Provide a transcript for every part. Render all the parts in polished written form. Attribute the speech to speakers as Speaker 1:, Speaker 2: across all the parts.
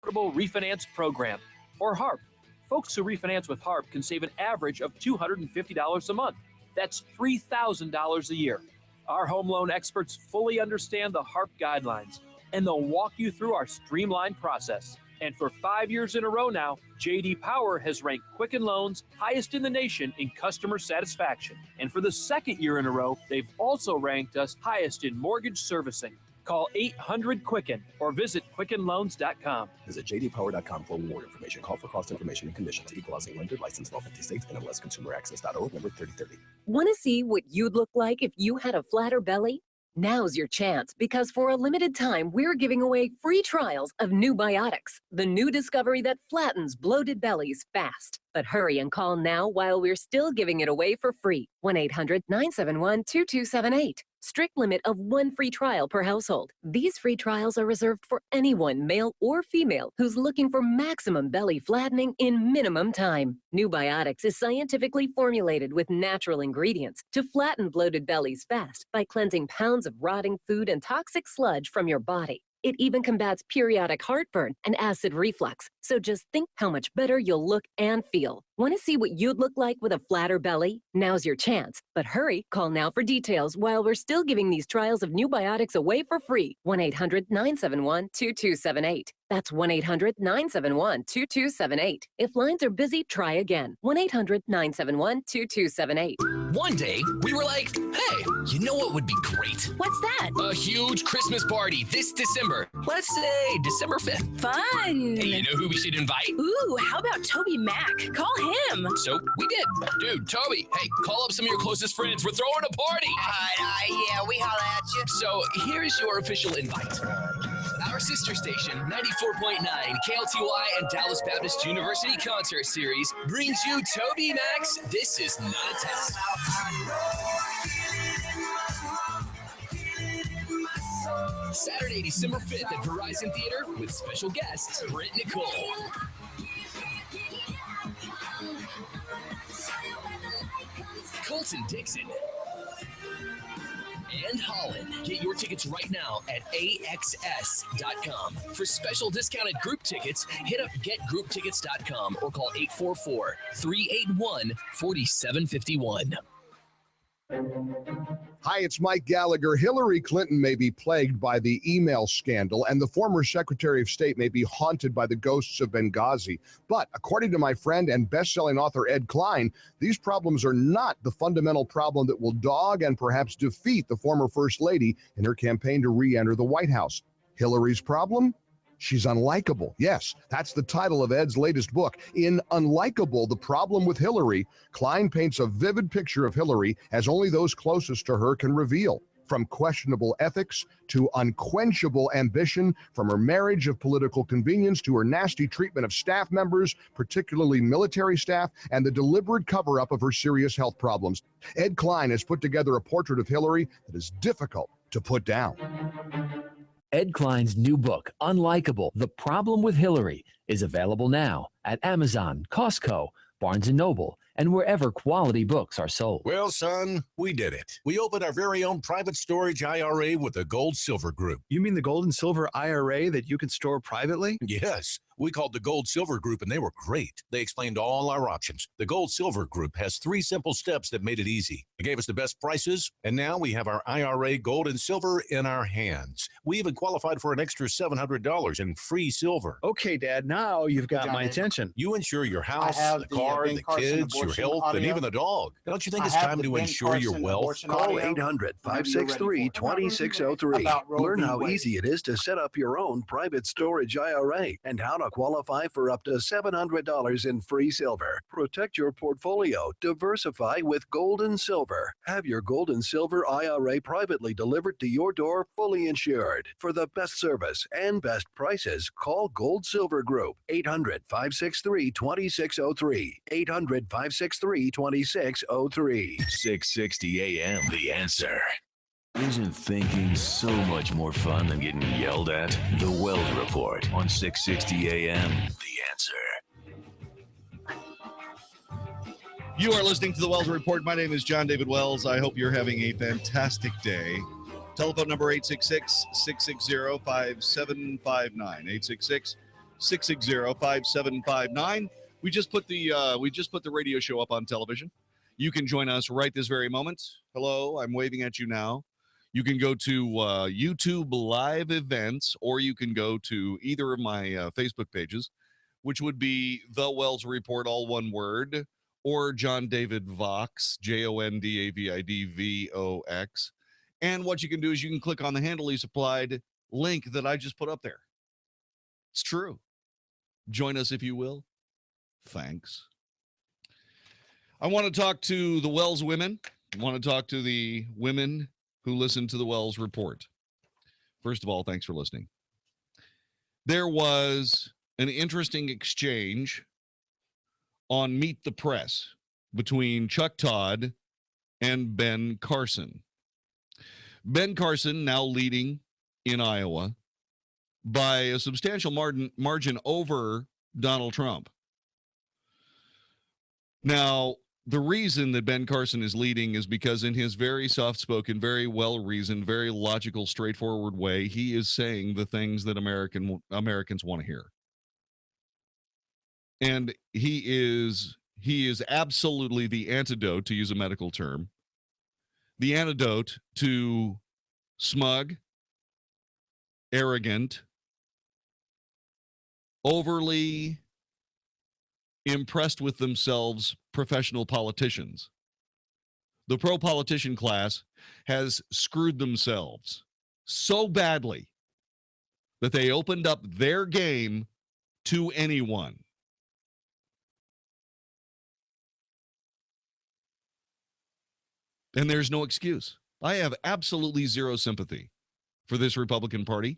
Speaker 1: Affordable Refinance Program, or HARP. Folks who refinance with HARP can save an average of $250 a month. That's $3,000 a year. Our home loan experts fully understand the HARP guidelines, and they'll walk you through our streamlined process. And for 5 years in a row now, J.D. Power has ranked Quicken Loans highest in the nation in customer satisfaction. And for the second year in a row, they've also ranked us highest in mortgage servicing. Call 800-QUICKEN or visit QuickenLoans.com.
Speaker 2: Visit jdpower.com for more information. Call for cost information and conditions. Equalizing lender, licensed in all 50 states, NMLSconsumeraccess.org, number 3030.
Speaker 3: Want to see what you'd look like if you had a flatter belly? Now's your chance, because for a limited time, we're giving away free trials of New Biotics, the new discovery that flattens bloated bellies fast. But hurry and call now while we're still giving it away for free. 1-800-971-2278. Strict limit of 1 free trial per household. These free trials are reserved for anyone, male or female, who's looking for maximum belly flattening in minimum time. New Biotics is scientifically formulated with natural ingredients to flatten bloated bellies fast by cleansing pounds of rotting food and toxic sludge from your body. It even combats periodic heartburn and acid reflux. So just think how much better you'll look and feel. Want to see what you'd look like with a flatter belly? Now's your chance. But hurry, call now for details while we're still giving these trials of New Biotics away for free. 1-800-971-2278. That's 1-800-971-2278. If lines are busy, try again. 1-800-971-2278.
Speaker 4: One day, we were like, hey, you know what would be great?
Speaker 5: What's that?
Speaker 4: A huge Christmas party this December. Let's say December 5th.
Speaker 5: Fun!
Speaker 4: Hey, you know who we should invite?
Speaker 5: Ooh, how about Toby Mac? Call him.
Speaker 4: So we did. Dude, Toby, hey, call up some of your closest friends. We're throwing a party.
Speaker 6: Yeah, we holla at you.
Speaker 4: So here's your official invite. Our sister station, 94.9 KLTY and Dallas Baptist University Concert Series brings you Toby Mac's This Is Not a Test. Saturday, December 5th at Verizon Theater with special guests Britt Nicole. Colton Dixon. And Holland. Get your tickets right now at AXS.com. For special discounted group tickets, hit up getgrouptickets.com or call 844-381-4751.
Speaker 7: Hi, it's Mike Gallagher. Hillary Clinton may be plagued by the email scandal, and the former Secretary of State may be haunted by the ghosts of Benghazi. But according to my friend and best-selling author Ed Klein, these problems are not the fundamental problem that will dog and perhaps defeat the former First Lady in her campaign to re-enter the White House. Hillary's problem? She's unlikable. Yes, that's the title of Ed's latest book. In Unlikable, The Problem with Hillary, Klein paints a vivid picture of Hillary as only those closest to her can reveal. From questionable ethics to unquenchable ambition, from her marriage of political convenience to her nasty treatment of staff members, particularly military staff, and the deliberate cover-up of her serious health problems. Ed Klein has put together a portrait of Hillary that is difficult to put down.
Speaker 8: Ed Klein's new book, Unlikable, The Problem with Hillary, is available now at Amazon, Costco, Barnes & Noble, and wherever quality books are sold.
Speaker 9: Well, son, we did it. We opened our very own private storage IRA with the Gold Silver Group.
Speaker 10: You mean the Gold and Silver IRA that you can store privately?
Speaker 9: Yes. We called the Gold Silver Group, and they were great. They explained all our options. The Gold Silver Group has 3 simple steps that made it easy. They gave us the best prices, and now we have our IRA Gold and Silver in our hands. We even qualified for an extra $700 in free silver.
Speaker 10: Okay, Dad, now you've got my attention.
Speaker 9: You insure your house, the car, the kids, your health, and even the dog. Don't you think it's time to insure your wealth?
Speaker 11: Call 800-563-2603. Learn how easy it is to set up your own private storage IRA and how to qualify for up to $700 in free silver. Protect your portfolio. Diversify with Gold and Silver. Have your Gold and Silver IRA privately delivered to your door, fully insured. For the best service and best prices, call Gold Silver Group. 800-563-2603. 800-563-2603.
Speaker 12: 660 AM, The Answer. Isn't thinking so much more fun than getting yelled at? The Wells Report on 660 AM, The Answer.
Speaker 13: You are listening to the Wells Report. My name is Jon-David Wells. I hope you're having a fantastic day. Telephone number 866-660-5759. 660-5759. We just put the radio show up on television. You can join us right this very moment. Hello, I'm waving at you now. You can go to YouTube live events, or you can go to either of my Facebook pages, which would be The Wells Report, all one word, or Jon-David Vox, JONDAVIDVOX. And what you can do is you can click on the handily supplied link that I just put up there. It's true. Join us if you will. Thanks. I want to talk to the Wells women. I want to talk to the women who listen to the Wells Report. First of all, thanks for listening. There was an interesting exchange on Meet the Press between Chuck Todd and Ben Carson. Ben Carson now leading in Iowa by a substantial margin over Donald Trump. Now, the reason that Ben Carson is leading is because in his very soft-spoken, very well-reasoned, very logical, straightforward way, he is saying the things that Americans want to hear. And he is absolutely the antidote, to use a medical term, the antidote to smug, arrogant, overly impressed with themselves professional politicians. The pro-politician class has screwed themselves so badly that they opened up their game to anyone. And there's no excuse. I have absolutely zero sympathy for this Republican Party,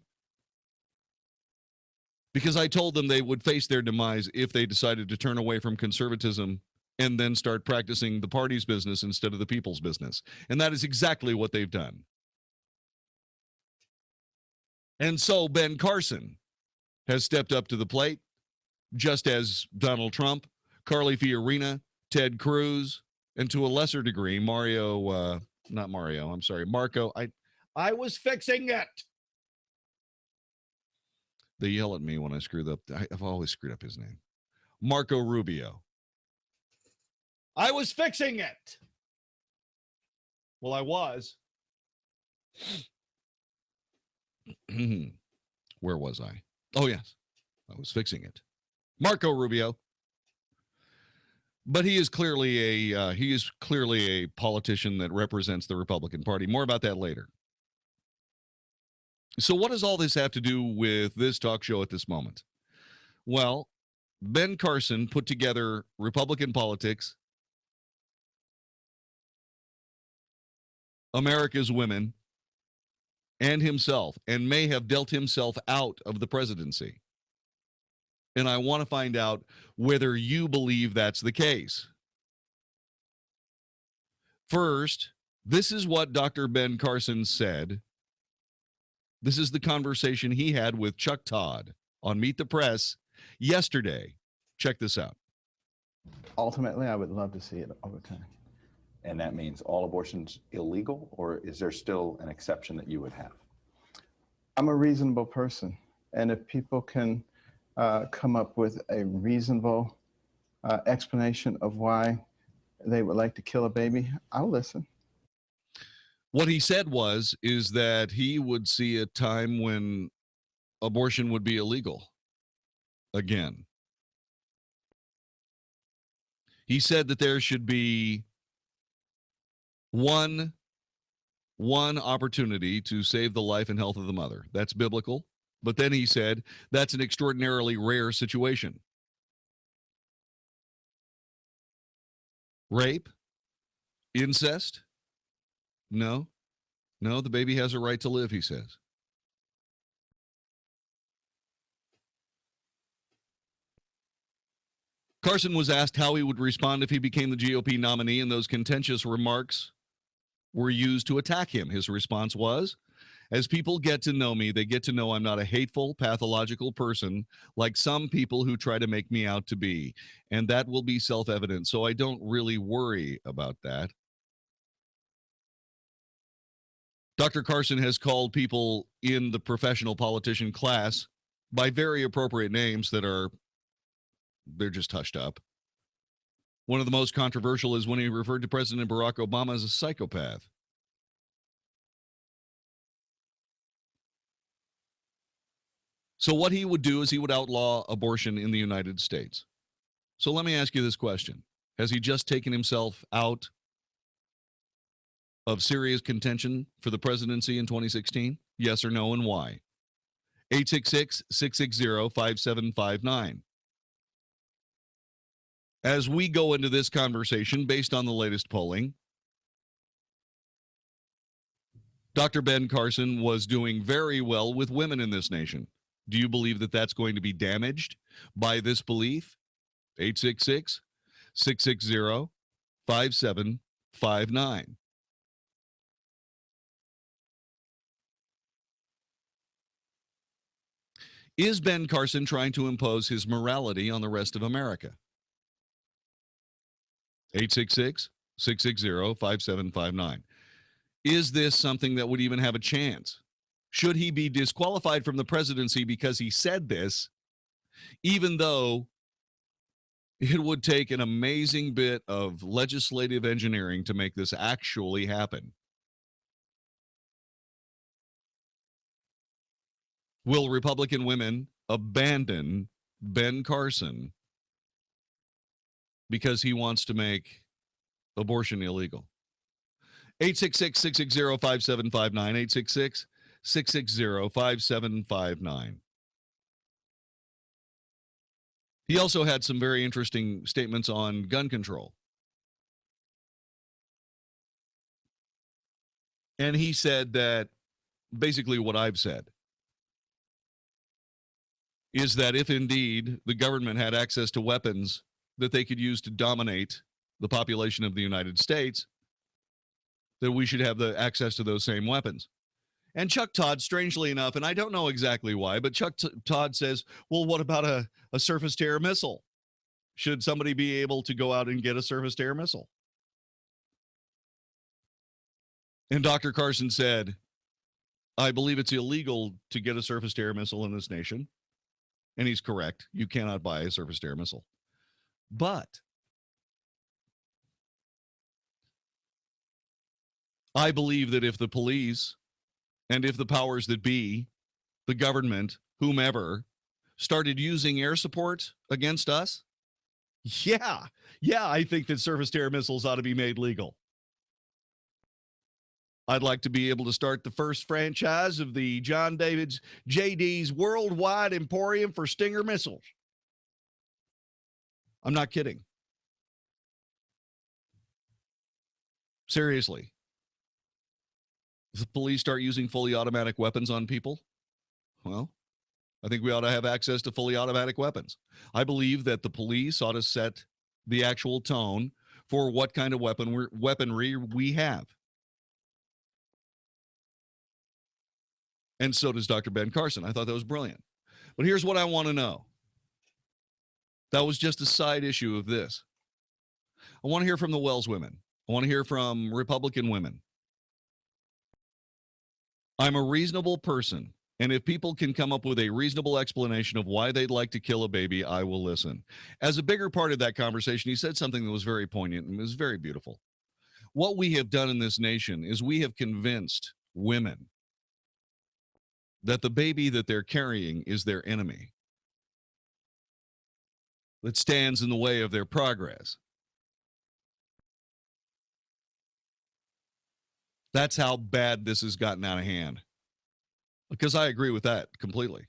Speaker 13: because I told them they would face their demise if they decided to turn away from conservatism and then start practicing the party's business instead of the people's business. And that is exactly what they've done. And so Ben Carson has stepped up to the plate, just as Donald Trump, Carly Fiorina, Ted Cruz, and to a lesser degree, Marco. I was fixing it. They yell at me when I screwed up. I've always screwed up his name. Marco Rubio. I was fixing it. Well, I was. Where was I? Oh, yes. I was fixing it. Marco Rubio. But he is clearly a politician that represents the Republican Party. More about that later. So what does all this have to do with this talk show at this moment? Well, Ben Carson put together Republican politics, America's women, and himself, and may have dealt himself out of the presidency. And I want to find out whether you believe that's the case. First, this is what Dr. Ben Carson said. This is the conversation he had with Chuck Todd on Meet the Press yesterday. Check this out.
Speaker 14: Ultimately, I would love to see it overturned. And that means all abortions illegal, or is there still an exception that you would have? I'm a reasonable person. And if people can come up with a reasonable explanation of why they would like to kill a baby, I'll listen.
Speaker 13: What he said is that he would see a time when abortion would be illegal again. He said that there should be one opportunity to save the life and health of the mother. That's biblical. But then he said that's an extraordinarily rare situation. Rape? Incest? No, the baby has a right to live, he says. Carson was asked how he would respond if he became the GOP nominee, and those contentious remarks were used to attack him. His response was, as people get to know me, they get to know I'm not a hateful, pathological person like some people who try to make me out to be, and that will be self-evident, so I don't really worry about that. Dr. Carson has called people in the professional politician class by very appropriate names they're just hushed up. One of the most controversial is when he referred to President Barack Obama as a psychopath. So what he would do is he would outlaw abortion in the United States. So let me ask you this question. Has he just taken himself out of serious contention for the presidency in 2016? Yes or no, and why? 866-660-5759. As we go into this conversation, based on the latest polling, Dr. Ben Carson was doing very well with women in this nation. Do you believe that that's going to be damaged by this belief? 866-660-5759. Is Ben Carson trying to impose his morality on the rest of America? 866-660-5759. Is this something that would even have a chance? Should he be disqualified from the presidency because he said this, even though it would take an amazing bit of legislative engineering to make this actually happen? Will Republican women abandon Ben Carson because he wants to make abortion illegal? 866-660-5759, 866-660-5759. He also had some very interesting statements on gun control. And he said that basically what I've said is that if indeed the government had access to weapons that they could use to dominate the population of the United States, that we should have the access to those same weapons. And Chuck Todd, strangely enough, and I don't know exactly why, but Chuck Todd says, well, what about a surface-to-air missile? Should somebody be able to go out and get a surface-to-air missile? And Dr. Carson said, I believe it's illegal to get a surface-to-air missile in this nation. And he's correct. You cannot buy a surface-to-air missile. But I believe that if the police and if the powers that be, the government, whomever, started using air support against us, I think that surface-to-air missiles ought to be made legal. I'd like to be able to start the first franchise of the Jon-David's JD's Worldwide Emporium for Stinger missiles. I'm not kidding. Seriously. If the police start using fully automatic weapons on people, well, I think we ought to have access to fully automatic weapons. I believe that the police ought to set the actual tone for what kind of weaponry we have. And so does Dr. Ben Carson. I thought that was brilliant. But here's what I want to know. That was just a side issue of this. I want to hear from the Wells women. I want to hear from Republican women. I'm a reasonable person, and if people can come up with a reasonable explanation of why they'd like to kill a baby, I will listen. As a bigger part of that conversation, he said something that was very poignant and was very beautiful. What we have done in this nation is we have convinced women that the baby that they're carrying is their enemy, that stands in the way of their progress. That's how bad this has gotten out of hand. Because I agree with that completely.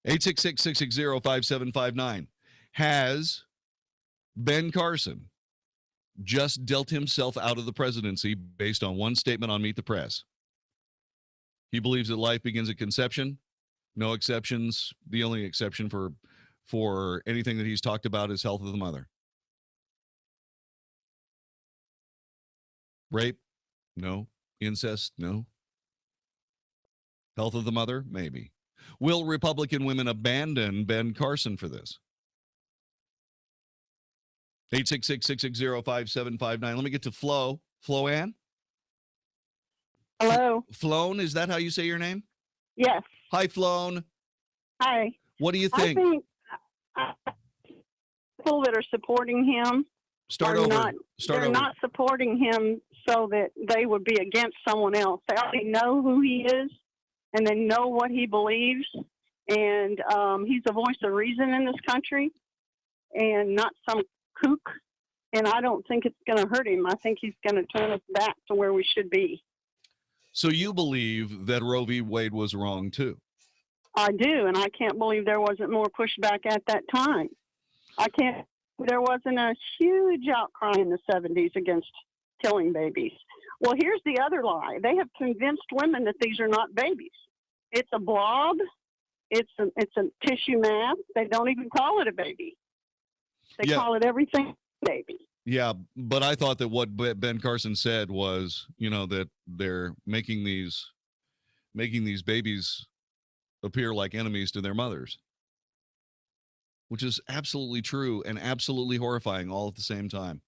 Speaker 13: 866-660-5759. Has Ben Carson just dealt himself out of the presidency based on one statement on Meet the Press? He believes that life begins at conception. No exceptions. The only exception for anything that he's talked about is health of the mother. Rape? No. Incest? No. Health of the mother? Maybe. Will Republican women abandon Ben Carson for this? 866-660-5759. Let me get to Flo. Flo Ann?
Speaker 15: Hello.
Speaker 13: Floan, is that how you say your name?
Speaker 15: Yes.
Speaker 13: Hi, Floan.
Speaker 15: Hi.
Speaker 13: What do you think?
Speaker 15: I think people that are supporting him
Speaker 13: Start
Speaker 15: are
Speaker 13: over.
Speaker 15: not.
Speaker 13: Start
Speaker 15: they're
Speaker 13: over.
Speaker 15: not supporting him so that they would be against someone else. They already know who he is, and they know what he believes, and he's a voice of reason in this country, and not some kook. And I don't think it's going to hurt him. I think he's going to turn us back to where we should be.
Speaker 13: So you believe that Roe v. Wade was wrong too?
Speaker 15: I do, and I can't believe there wasn't more pushback at that time. There wasn't a huge outcry in the 70s against killing babies. Well, here's the other lie. They have convinced women that these are not babies. It's a blob. It's a tissue mass. They don't even call it a baby. They call it everything baby.
Speaker 13: Yeah, but I thought that what Ben Carson said was, that they're making these babies appear like enemies to their mothers, which is absolutely true and absolutely horrifying all at the same time.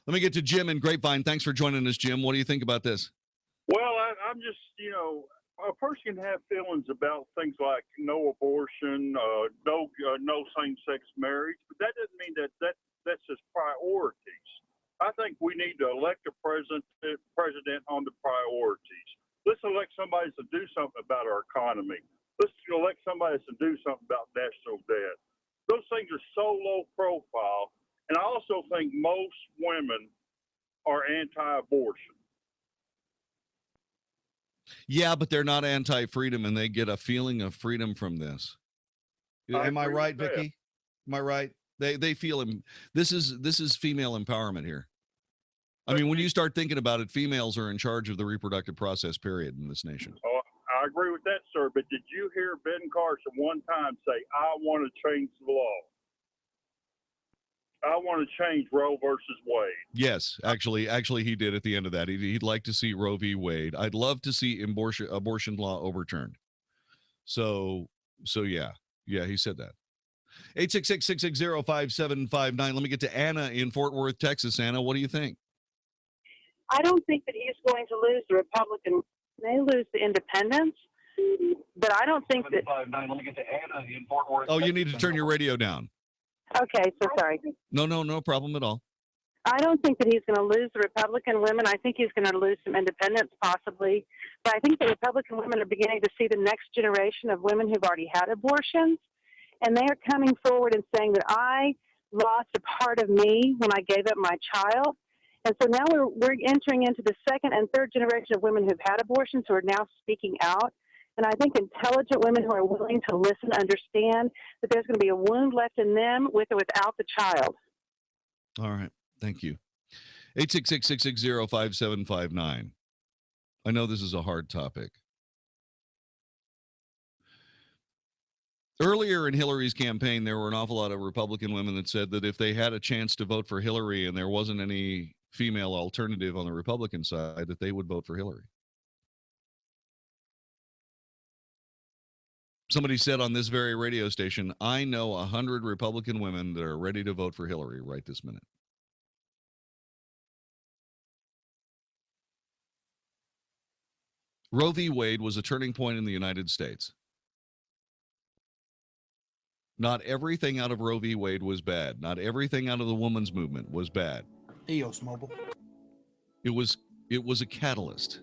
Speaker 13: Let me get to Jim in Grapevine. Thanks for joining us, Jim. What do you think about this?
Speaker 16: Well, I'm just, a person can have feelings about things like no abortion, no same-sex marriage, but that doesn't mean that's his priorities. I think we need to elect a president on the priorities. Let's elect somebody to do something about our economy. Let's elect somebody to do something about national debt. Those things are so low profile. And I also think most women are anti-abortion.
Speaker 13: Yeah, but they're not anti-freedom, and they get a feeling of freedom from this. Am I right, Vicky? Am I right? They feel him. This is female empowerment here. I mean, when you start thinking about it, females are in charge of the reproductive process, period, in this nation.
Speaker 16: Oh, I agree with that, sir. But did you hear Ben Carson one time say, I want to change the law? I want to change Roe versus Wade.
Speaker 13: Yes, actually, he did at the end of that. He'd like to see Roe v. Wade. I'd love to see abortion law overturned. So yeah, he said that. 866-660-5759. Let me get to Anna in Fort Worth, Texas. Anna, what do you think?
Speaker 17: I don't think that he's going to lose the Republican. They lose the independents, but I don't think that.
Speaker 16: Let me get to Anna in Fort Worth.
Speaker 13: Oh, you need to turn your radio down.
Speaker 17: Okay, so sorry.
Speaker 13: No problem at all.
Speaker 17: I don't think that he's going to lose the Republican women. I think he's going to lose some independents possibly, but I think the Republican women are beginning to see the next generation of women who've already had abortions, and they are coming forward and saying that I lost a part of me when I gave up my child. And so now we're entering into the second and third generation of women who've had abortions who are now speaking out. And I think intelligent women who are willing to listen understand that there's going to be a wound left in them with or without the child.
Speaker 13: All right. Thank you. 866-660-5759. I know this is a hard topic. Earlier in Hillary's campaign, there were an awful lot of Republican women that said that if they had a chance to vote for Hillary and there wasn't any female alternative on the Republican side, that they would vote for Hillary. Somebody said on this very radio station, I know 100 Republican women that are ready to vote for Hillary right this minute. Roe v. Wade was a turning point in the United States. Not everything out of Roe v. Wade was bad. Not everything out of the women's movement was bad.
Speaker 18: EOS Mobile.
Speaker 13: It was a catalyst.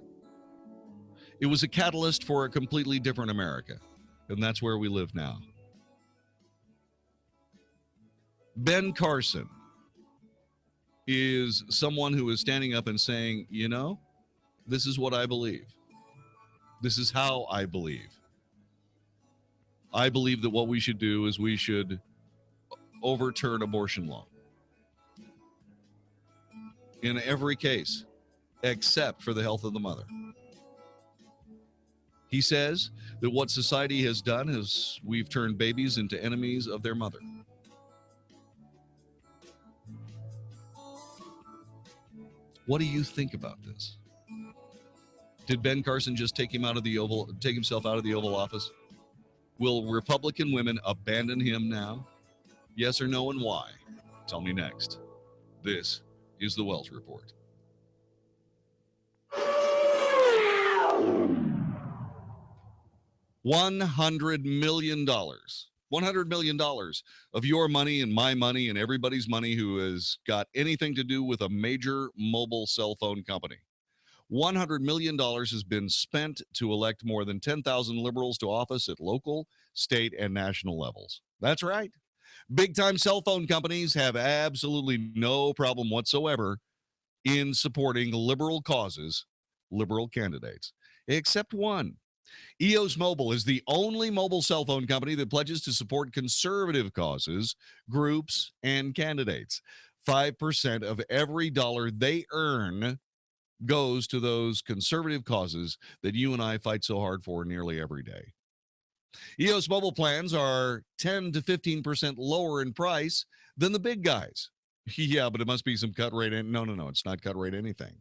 Speaker 13: It was a catalyst for a completely different America. And that's where we live now. Ben Carson is someone who is standing up and saying, this is what I believe. This is how I believe. I believe that what we should do is we should overturn abortion law. In every case, except for the health of the mother. He says that what society has done is we've turned babies into enemies of their mother. What do you think about this? Did Ben Carson just take himself out of the Oval Office? Will Republican women abandon him now? Yes or no, and why? Tell me next. This is the Wells Report. $100 million. $100 million of your money and my money and everybody's money who has got anything to do with a major mobile cell phone company. $100 million has been spent to elect more than 10,000 liberals to office at local, state, and national levels. That's right. Big-time cell phone companies have absolutely no problem whatsoever in supporting liberal causes, liberal candidates, except one. EOS Mobile is the only mobile cell phone company that pledges to support conservative causes, groups, and candidates. 5% of every dollar they earn goes to those conservative causes that you and I fight so hard for nearly every day. EOS Mobile plans are 10 to 15% lower in price than the big guys. Yeah, but it must be some cut rate. No, it's not cut rate anything.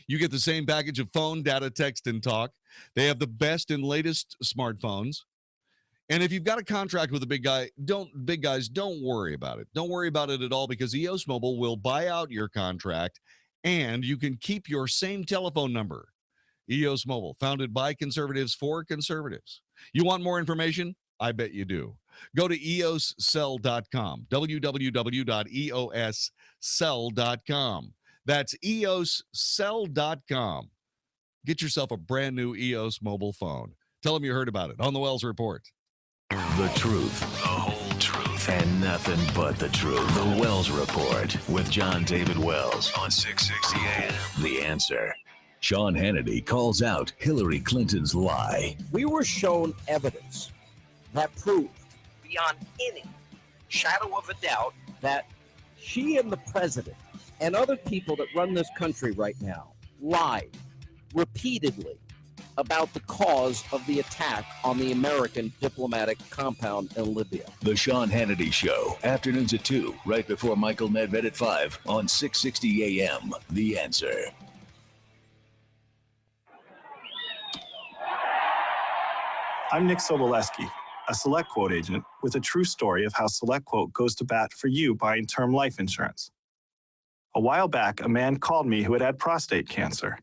Speaker 13: You get the same package of phone, data, text, and talk. They have the best and latest smartphones. And if you've got a contract with a big guys, don't worry about it. Don't worry about it at all, because EOS Mobile will buy out your contract and you can keep your same telephone number. EOS Mobile, founded by conservatives for conservatives. You want more information? I bet you do. Go to eoscell.com, www.eoscell.com. That's eoscell.com. Get yourself a brand new EOS mobile phone. Tell them you heard about it on the Wells Report.
Speaker 12: The truth, the whole truth, and nothing but the truth. The Wells Report with Jon-David Wells on 660 AM. The Answer. Sean Hannity calls out Hillary Clinton's lie.
Speaker 18: We were shown evidence that proved beyond any shadow of a doubt that she and the president and other people that run this country right now lied repeatedly about the cause of the attack on the American diplomatic compound in Libya.
Speaker 12: The Sean Hannity Show, afternoons at 2, right before Michael Nedved at 5 on 660 AM. The Answer.
Speaker 19: I'm Nick Soboleski, a SelectQuote agent with a true story of how SelectQuote goes to bat for you buying term life insurance. A while back, a man called me who had had prostate cancer.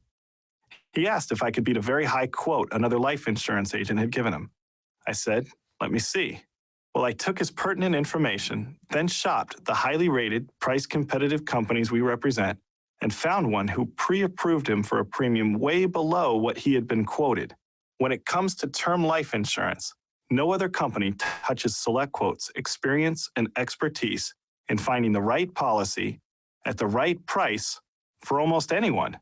Speaker 19: He asked if I could beat a very high quote another life insurance agent had given him. I said, let me see. Well, I took his pertinent information, then shopped the highly rated, price-competitive companies we represent, and found one who pre-approved him for a premium way below what he had been quoted. When it comes to term life insurance, no other company touches SelectQuote's experience and expertise in finding the right policy at the right price for almost anyone.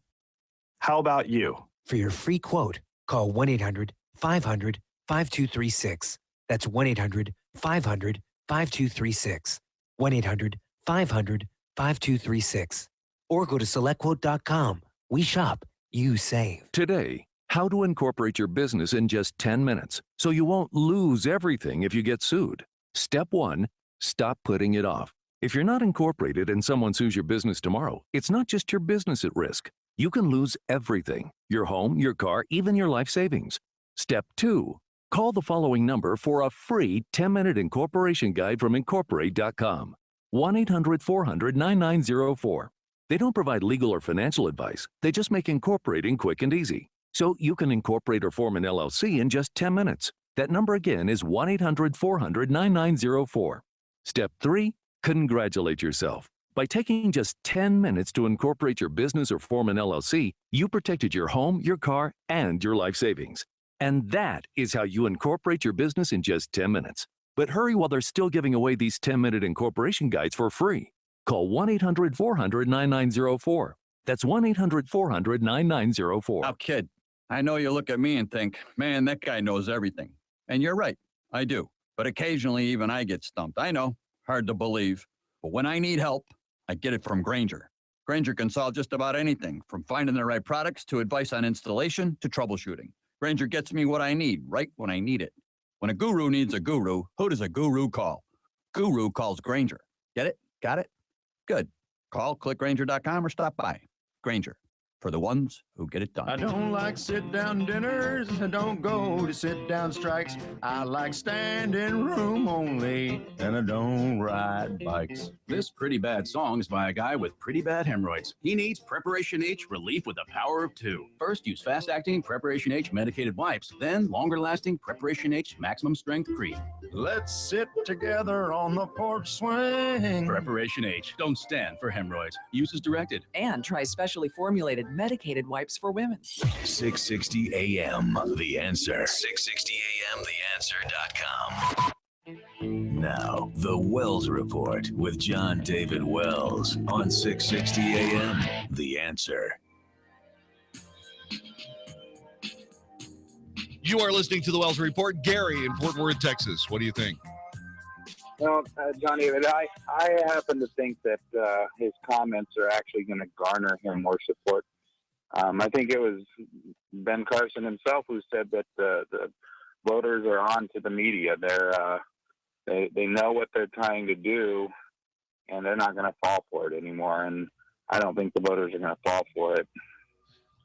Speaker 19: How about you?
Speaker 20: For your free quote, call 1-800-500-5236. That's 1-800-500-5236. 1-800-500-5236. Or go to SelectQuote.com. We shop, you save.
Speaker 21: Today, how to incorporate your business in just 10 minutes so you won't lose everything if you get sued. Step 1, stop putting it off. If you're not incorporated and someone sues your business tomorrow, it's not just your business at risk. You can lose everything: your home, your car, even your life savings. Step 2, call the following number for a free 10-minute incorporation guide from Incorporate.com. 1-800-400-9904. They don't provide legal or financial advice. They just make incorporating quick and easy. So you can incorporate or form an LLC in just 10 minutes. That number again is 1-800-400-9904. Step 3, congratulate yourself. By taking just 10 minutes to incorporate your business or form an LLC, you protected your home, your car, and your life savings. And that is how you incorporate your business in just 10 minutes. But hurry while they're still giving away these 10-minute incorporation guides for free. Call 1-800-400-9904. That's 1-800-400-9904.
Speaker 22: Now, kid, I know you look at me and think, man, that guy knows everything. And you're right, I do. But occasionally even I get stumped. I know, hard to believe. But when I need help, I get it from Grainger. Grainger can solve just about anything, from finding the right products to advice on installation to troubleshooting. Grainger gets me what I need right when I need it. When a guru needs a guru, who does a guru call? Guru calls Grainger. Get it? Got it? Good. Call, click Grainger.com or stop by. Grainger, for the ones who get it done.
Speaker 23: I don't like sit-down dinners. I don't go to sit-down strikes. I like standing room only, and I don't ride bikes.
Speaker 1: This pretty bad song is by a guy with pretty bad hemorrhoids. He needs Preparation H relief with the power of 2. First, use fast-acting Preparation H medicated wipes, then longer-lasting Preparation H maximum strength cream.
Speaker 23: Let's sit together on the porch swing.
Speaker 1: Preparation H. Don't stand for hemorrhoids. Use as directed.
Speaker 2: And try specially formulated medicated wipes for women.
Speaker 12: 660 AM, The Answer. 660 AM, TheAnswer.com. Now, The Wells Report with Jon-David Wells on 660 AM, The Answer.
Speaker 13: You are listening to The Wells Report. Gary in Fort Worth, Texas. What do you think?
Speaker 3: Well, Jon-David, I happen to think that his comments are actually going to garner him more support. I think it was Ben Carson himself who said that the voters are on to the media. They know what they're trying to do, and they're not going to fall for it anymore. And I don't think the voters are going to fall for it.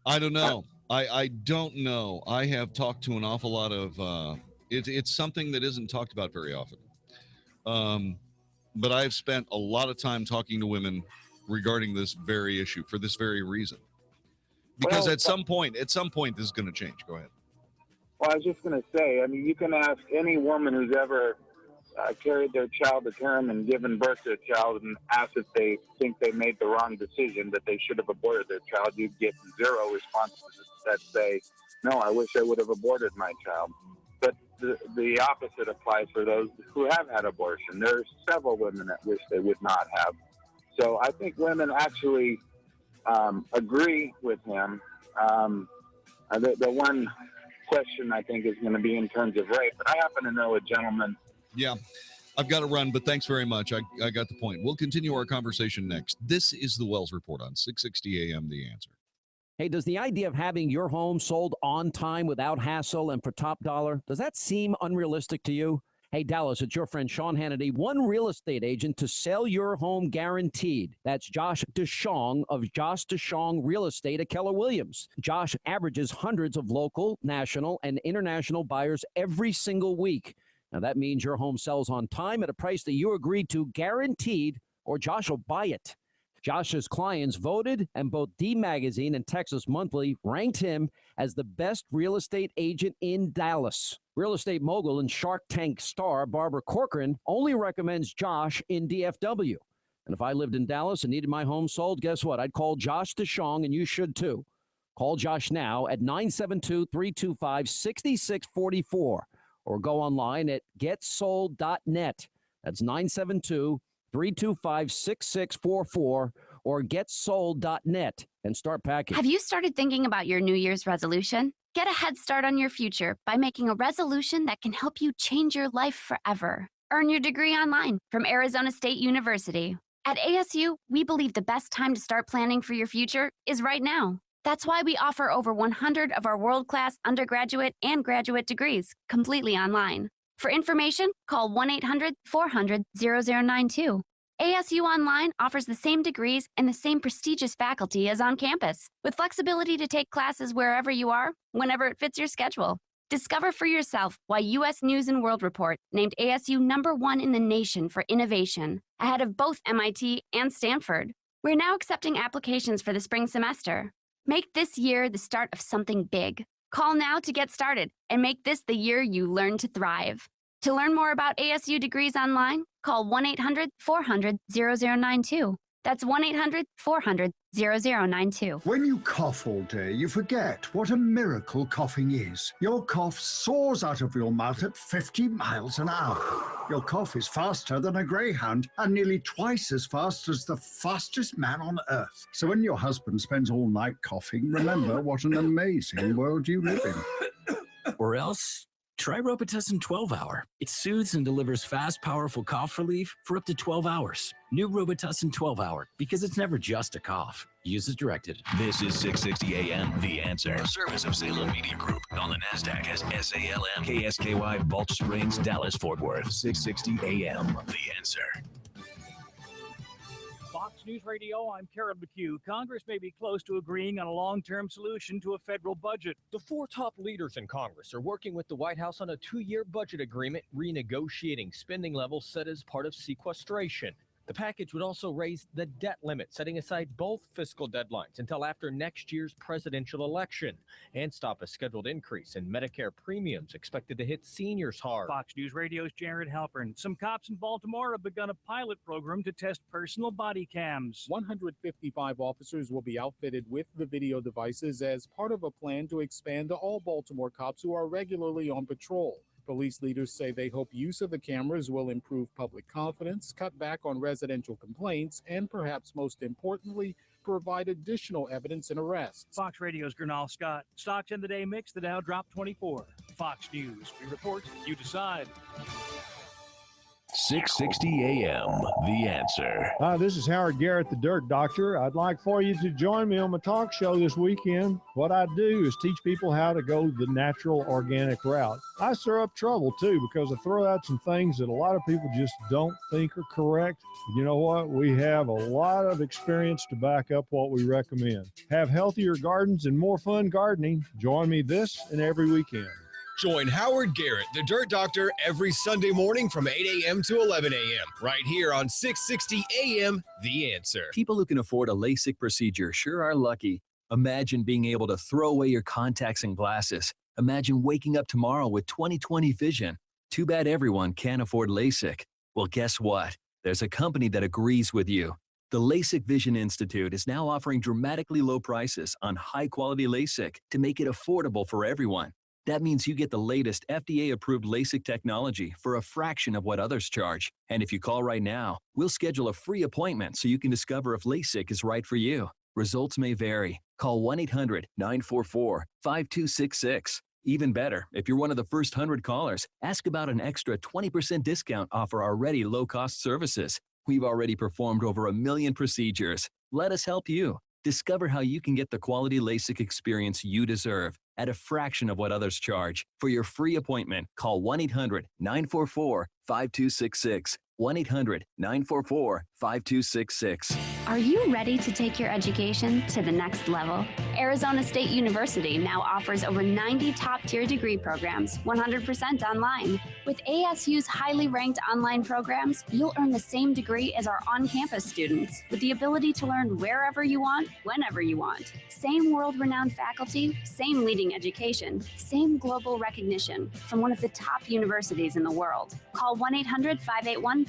Speaker 13: I don't know. I don't know. I have talked to an awful lot of it's something that isn't talked about very often. But I've spent a lot of time talking to women regarding this very issue for this very reason. Because at some point, this is going to change. Go ahead.
Speaker 3: Well, I was just going to say, I mean, you can ask any woman who's ever carried their child to term and given birth to a child and ask if they think they made the wrong decision, that they should have aborted their child. You'd get 0 responses that say, no, I wish I would have aborted my child. But the opposite applies for those who have had abortion. There's several women that wish they would not have. So I think women actually agree with him. The one question I think is going to be in terms of rape. But I happen to know a gentleman.
Speaker 13: Yeah, I've got to run, but thanks very much. I got the point. We'll continue our conversation next. This is the Wells Report on 660 AM, The Answer.
Speaker 24: Hey, does the idea of having your home sold on time without hassle and for top dollar, does that seem unrealistic to you? Hey, Dallas, it's your friend Sean Hannity, one real estate agent to sell your home guaranteed. That's Josh DeShong of Josh DeShong Real Estate at Keller Williams. Josh averages hundreds of local, national, and international buyers every single week. Now, that means your home sells on time at a price that you agreed to, guaranteed, or Josh will buy it. Josh's clients voted, and both D Magazine and Texas Monthly ranked him as the best real estate agent in Dallas. Real estate mogul and Shark Tank star Barbara Corcoran only recommends Josh in DFW. And if I lived in Dallas and needed my home sold, guess what? I'd call Josh DeShong, and you should too. Call Josh now at 972-325-6644 or go online at getsold.net. That's 972-325-6644 or getsold.net and start packing.
Speaker 25: Have you started thinking about your New Year's resolution? Get a head start on your future by making a resolution that can help you change your life forever. Earn your degree online from Arizona State University. At ASU, we believe the best time to start planning for your future is right now. That's why we offer over 100 of our world-class undergraduate and graduate degrees completely online. For information, call 1-800-400-0092. ASU Online offers the same degrees and the same prestigious faculty as on campus, with flexibility to take classes wherever you are, whenever it fits your schedule. Discover for yourself why U.S. News & World Report named ASU #1 in the nation for innovation, ahead of both MIT and Stanford. We're now accepting applications for the spring semester. Make this year the start of something big. Call now to get started and make this the year you learn to thrive. To learn more about ASU degrees online, call 1-800-400-0092. That's 1-800-400-0092.
Speaker 26: When you cough all day, you forget what a miracle coughing is. Your cough soars out of your mouth at 50 miles an hour. Your cough is faster than a greyhound and nearly twice as fast as the fastest man on earth. So when your husband spends all night coughing, remember what an amazing world you live in.
Speaker 27: Or else, try Robitussin 12-Hour. It soothes and delivers fast, powerful cough relief for up to 12 hours. New Robitussin 12-Hour, because it's never just a cough. Use as directed.
Speaker 12: This is 660 AM, The Answer. A service of Salem Media Group. On the NASDAQ as SALM, KSKY, Balch Springs, Dallas, Fort Worth. 660 AM, The Answer.
Speaker 28: Fox News Radio, I'm Carol McHugh. Congress may be close to agreeing on a long-term solution to a federal budget.
Speaker 29: The 4 top leaders in Congress are working with the White House on a 2-year budget agreement, renegotiating spending levels set as part of sequestration. The package would also raise the debt limit, setting aside both fiscal deadlines until after next year's presidential election, and stop a scheduled increase in Medicare premiums expected to hit seniors hard.
Speaker 28: Fox News Radio's Jared Halpern. Some cops in Baltimore have begun a pilot program to test personal body cams.
Speaker 4: 155 officers will be outfitted with the video devices as part of a plan to expand to all Baltimore cops who are regularly on patrol. Police leaders say they hope use of the cameras will improve public confidence, cut back on residential complaints, and perhaps most importantly, provide additional evidence in arrests.
Speaker 28: Fox Radio's Gernal Scott. Stocks in the day mix. The Dow dropped 24. Fox News. We report. You decide.
Speaker 12: 660 AM, The Answer.
Speaker 5: Hi, this is Howard Garrett, the Dirt Doctor. I'd like for you to join me on my talk show this weekend. What I do is teach people how to go the natural, organic route. I stir up trouble, too, because I throw out some things that a lot of people just don't think are correct. You know what? We have a lot of experience to back up what we recommend. Have healthier gardens and more fun gardening. Join me this and every weekend.
Speaker 6: Join Howard Garrett, the Dirt Doctor, every Sunday morning from 8 a.m. to 11 a.m. right here on 660 a.m. The Answer.
Speaker 7: People who can afford a LASIK procedure sure are lucky. Imagine being able to throw away your contacts and glasses. Imagine waking up tomorrow with 20/20 vision. Too bad everyone can't afford LASIK. Well, guess what? There's a company that agrees with you. The LASIK Vision Institute is now offering dramatically low prices on high-quality LASIK to make it affordable for everyone. That means you get the latest FDA-approved LASIK technology for a fraction of what others charge. And if you call right now, we'll schedule a free appointment so you can discover if LASIK is right for you. Results may vary. Call 1-800-944-5266. Even better, if you're one of the first 100 callers, ask about an extra 20% discount off our already low-cost services. We've already performed over 1 million procedures. Let us help you. Discover how you can get the quality LASIK experience you deserve at a fraction of what others charge. For your free appointment, call 1-800-944-5266. 1-800-944-5266.
Speaker 25: Are you ready to take your education to the next level? Arizona State University now offers over 90 top-tier degree programs, 100% online. With ASU's highly ranked online programs, you'll earn the same degree as our on-campus students, with the ability to learn wherever you want, whenever you want. Same world-renowned faculty, same leading education, same global recognition from one of the top universities in the world. Call 1-800-581-5369.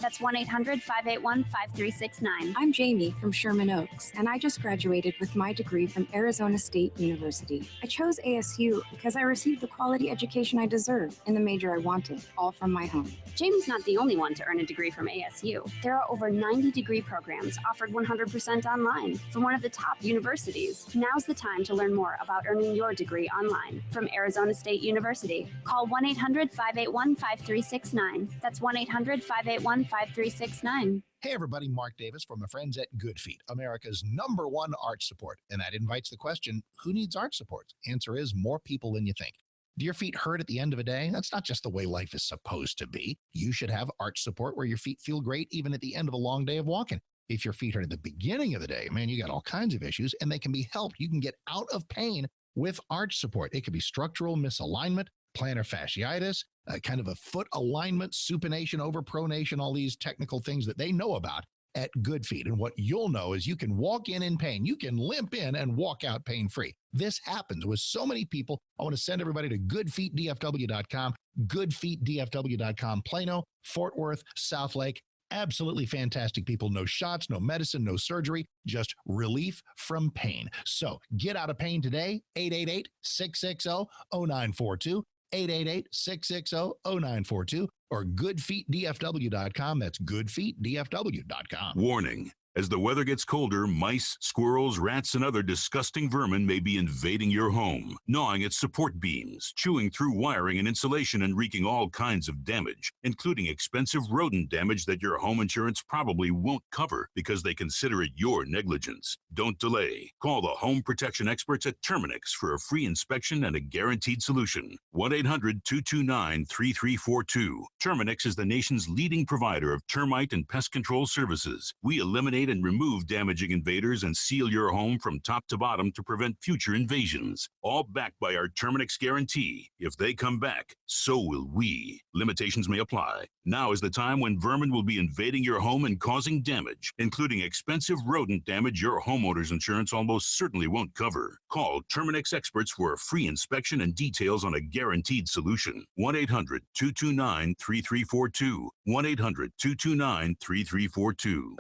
Speaker 25: That's 1-800-581-5369.
Speaker 8: I'm Jamie from Sherman Oaks, and I just graduated with my degree from Arizona State University. I chose ASU because I received the quality education I deserved in the major I wanted, all from my home.
Speaker 25: Jamie's not the only one to earn a degree from ASU. There are over 90 degree programs offered 100% online from one of the top universities. Now's the time to learn more about earning your degree online from Arizona State University. Call 1-800-581-5369. That's 1-800-581-5369.
Speaker 9: Hey everybody, Mark Davis from my friends at Good Feet, America's #1 arch support. And that invites the question, who needs arch support? Answer is more people than you think. Do your feet hurt at the end of a day? That's not just the way life is supposed to be. You should have arch support where your feet feel great even at the end of a long day of walking. If your feet hurt at the beginning of the day, man, you got all kinds of issues and they can be helped. You can get out of pain with arch support. It could be structural misalignment, plantar fasciitis, kind of a foot alignment, supination, overpronation, all these technical things that they know about at Good Feet. And what you'll know is you can walk in pain. You can limp in and walk out pain-free. This happens with so many people. I want to send everybody to goodfeetdfw.com, goodfeetdfw.com, Plano, Fort Worth, South Lake. Absolutely fantastic people. No shots, no medicine, no surgery, just relief from pain. So get out of pain today. 888-660-0942. 888-660-0942 or goodfeetdfw.com. That's goodfeetdfw.com.
Speaker 10: Warning. As the weather gets colder, mice, squirrels, rats, and other disgusting vermin may be invading your home, gnawing at support beams, chewing through wiring and insulation, and wreaking all kinds of damage, including expensive rodent damage that your home insurance probably won't cover because they consider it your negligence. Don't delay. Call the home protection experts at Terminix for a free inspection and a guaranteed solution. 1-800-229-3342. Terminix is the nation's leading provider of termite and pest control services. We eliminate locate and remove damaging invaders and seal your home from top to bottom to prevent future invasions. All backed by our Terminix guarantee. If they come back, so will we. Limitations may apply. Now is the time when vermin will be invading your home and causing damage, including expensive rodent damage your homeowner's insurance almost certainly won't cover. Call Terminix experts for a free inspection and details on a guaranteed solution. 1-800-229-3342. 1-800-229-3342.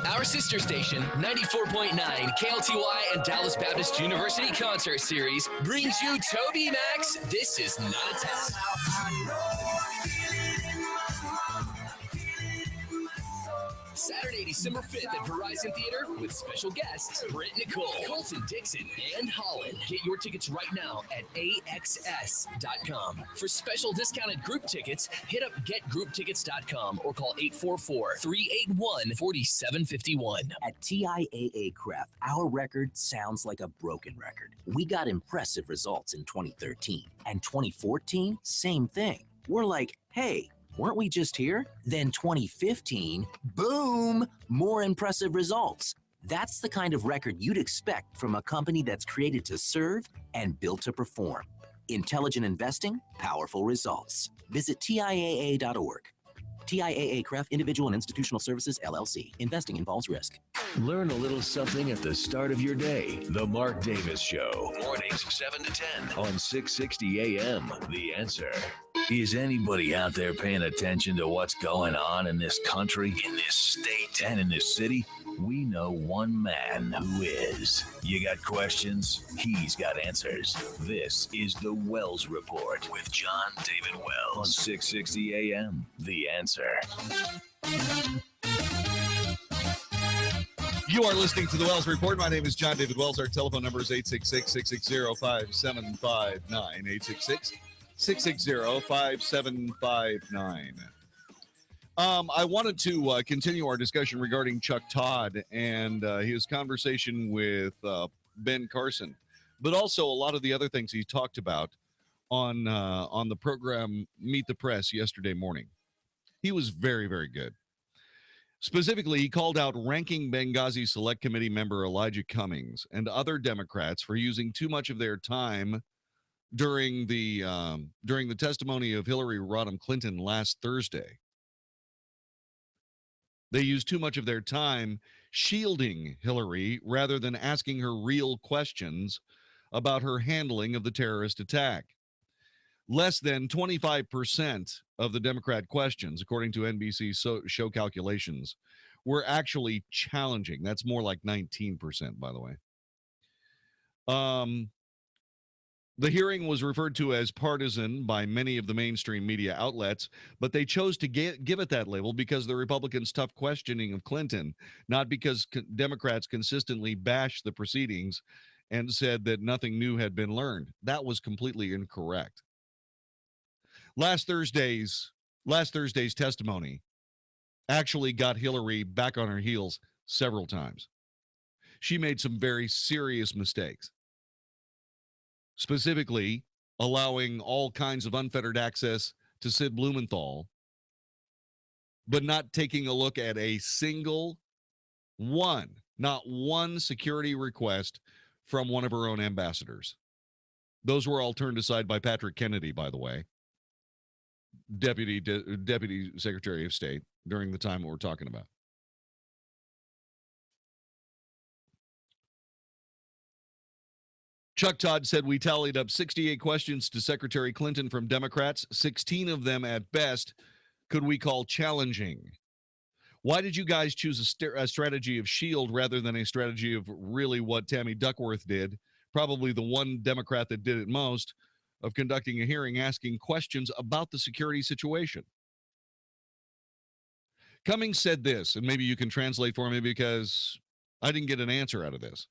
Speaker 11: Our sister station, 94.9 KLTY and Dallas Baptist University Concert Series brings you Toby Max, This Is Not a Test. Saturday, December 5th at Verizon Theater with special guests Britt Nicole, Colton Dixon, and Holland. Get your tickets right now at AXS.com. For special discounted group tickets, hit up getgrouptickets.com or call 844-381-4751.
Speaker 14: At TIAA Craft, our record sounds like a broken record. We got impressive results in 2013. And 2014, same thing. We're like, hey, weren't we just here? Then 2015, boom, more impressive results. That's the kind of record you'd expect from a company that's created to serve and built to perform. Intelligent investing, powerful results. Visit TIAA.org. TIAA Craft Individual and Institutional Services, LLC. Investing involves risk.
Speaker 12: Learn a little something at the start of your day. The Mark Davis Show. Mornings 7 to 10 on 660 AM. The Answer. Is anybody out there paying attention to what's going on in this country, in this state, and in this city? We know one man who is. You got questions? He's got answers. This is the Wells Report with Jon-David Wells on 660 AM. The Answer.
Speaker 13: You are listening to the Wells Report. My name is Jon-David Wells. Our telephone number is 866-660-5759. 866-660-5759. I wanted to continue our discussion regarding Chuck Todd and his conversation with Ben Carson, but also a lot of the other things he talked about on the program Meet the Press yesterday morning. He was very, very good. Specifically, he called out Ranking Benghazi Select Committee member Elijah Cummings and other Democrats for using too much of their time during the testimony of Hillary Rodham Clinton last Thursday. They used too much of their time shielding Hillary rather than asking her real questions about her handling of the terrorist attack. Less than 25% of the Democrat questions, according to NBC show calculations, were actually challenging. That's more like 19%, by the way. The hearing was referred to as partisan by many of the mainstream media outlets, but they chose to give it that label because the Republicans' tough questioning of Clinton, not because Democrats consistently bashed the proceedings and said that nothing new had been learned. That was completely incorrect. Last Thursday's testimony actually got Hillary back on her heels several times. She made some very serious mistakes. Specifically, allowing all kinds of unfettered access to Sid Blumenthal, but not taking a look at a single one, not one security request from one of her own ambassadors. Those were all turned aside by Patrick Kennedy, by the way, Deputy Secretary of State, during the time that we're talking about. Chuck Todd said we tallied up 68 questions to Secretary Clinton from Democrats, 16 of them at best could we call challenging. Why did you guys choose a strategy of shield rather than a strategy of really what Tammy Duckworth did, probably the one Democrat that did it most, of conducting a hearing asking questions about the security situation? Cummings said this, and maybe you can translate for me because I didn't get an answer out of this.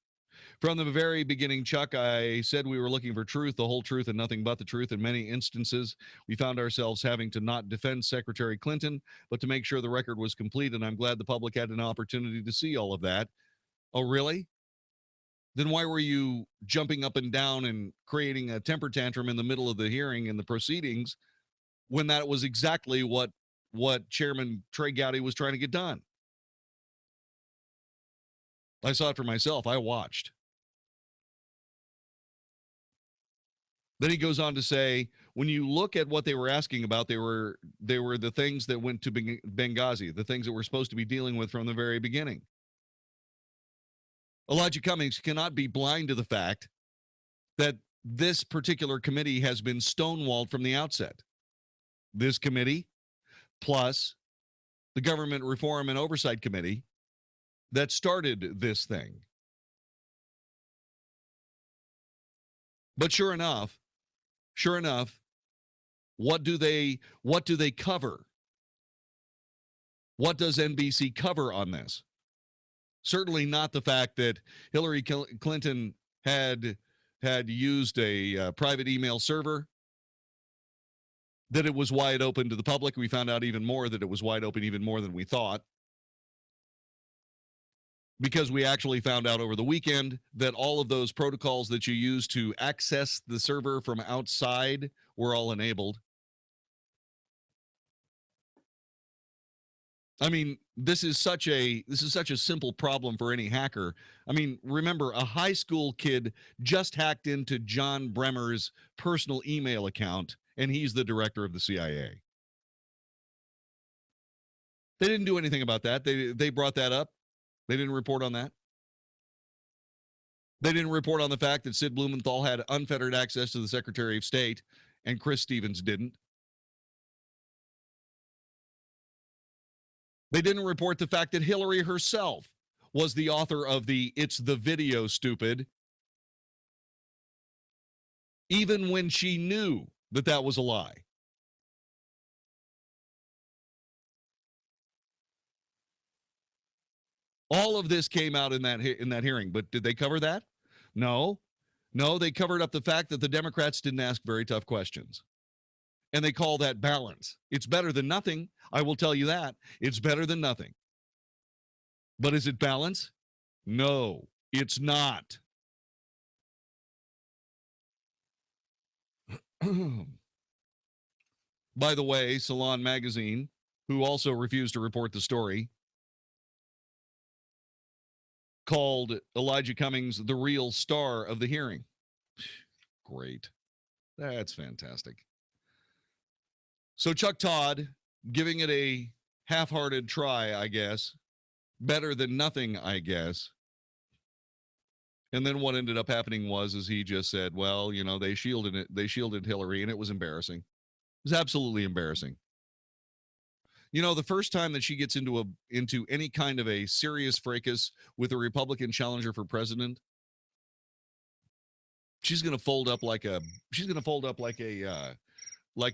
Speaker 13: From the very beginning, Chuck, I said we were looking for truth, the whole truth, and nothing but the truth. In many instances, we found ourselves having to not defend Secretary Clinton, but to make sure the record was complete, and I'm glad the public had an opportunity to see all of that. Oh, really? Then why were you jumping up and down and creating a temper tantrum in the middle of the hearing and the proceedings when that was exactly what Chairman Trey Gowdy was trying to get done? I saw it for myself. I watched. Then he goes on to say, when you look at what they were asking about, they were the things that went to Benghazi, the things that we're supposed to be dealing with from the very beginning. Elijah Cummings cannot be blind to the fact that this particular committee has been stonewalled from the outset. This committee, plus the Government Reform and Oversight Committee that started this thing. But sure enough, what do they cover? What does NBC cover on this? Certainly not the fact that Hillary Clinton had used a private email server, that it was wide open to the public. We found out even more that it was wide open, even more than we thought, because we actually found out over the weekend that all of those protocols that you use to access the server from outside were all enabled. I mean, this is such a simple problem for any hacker. I mean, remember, a high school kid just hacked into John Bremer's personal email account, and he's the director of the CIA. They didn't do anything about that. They brought that up. They didn't report on that. They didn't report on the fact that Sid Blumenthal had unfettered access to the Secretary of State, and Chris Stevens didn't. They didn't report the fact that Hillary herself was the author of the "It's the Video, Stupid," even when she knew that that was a lie. All of this came out in that hearing, but did they cover that? No, they covered up the fact that the Democrats didn't ask very tough questions. And they call that balance. It's better than nothing. I will tell you that. It's better than nothing. But is it balance? No, it's not. By the way, Salon Magazine, who also refused to report the story, called Elijah Cummings the real star of the hearing. Great. That's fantastic. So Chuck Todd giving it a half-hearted try, I guess. Better than nothing, I guess. And then what ended up happening was he just said, well, you know, they shielded Hillary, and it was embarrassing. It was absolutely embarrassing. You know, the first time that she gets into any kind of a serious fracas with a Republican challenger for president, she's going to fold up like a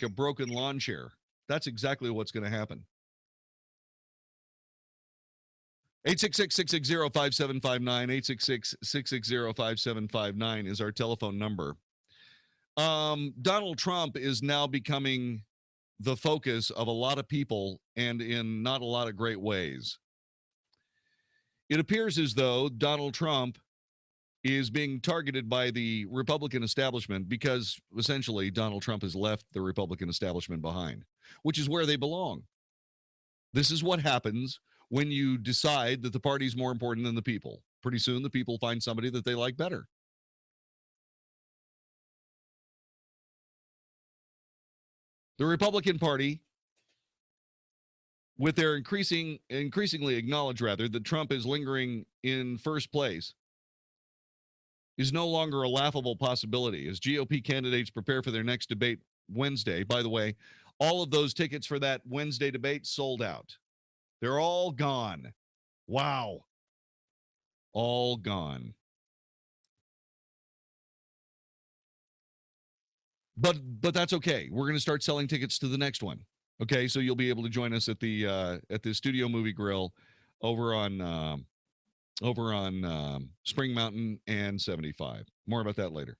Speaker 13: broken lawn chair. That's exactly what's going to happen. 866-660-5759, 866-660-5759 is our telephone number. Donald Trump is now becoming the focus of a lot of people, and in not a lot of great ways. It appears as though Donald Trump is being targeted by the Republican establishment because essentially Donald Trump has left the Republican establishment behind, which is where they belong. This is what happens when you decide that the party's more important than the people. Pretty soon the people find somebody that they like better. The Republican Party, with their increasingly acknowledge that Trump is lingering in first place, is no longer a laughable possibility as GOP candidates prepare for their next debate Wednesday. By the way, all of those tickets for that Wednesday debate sold out. They're all gone. Wow. All gone. But that's okay. We're going to start selling tickets to the next one. Okay, so you'll be able to join us at the Studio Movie Grill over on Spring Mountain and 75. More about that later.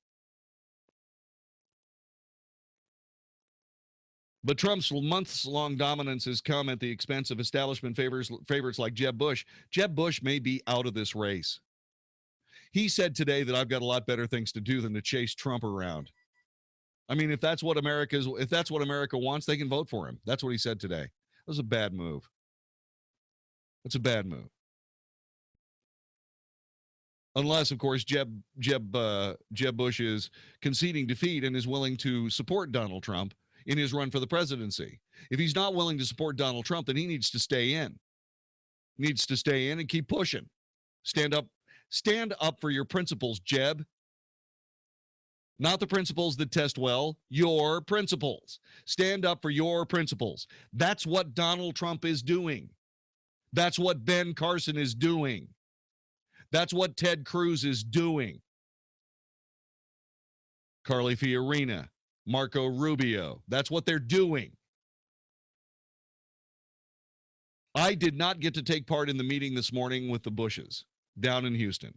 Speaker 13: But Trump's months-long dominance has come at the expense of establishment favorites like Jeb Bush. Jeb Bush may be out of this race. He said today that I've got a lot better things to do than to chase Trump around. I mean, if that's what America wants, they can vote for him. That's what he said today. That was a bad move. That's a bad move. Unless, of course, Jeb Bush is conceding defeat and is willing to support Donald Trump in his run for the presidency. If he's not willing to support Donald Trump, then he needs to stay in. Needs to stay in and keep pushing. Stand up for your principles, Jeb. Not the principles that test well, your principles. Stand up for your principles. That's what Donald Trump is doing. That's what Ben Carson is doing. That's what Ted Cruz is doing. Carly Fiorina, Marco Rubio. That's what they're doing. I did not get to take part in the meeting this morning with the Bushes down in Houston.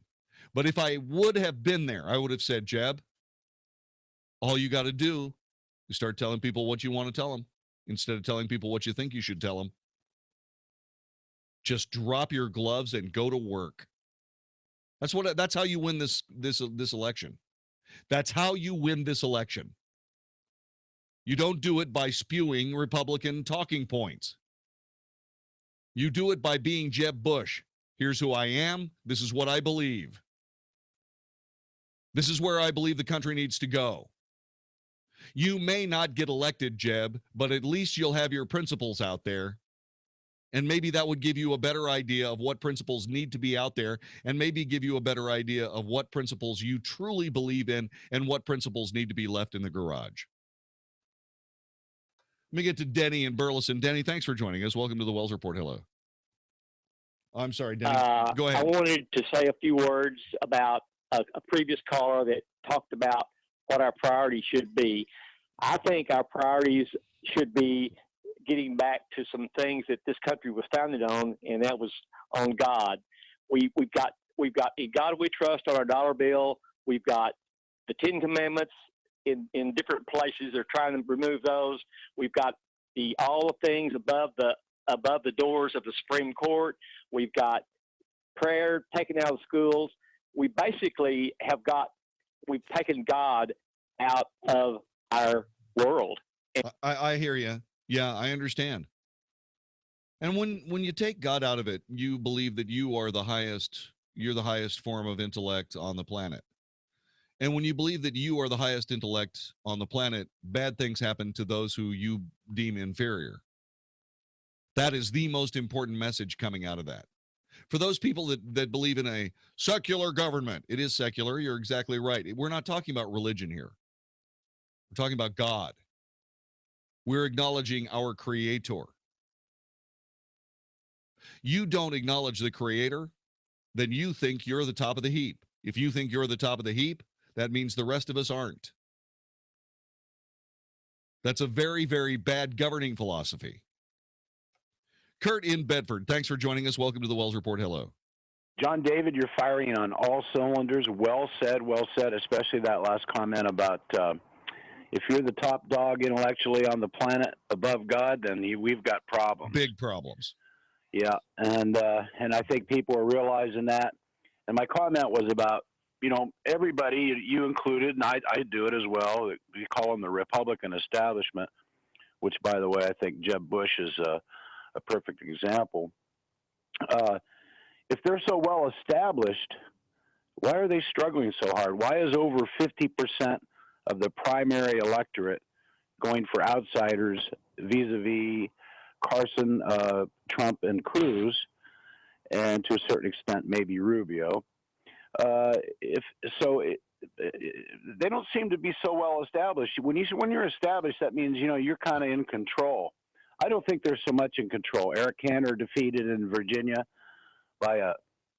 Speaker 13: But if I would have been there, I would have said, Jeb, all you got to do is start telling people what you want to tell them instead of telling people what you think you should tell them. Just drop your gloves and go to work. That's how you win this election. That's how you win this election. You don't do it by spewing Republican talking points. You do it by being Jeb Bush. Here's who I am. This is what I believe. This is where I believe the country needs to go. You may not get elected, Jeb, but at least you'll have your principles out there. And maybe that would give you a better idea of what principles need to be out there, and maybe give you a better idea of what principles you truly believe in and what principles need to be left in the garage. Let me get to Denny in Burleson. Denny, thanks for joining us. Welcome to the Wells Report. Hello. I'm sorry, Denny. Go ahead.
Speaker 15: I wanted to say a few words about a previous caller that talked about what our priorities should be. I think our priorities should be getting back to some things that this country was founded on, and that was on God. We've got "In God We Trust" on our dollar bill. We've got the Ten Commandments in different places. They're trying to remove those. We've got all the things above the doors of the Supreme Court. We've got prayer taken out of schools. We basically we've taken God out of our world.
Speaker 13: I hear you. Yeah, I understand. And when you take God out of it, you believe that you're the highest form of intellect on the planet. And when you believe that you are the highest intellect on the planet, bad things happen to those who you deem inferior. That is the most important message coming out of that. For those people that believe in a secular government, it is secular. You're exactly right. We're not talking about religion here. We're talking about God. We're acknowledging our Creator. You don't acknowledge the Creator, then you think you're the top of the heap. If you think you're the top of the heap, that means the rest of us aren't. That's a very, very bad governing philosophy. Kurt in Bedford, thanks for joining us. Welcome to the Wells Report. Hello.
Speaker 16: Jon-David, you're firing on all cylinders. Well said, especially that last comment about if you're the top dog intellectually on the planet above God, then we've got problems.
Speaker 13: Big problems.
Speaker 16: Yeah, and I think people are realizing that. And my comment was about, everybody, you included, and I do it as well. We call them the Republican establishment, which, by the way, I think Jeb Bush is a perfect example. If they're so well established, why are they struggling so hard? Why is over 50% of the primary electorate going for outsiders vis-a-vis Carson, Trump, and Cruz, and to a certain extent maybe Rubio? They don't seem to be so well established. When you're established, that means you're kind of in control. I don't think they're so much in control. Eric Cantor defeated in Virginia by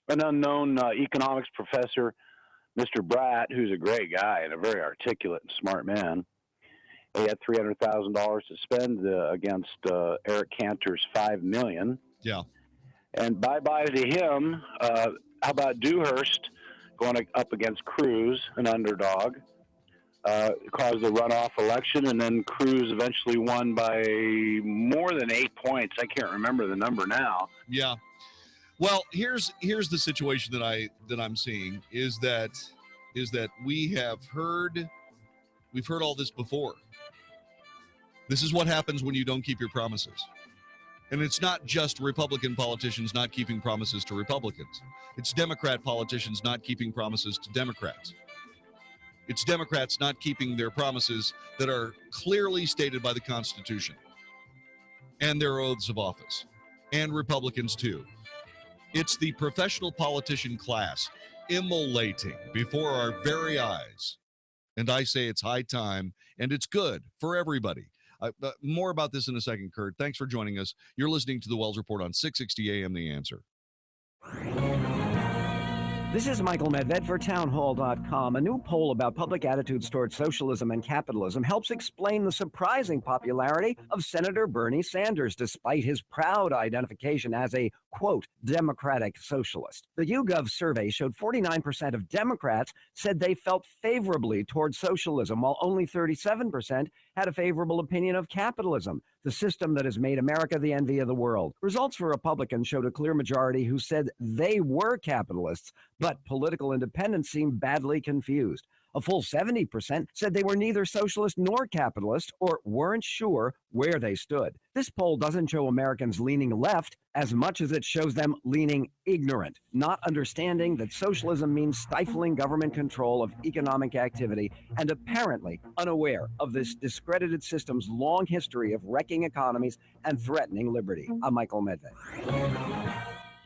Speaker 16: an unknown economics professor, Mr. Bratt, who's a great guy and a very articulate and smart man. He had $300,000 to spend against Eric Cantor's $5 million.
Speaker 13: Yeah.
Speaker 16: And bye-bye to him. How about Dewhurst going up against Cruz, an underdog? Caused a runoff election, and then Cruz eventually won by more than 8 points. I can't remember the number now.
Speaker 13: Yeah. Well, here's the situation that I'm seeing is that we've heard all this before. This is what happens when you don't keep your promises. And it's not just Republican politicians not keeping promises to Republicans. It's Democrat politicians not keeping promises to Democrats. It's Democrats not keeping their promises that are clearly stated by the Constitution and their oaths of office, and Republicans too. It's the professional politician class immolating before our very eyes. And I say it's high time, and it's good for everybody. More about this in a second, Kurt. Thanks for joining us. You're listening to the Wells Report on 660 AM The Answer.
Speaker 1: This is Michael Medved for townhall.com. A new poll about public attitudes toward socialism and capitalism helps explain the surprising popularity of Senator Bernie Sanders, despite his proud identification as a, quote, democratic socialist. The YouGov survey showed 49% of Democrats said they felt favorably toward socialism, while only 37% had a favorable opinion of capitalism, the system that has made America the envy of the world. Results for Republicans showed a clear majority who said they were capitalists, but political independents seemed badly confused. A full 70% said they were neither socialist nor capitalist or weren't sure where they stood. This poll doesn't show Americans leaning left as much as it shows them leaning ignorant, not understanding that socialism means stifling government control of economic activity, and apparently unaware of this discredited system's long history of wrecking economies and threatening liberty. I'm Michael Medved.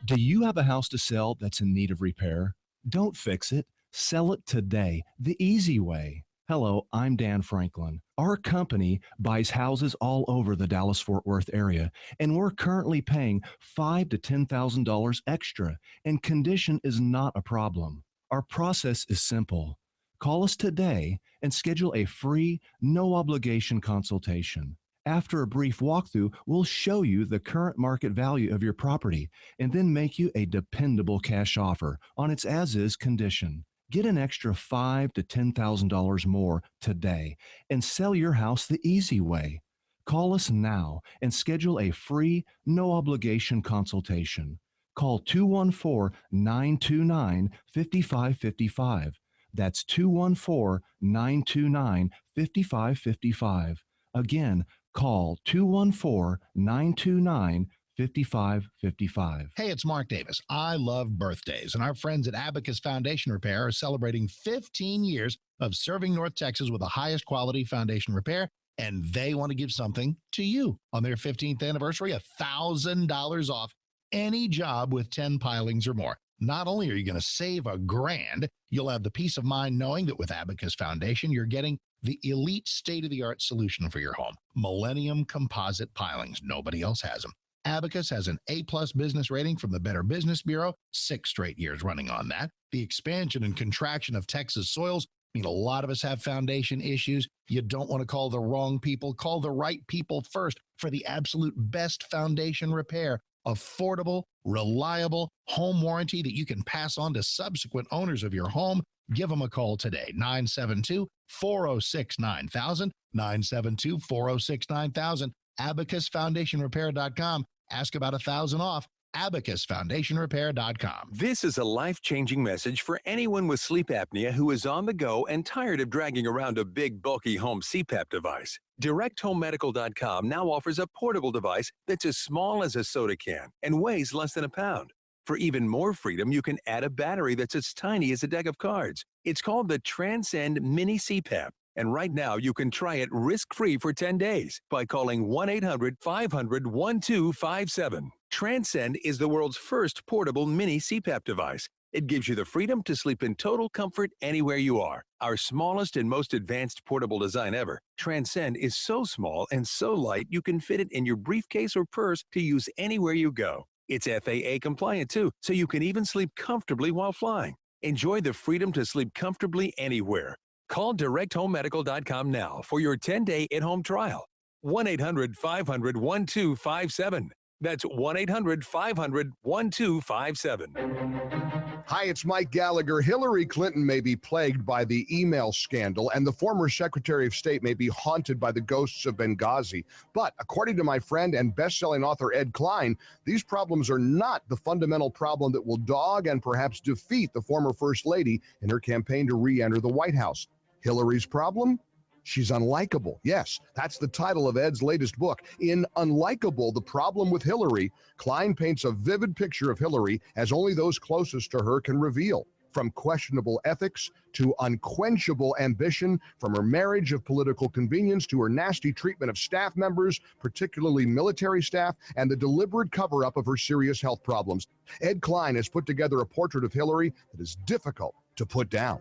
Speaker 2: Do you have a house to sell that's in need of repair? Don't fix it. Sell it today, the easy way. Hello, I'm Dan Franklin. Our company buys houses all over the Dallas-Fort Worth area, and we're currently paying $5,000 to $10,000 extra, and condition is not a problem. Our process is simple. Call us today and schedule a free, no-obligation consultation. After a brief walkthrough, we'll show you the current market value of your property and then make you a dependable cash offer on its as-is condition. Get an extra $5,000 to $10,000 more today and sell your house the easy way. Call us now and schedule a free, no-obligation consultation. Call 214-929-5555. That's 214-929-5555. Again, call 214-929-5555. 5555.
Speaker 9: Hey, it's Mark Davis. I love birthdays, and our friends at Abacus Foundation Repair are celebrating 15 years of serving North Texas with the highest quality foundation repair, and they want to give something to you. On their 15th anniversary, $1,000 off any job with 10 pilings or more. Not only are you going to save $1,000, you'll have the peace of mind knowing that with Abacus Foundation, you're getting the elite state-of-the-art solution for your home. Millennium composite pilings. Nobody else has them. Abacus has an A-plus business rating from the Better Business Bureau, 6 straight years running on that. The expansion and contraction of Texas soils mean a lot of us have foundation issues. You don't want to call the wrong people. Call the right people first for the absolute best foundation repair. Affordable, reliable home warranty that you can pass on to subsequent owners of your home. Give them a call today, 972-406-9000, 972-406-9000, abacusfoundationrepair.com. Ask about $1,000 off. abacusfoundationrepair.com.
Speaker 17: This is a life-changing message for anyone with sleep apnea who is on the go and tired of dragging around a big, bulky home CPAP device. DirectHomeMedical.com now offers a portable device that's as small as a soda can and weighs less than a pound. For even more freedom, you can add a battery that's as tiny as a deck of cards. It's called the Transcend Mini CPAP. And right now, you can try it risk-free for 10 days by calling 1-800-500-1257. Transcend is the world's first portable mini CPAP device. It gives you the freedom to sleep in total comfort anywhere you are. Our smallest and most advanced portable design ever, Transcend is so small and so light you can fit it in your briefcase or purse to use anywhere you go. It's FAA compliant too, so you can even sleep comfortably while flying. Enjoy the freedom to sleep comfortably anywhere. Call DirectHomeMedical.com now for your 10-day at-home trial. 1-800-500-1257. That's 1-800-500-1257.
Speaker 18: Hi, it's Mike Gallagher. Hillary Clinton may be plagued by the email scandal, and the former Secretary of State may be haunted by the ghosts of Benghazi. But according to my friend and best-selling author Ed Klein, these problems are not the fundamental problem that will dog and perhaps defeat the former First Lady in her campaign to re-enter the White House. Hillary's problem? She's unlikable. Yes, that's the title of Ed's latest book. In Unlikable, The Problem with Hillary, Klein paints a vivid picture of Hillary as only those closest to her can reveal. From questionable ethics to unquenchable ambition, from her marriage of political convenience to her nasty treatment of staff members, particularly military staff, and the deliberate cover-up of her serious health problems. Ed Klein has put together a portrait of Hillary that is difficult to put down.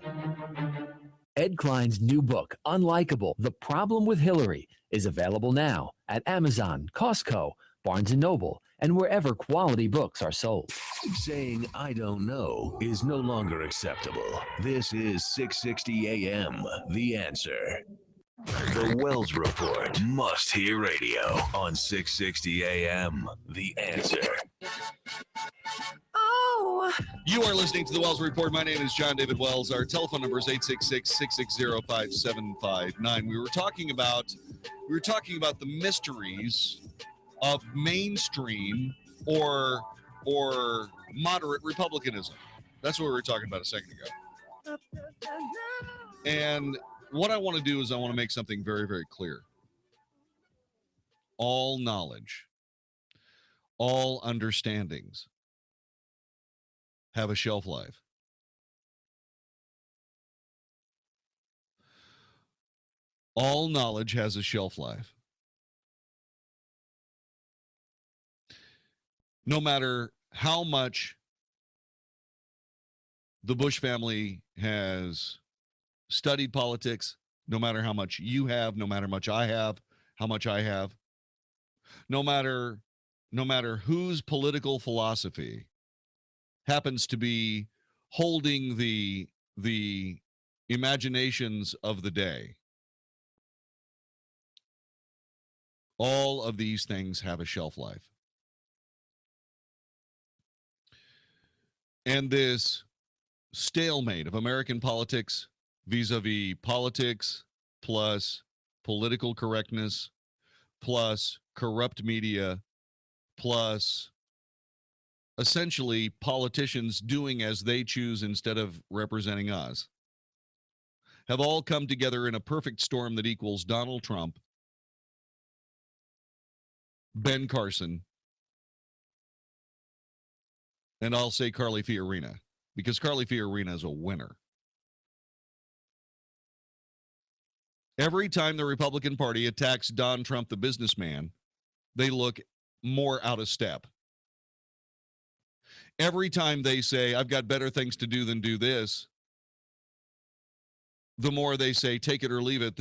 Speaker 3: Ed Klein's new book, Unlikable, The Problem with Hillary, is available now at Amazon, Costco, Barnes & Noble, and wherever quality books are sold.
Speaker 12: Saying I don't know is no longer acceptable. This is 660 AM, The Answer. The Wells Report, must-hear radio on 660 AM, The Answer.
Speaker 19: Oh!
Speaker 13: You are listening to the Wells Report. My name is Jon-David Wells. Our telephone number is 866-660-5759. We were talking about the mysteries of mainstream or moderate Republicanism. That's what we were talking about a second ago. And what I want to do is I want to make something very, very clear. All knowledge, all understandings have a shelf life. All knowledge has a shelf life. No matter how much the Bush family has studied politics, no matter how much you have, no matter how much I have, no matter whose political philosophy happens to be holding the imaginations of the day, all of these things have a shelf life. And this stalemate of American politics vis-a-vis politics plus political correctness plus corrupt media plus essentially politicians doing as they choose instead of representing us have all come together in a perfect storm that equals Donald Trump, Ben Carson, and I'll say Carly Fiorina, because Carly Fiorina is a winner. Every time the Republican Party attacks Don Trump, the businessman, they look more out of step. Every time they say, I've got better things to do than do this, the more they say, take it or leave it.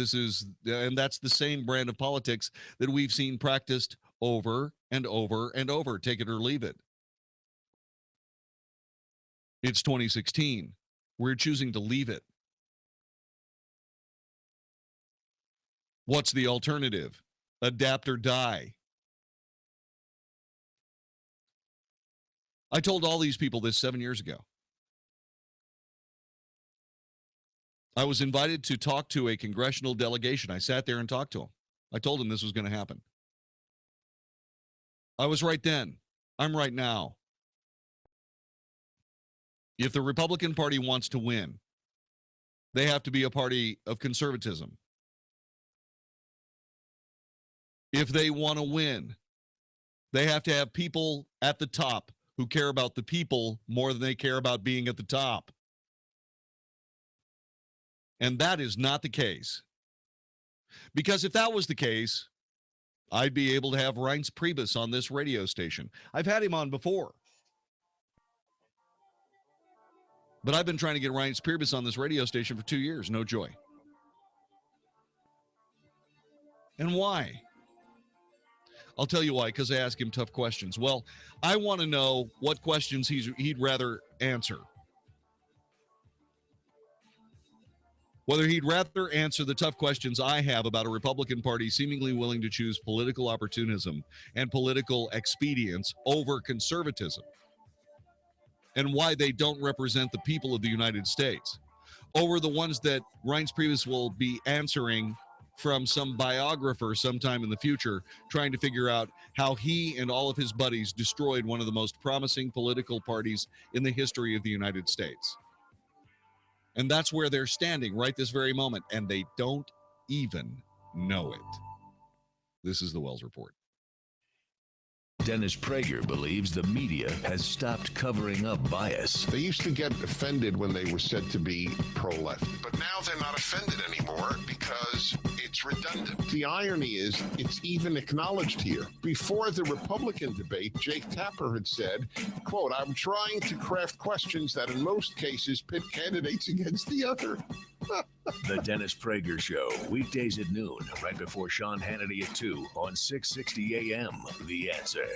Speaker 13: And that's the same brand of politics that we've seen practiced over and over and over. Take it or leave it. It's 2016. We're choosing to leave it. What's the alternative? Adapt or die. I told all these people this 7 years ago. I was invited to talk to a congressional delegation. I sat there and talked to them. I told them this was going to happen. I was right then. I'm right now. If the Republican Party wants to win, they have to be a party of conservatism. If they want to win, they have to have people at the top who care about the people more than they care about being at the top. And that is not the case. Because if that was the case, I'd be able to have Reince Priebus on this radio station. I've had him on before. But I've been trying to get Reince Priebus on this radio station for 2 years. No joy. And why? I'll tell you why, because I ask him tough questions. Well, I want to know what questions he'd rather answer. Whether he'd rather answer the tough questions I have about a Republican Party seemingly willing to choose political opportunism and political expedience over conservatism, and why they don't represent the people of the United States, over the ones that Reince Priebus will be answering from some biographer sometime in the future, trying to figure out how he and all of his buddies destroyed one of the most promising political parties in the history of the United States. And that's where they're standing right this very moment, and they don't even know it. This is the Wells Report.
Speaker 12: Dennis Prager believes the media has stopped covering up bias.
Speaker 19: They used to get offended when they were said to be pro-left, but now they're not offended anymore because it's redundant. The irony is it's even acknowledged here. Before the Republican debate, Jake Tapper had said, quote, "I'm trying to craft questions that in most cases pit candidates against the other."
Speaker 12: The Dennis Prager Show, weekdays at noon, right before Sean Hannity at 2 on 660 AM. The Answer.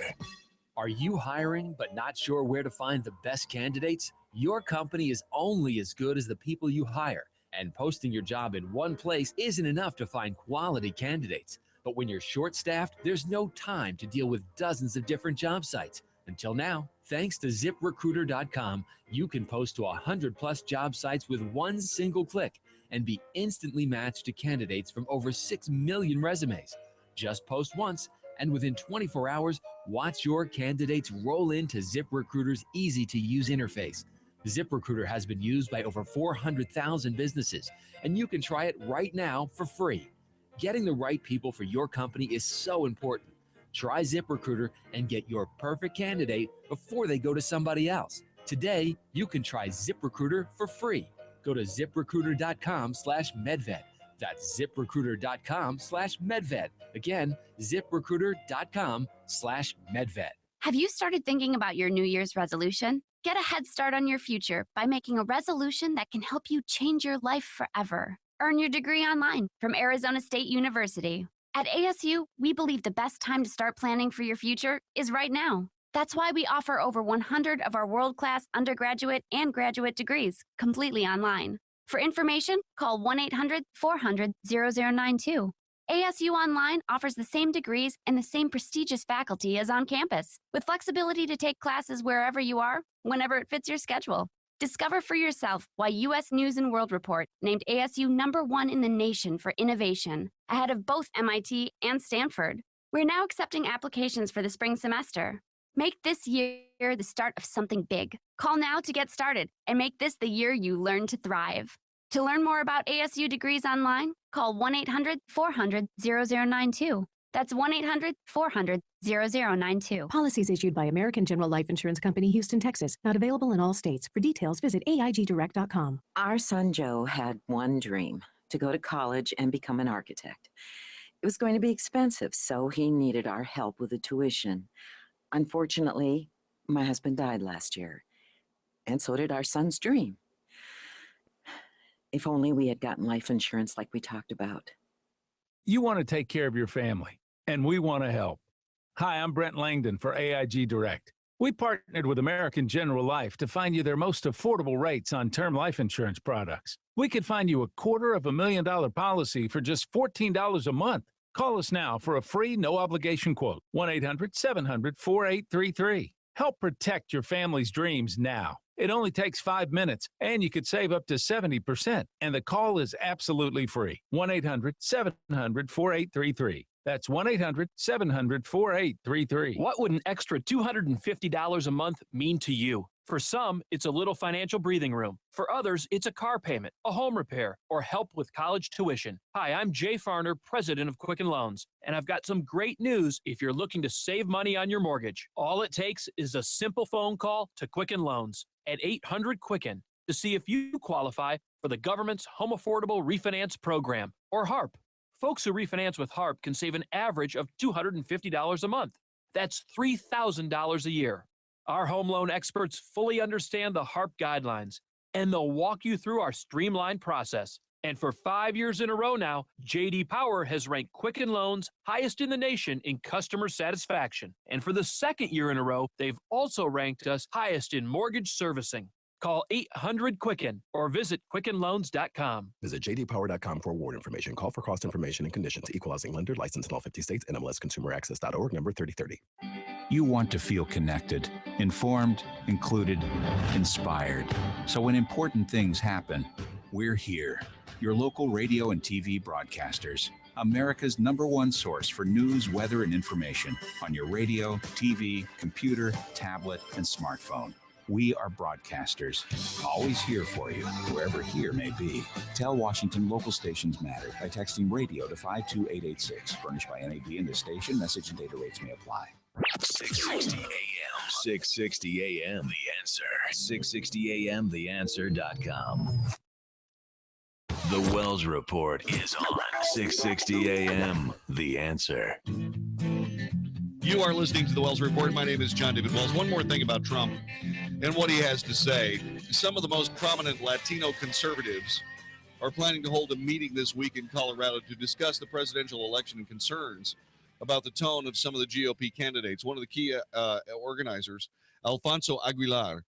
Speaker 3: Are you hiring but not sure where to find the best candidates? Your company is only as good as the people you hire, and posting your job in one place isn't enough to find quality candidates. But when you're short-staffed, there's no time to deal with dozens of different job sites. Until now, thanks to ZipRecruiter.com, you can post to 100-plus job sites with one single click and be instantly matched to candidates from over 6 million resumes. Just post once, and within 24 hours, watch your candidates roll into ZipRecruiter's easy-to-use interface. ZipRecruiter has been used by over 400,000 businesses, and you can try it right now for free. Getting the right people for your company is so important. Try ZipRecruiter and get your perfect candidate before they go to somebody else. Today, you can try ZipRecruiter for free. Go to ZipRecruiter.com/MedVet. That's ZipRecruiter.com/MedVet. Again, ZipRecruiter.com/MedVet.
Speaker 25: Have you started thinking about your New Year's resolution? Get a head start on your future by making a resolution that can help you change your life forever. Earn your degree online from Arizona State University. At ASU, we believe the best time to start planning for your future is right now. That's why we offer over 100 of our world-class undergraduate and graduate degrees completely online. For information, call 1-800-400-0092. ASU Online offers the same degrees and the same prestigious faculty as on campus, with flexibility to take classes wherever you are, whenever it fits your schedule. Discover for yourself why U.S. News & World Report named ASU #1 in the nation for innovation, ahead of both MIT and Stanford. We're now accepting applications for the spring semester. Make this year the start of something big. Call now to get started and make this the year you learn to thrive. To learn more about ASU degrees online, call 1-800-400-0092. That's 1-800-400-0092.
Speaker 20: Policies issued by American General Life Insurance Company, Houston, Texas. Not available in all states. For details, visit AIGdirect.com.
Speaker 21: Our son Joe had one dream, to go to college and become an architect. It was going to be expensive, so he needed our help with the tuition. Unfortunately, my husband died last year, and so did our son's dream. If only we had gotten life insurance like we talked about.
Speaker 22: You want to take care of your family, and we want to help. Hi, I'm Brent Langdon for AIG Direct. We partnered with American General Life to find you their most affordable rates on term life insurance products. We could find you a $250,000 policy for just $14 a month. Call us now for a free, no-obligation quote. 1-800-700-4833. Help protect your family's dreams now. It only takes 5 minutes, and you could save up to 70%. And the call is absolutely free. 1-800-700-4833. That's 1-800-700-4833.
Speaker 23: What would an extra $250 a month mean to you? For some, it's a little financial breathing room. For others, it's a car payment, a home repair, or help with college tuition. Hi, I'm Jay Farner, president of Quicken Loans, and I've got some great news if you're looking to save money on your mortgage. All it takes is a simple phone call to Quicken Loans at 800-QUICKEN to see if you qualify for the government's Home Affordable Refinance Program, or HARP. Folks who refinance with HARP can save an average of $250 a month. That's $3,000 a year. Our home loan experts fully understand the HARP guidelines, and they'll walk you through our streamlined process. And for 5 years in a row now, J.D. Power has ranked Quicken Loans highest in the nation in customer satisfaction. And for the second year in a row, they've also ranked us highest in mortgage servicing. Call 800-QUICKEN or visit QuickenLoans.com.
Speaker 24: Visit jdpower.com for award information. Call for cost information and conditions. Equalizing lender. Licensed in all 50 states. NMLSConsumerAccess.org. Number 3030.
Speaker 26: You want to feel connected, informed, included, inspired. So when important things happen, we're here. Your local radio and TV broadcasters. America's #1 source for news, weather, and information on your radio, TV, computer, tablet, and smartphone. We are broadcasters, always here for you, wherever here may be. Tell Washington local stations matter by texting radio to 52886. Furnished by NAB and the station. Message and data rates may apply.
Speaker 12: 660 AM. 660 AM. The Answer. 660 AM. TheAnswer.com. The Wells Report is on 660 AM. The Answer.
Speaker 13: You are listening to the Wells Report. My name is Jon-David Wells. One more thing about Trump and what he has to say. Some of the most prominent Latino conservatives are planning to hold a meeting this week in Colorado to discuss the presidential election and concerns about the tone of some of the GOP candidates. One of the key organizers, Alfonso Aguilar,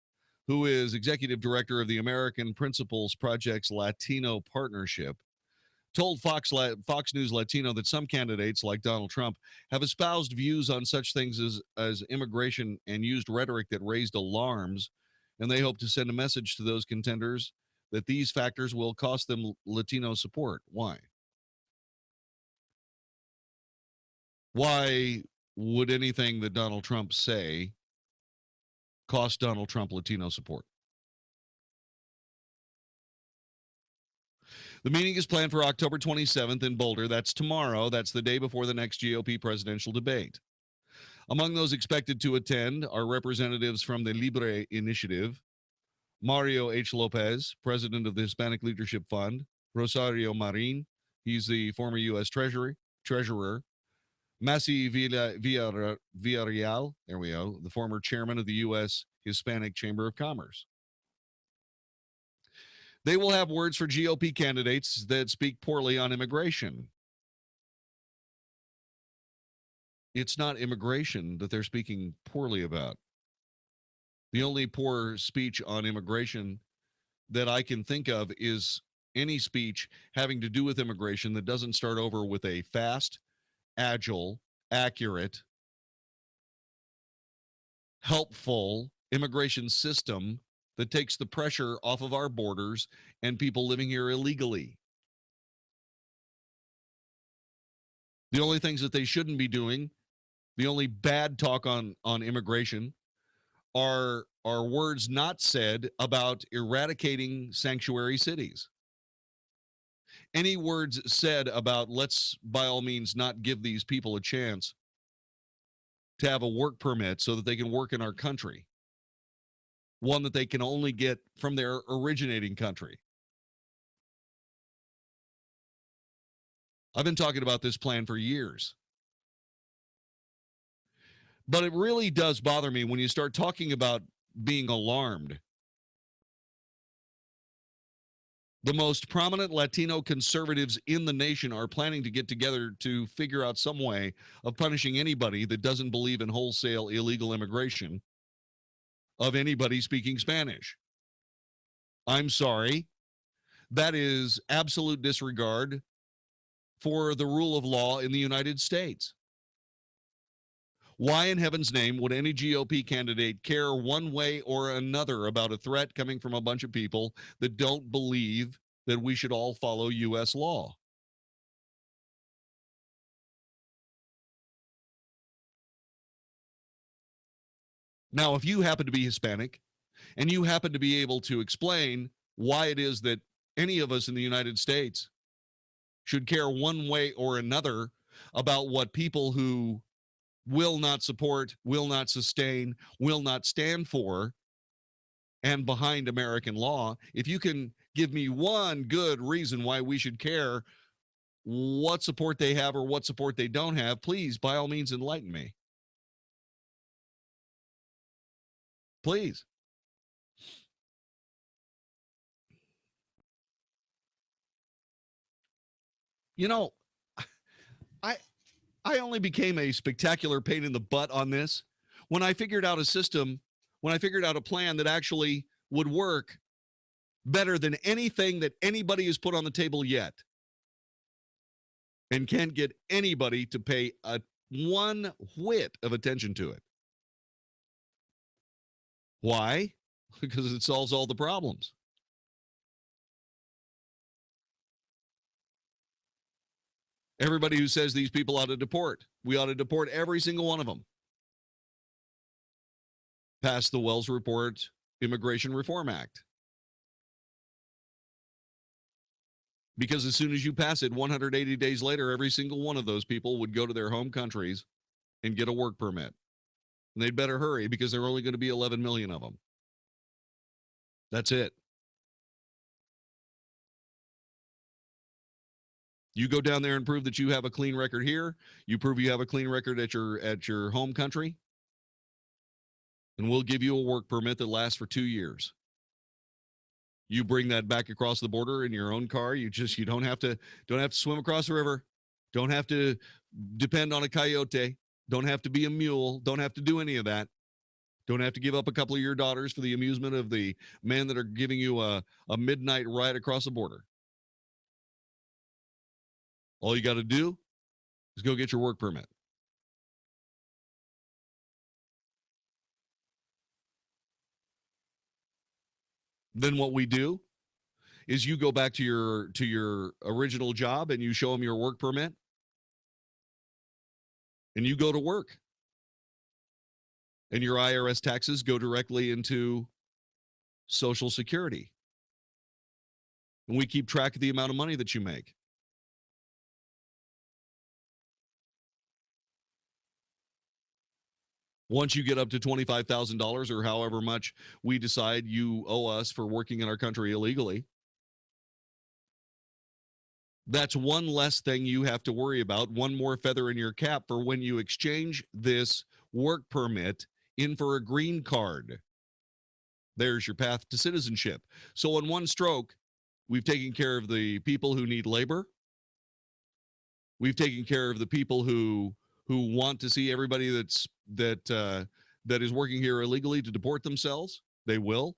Speaker 13: who is executive director of the American Principles Project's Latino Partnership, told Fox News Latino that some candidates, like Donald Trump, have espoused views on such things as immigration and used rhetoric that raised alarms, and they hope to send a message to those contenders that these factors will cost them Latino support. Why? Why would anything that Donald Trump say cost Donald Trump Latino support? The meeting is planned for October 27th in Boulder. That's tomorrow. That's the day before the next GOP presidential debate. Among those expected to attend are representatives from the Libre Initiative, Mario H. Lopez, president of the Hispanic Leadership Fund, Rosario Marin, he's the former U.S. Treasurer, Masi Villarreal, there we go, the former chairman of the U.S. Hispanic Chamber of Commerce. They will have words for GOP candidates that speak poorly on immigration. It's not immigration that they're speaking poorly about. The only poor speech on immigration that I can think of is any speech having to do with immigration that doesn't start over with a fast, agile, accurate, helpful immigration system that takes the pressure off of our borders and people living here illegally. The only things that they shouldn't be doing, the only bad talk on immigration are words not said about eradicating sanctuary cities. Any words said about let's by all means not give these people a chance to have a work permit so that they can work in our country, one that they can only get from their originating country. I've been talking about this plan for years. But it really does bother me when you start talking about being alarmed. The most prominent Latino conservatives in the nation are planning to get together to figure out some way of punishing anybody that doesn't believe in wholesale illegal immigration of anybody speaking Spanish. I'm sorry. That is absolute disregard for the rule of law in the United States. Why in heaven's name would any GOP candidate care one way or another about a threat coming from a bunch of people that don't believe that we should all follow U.S. law? Now, if you happen to be Hispanic and you happen to be able to explain why it is that any of us in the United States should care one way or another about what people who will not support, will not sustain, will not stand for, and behind American law, if you can give me one good reason why we should care what support they have or what support they don't have, please, by all means, enlighten me. Please. You know, I only became a spectacular pain in the butt on this when I figured out a system, when I figured out a plan that actually would work better than anything that anybody has put on the table yet, and can't get anybody to pay a one whit of attention to it. Why? Because it solves all the problems. Everybody who says these people ought to deport, we ought to deport every single one of them. Pass the Wells Report Immigration Reform Act. Because as soon as you pass it, 180 days later, every single one of those people would go to their home countries and get a work permit. And they'd better hurry because there are only going to be 11 million of them. That's it. You go down there and prove that you have a clean record here. You prove you have a clean record at your home country. And we'll give you a work permit that lasts for 2 years. You bring that back across the border in your own car. You don't have to swim across the river. Don't have to depend on a coyote. Don't have to be a mule. Don't have to do any of that. Don't have to give up a couple of your daughters for the amusement of the men that are giving you a midnight ride across the border. All you got to do is go get your work permit. Then what we do is you go back to your original job and you show them your work permit and you go to work. And your IRS taxes go directly into Social Security. And we keep track of the amount of money that you make. Once you get up to $25,000 or however much we decide you owe us for working in our country illegally, that's one less thing you have to worry about, one more feather in your cap for when you exchange this work permit in for a green card. There's your path to citizenship. So in one stroke, we've taken care of the people who need labor. We've taken care of the people who want to see everybody that is working here illegally to deport themselves. They will.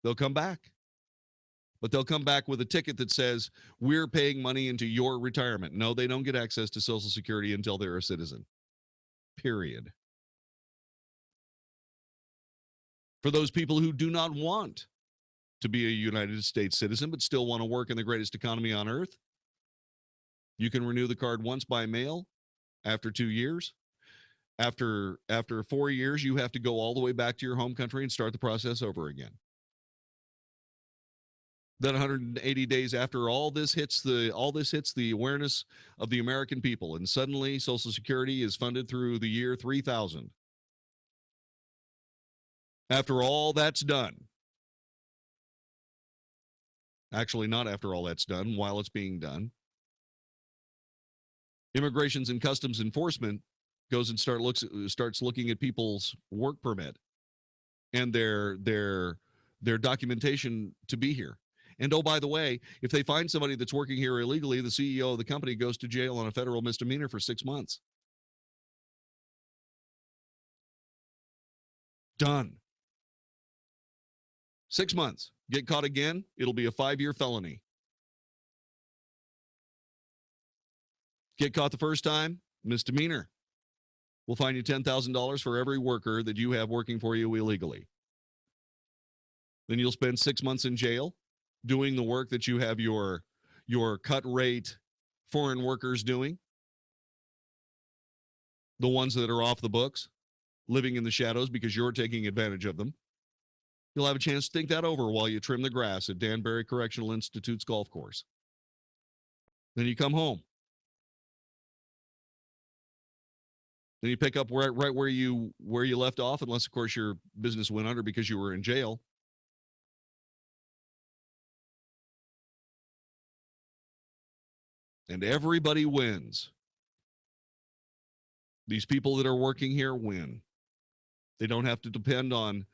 Speaker 13: They'll come back. But they'll come back with a ticket that says, we're paying money into your retirement. No, they don't get access to Social Security until they're a citizen. Period. For those people who do not want to be a United States citizen but still want to work in the greatest economy on earth, you can renew the card once by mail after 2 years. After 4 years, you have to go all the way back to your home country and start the process over again. Then 180 days after all this hits the awareness of the American people, and suddenly Social Security is funded through the year 3000. After all that's done, actually not after all that's done, while it's being done, Immigrations and Customs Enforcement goes and starts looking at people's work permit and their documentation to be here. And oh, by the way, if they find somebody that's working here illegally, the CEO of the company goes to jail on a federal misdemeanor for 6 months. Done. 6 months. Get caught again, it'll be a 5-year felony. Get caught the first time, misdemeanor. We'll fine you $10,000 for every worker that you have working for you illegally. Then you'll spend 6 months in jail doing the work that you have your cut rate foreign workers doing. The ones that are off the books, living in the shadows because you're taking advantage of them. You'll have a chance to think that over while you trim the grass at Danbury Correctional Institute's golf course. Then you come home. Then you pick up right where you left off, unless, of course, your business went under because you were in jail. And everybody wins. These people that are working here win. They don't have to depend on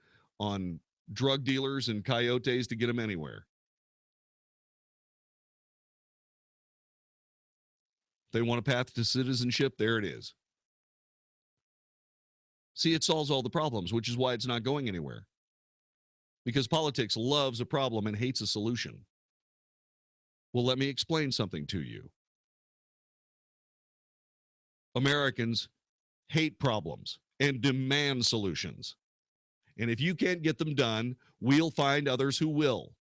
Speaker 13: drug dealers and coyotes to get them anywhere. If they want a path to citizenship, there it is. See, it solves all the problems, which is why it's not going anywhere. Because politics loves a problem and hates a solution. Well, let me explain something to you. Americans hate problems and demand solutions. And if you can't get them done, we'll find others who will.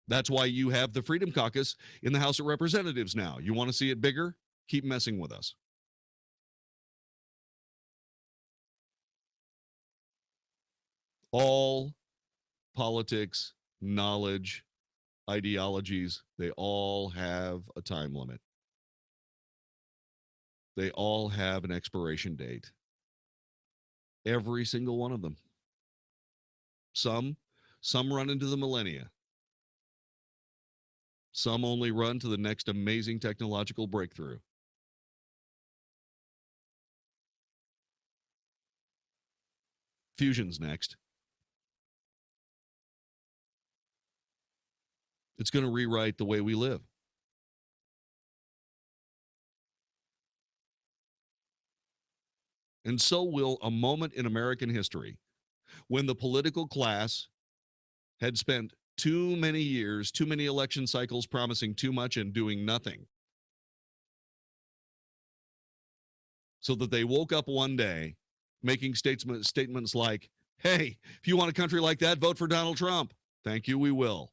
Speaker 13: That's why you have the Freedom Caucus in the House of Representatives now. You want to see it bigger? Keep messing with us. All politics, knowledge, ideologies, they all have a time limit. They all have an expiration date. Every single one of them. Some run into the millennia. Some only run to the next amazing technological breakthrough. Fusion's next. It's going to rewrite the way we live. And so will a moment in American history when the political class had spent too many years, too many election cycles promising too much and doing nothing. So that they woke up one day making statements like, hey, if you want a country like that, vote for Donald Trump. Thank you, we will.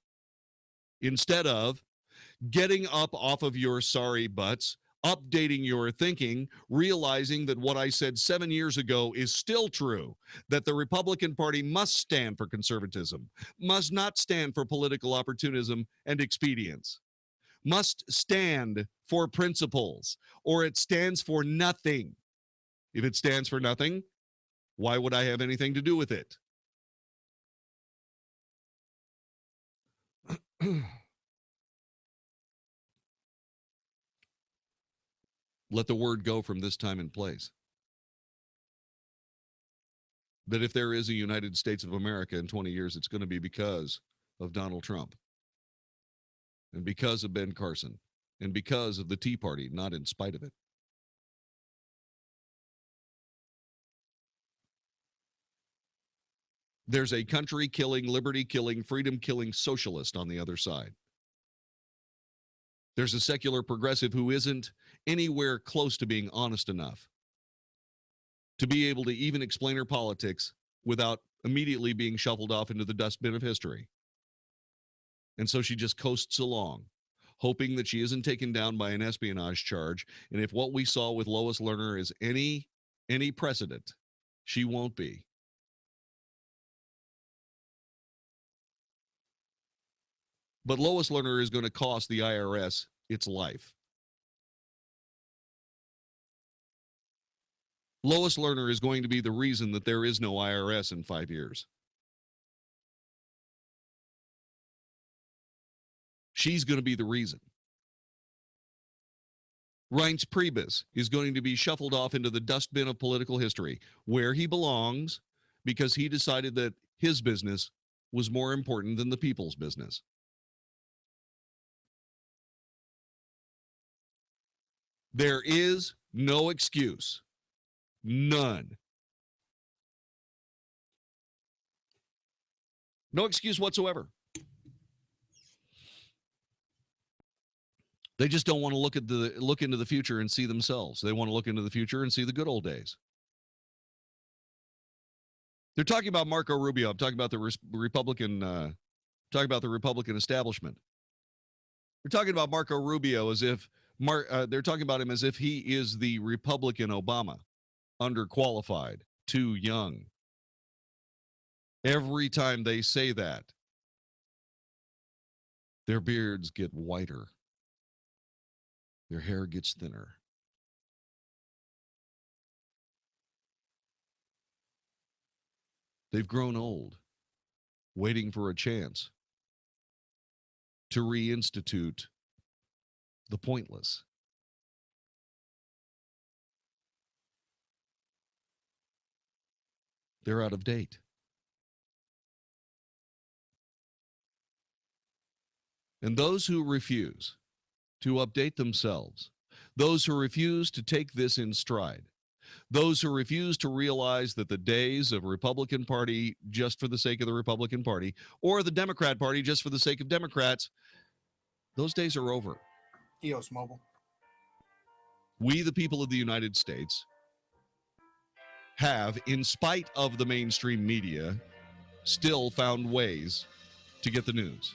Speaker 13: Instead of getting up off of your sorry butts, updating your thinking, realizing that what I said 7 years ago is still true, that the Republican Party must stand for conservatism, must not stand for political opportunism and expedience, must stand for principles, or it stands for nothing. If it stands for nothing, why would I have anything to do with it? Let the word go from this time and place that if there is a United States of America in 20 years, it's going to be because of Donald Trump and because of Ben Carson and because of the Tea Party, not in spite of it. There's a country-killing, liberty-killing, freedom-killing socialist on the other side. There's a secular progressive who isn't anywhere close to being honest enough to be able to even explain her politics without immediately being shuffled off into the dustbin of history. And so she just coasts along, hoping that she isn't taken down by an espionage charge. And if what we saw with Lois Lerner is any precedent, she won't be. But Lois Lerner is going to cost the IRS its life. Lois Lerner is going to be the reason that there is no IRS in 5 years. She's going to be the reason. Reince Priebus is going to be shuffled off into the dustbin of political history, where he belongs, because he decided that his business was more important than the people's business. There is no excuse. None. No excuse whatsoever. They just don't want to look into the future and see themselves. They want to look into the future and see the good old days. They're talking about Marco Rubio. I'm talking about the Republican establishment. They're talking about Marco Rubio as if they're talking about him as if he is the Republican Obama, underqualified, too young. Every time they say that, their beards get whiter. Their hair gets thinner. They've grown old, waiting for a chance to reinstitute the pointless. They're out of date. And those who refuse to update themselves, those who refuse to take this in stride, those who refuse to realize that the days of Republican Party just for the sake of the Republican Party or the Democrat Party just for the sake of Democrats, those days are over.
Speaker 4: EOS Mobile.
Speaker 13: We, the people of the United States, have, in spite of the mainstream media, still found ways to get the news.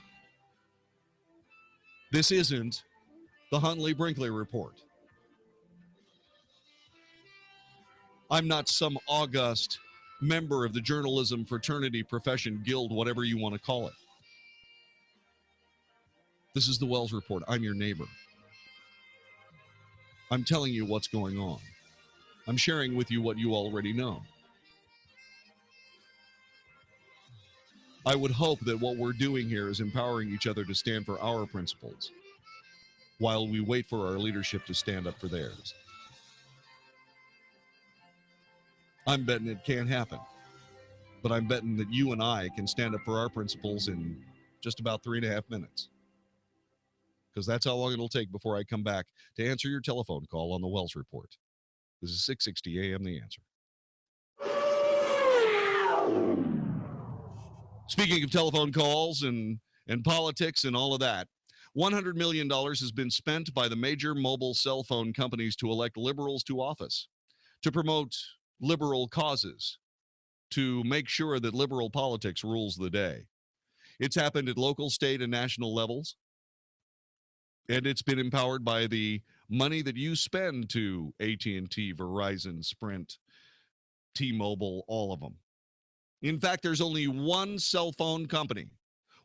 Speaker 13: This isn't the Huntley-Brinkley Report. I'm not some august member of the journalism fraternity, profession, guild, whatever you want to call it. This is the Wells Report. I'm your neighbor. I'm telling you what's going on. I'm sharing with you what you already know. I would hope that what we're doing here is empowering each other to stand for our principles while we wait for our leadership to stand up for theirs. I'm betting it can't happen, but I'm betting that you and I can stand up for our principles in just about 3.5 minutes, because that's how long it'll take before I come back to answer your telephone call on the Wells Report. This is 660 AM The Answer. Speaking of telephone calls and politics and all of that, $100 million has been spent by the major mobile cell phone companies to elect liberals to office, to promote liberal causes, to make sure that liberal politics rules the day. It's happened at local, state, and national levels, and it's been empowered by the money that you spend to AT&T, Verizon, Sprint, T-Mobile, all of them. In fact, there's only one cell phone company,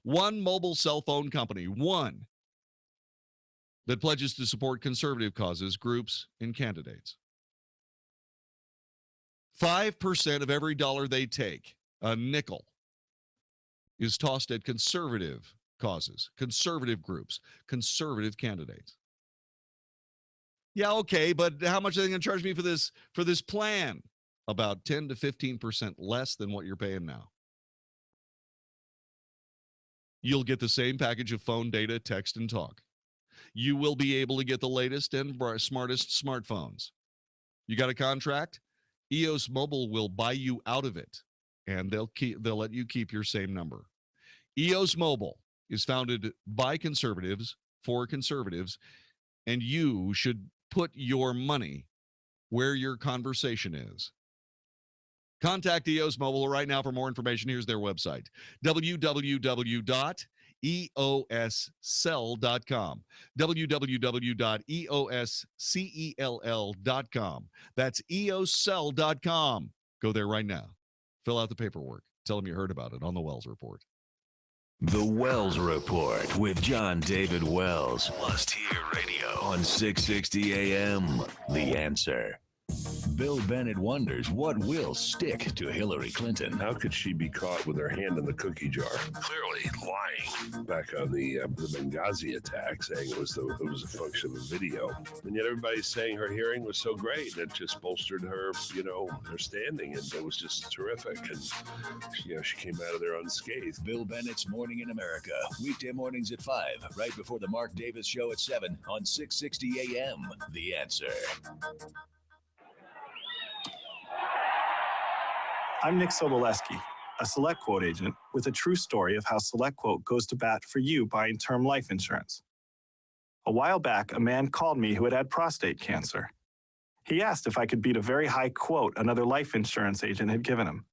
Speaker 13: one mobile cell phone company, one, that pledges to support conservative causes, groups, and candidates. 5% of every dollar they take, a nickel, is tossed at conservative causes, conservative groups, conservative candidates. Yeah, okay, but how much are they going to charge me for this plan? About 10 to 15% less than what you're paying now. You'll get the same package of phone, data, text, and talk. You will be able to get the latest and smartest smartphones. You got a contract? EOS Mobile will buy you out of it, and they'll let you keep your same number. EOS Mobile is founded by conservatives for conservatives, and you should put your money where your conversation is. Contact EOS Mobile right now for more information. Here's their website, www.eoscell.com, www.eoscell.com. That's eoscell.com. Go there right now. Fill out the paperwork. Tell them you heard about it on the Wells Report.
Speaker 12: The Wells Report with Jon-David Wells. Must Hear Radio on 660 AM. The Answer. Bill Bennett wonders what will stick to Hillary Clinton.
Speaker 4: How could she be caught with her hand in the cookie jar? Clearly lying. Back on the Benghazi attack, saying it was a function of a video, and yet everybody's saying her hearing was so great that it just bolstered her, her standing, and it was just terrific. And she came out of there unscathed.
Speaker 12: Bill Bennett's Morning in America, weekday mornings at 5, right before the Mark Davis Show at 7 on 660 AM. The Answer.
Speaker 5: I'm Nick Soboleski, a SelectQuote agent with a true story of how SelectQuote goes to bat for you buying term life insurance. A while back, a man called me who had prostate cancer. He asked if I could beat a very high quote another life insurance agent had given him.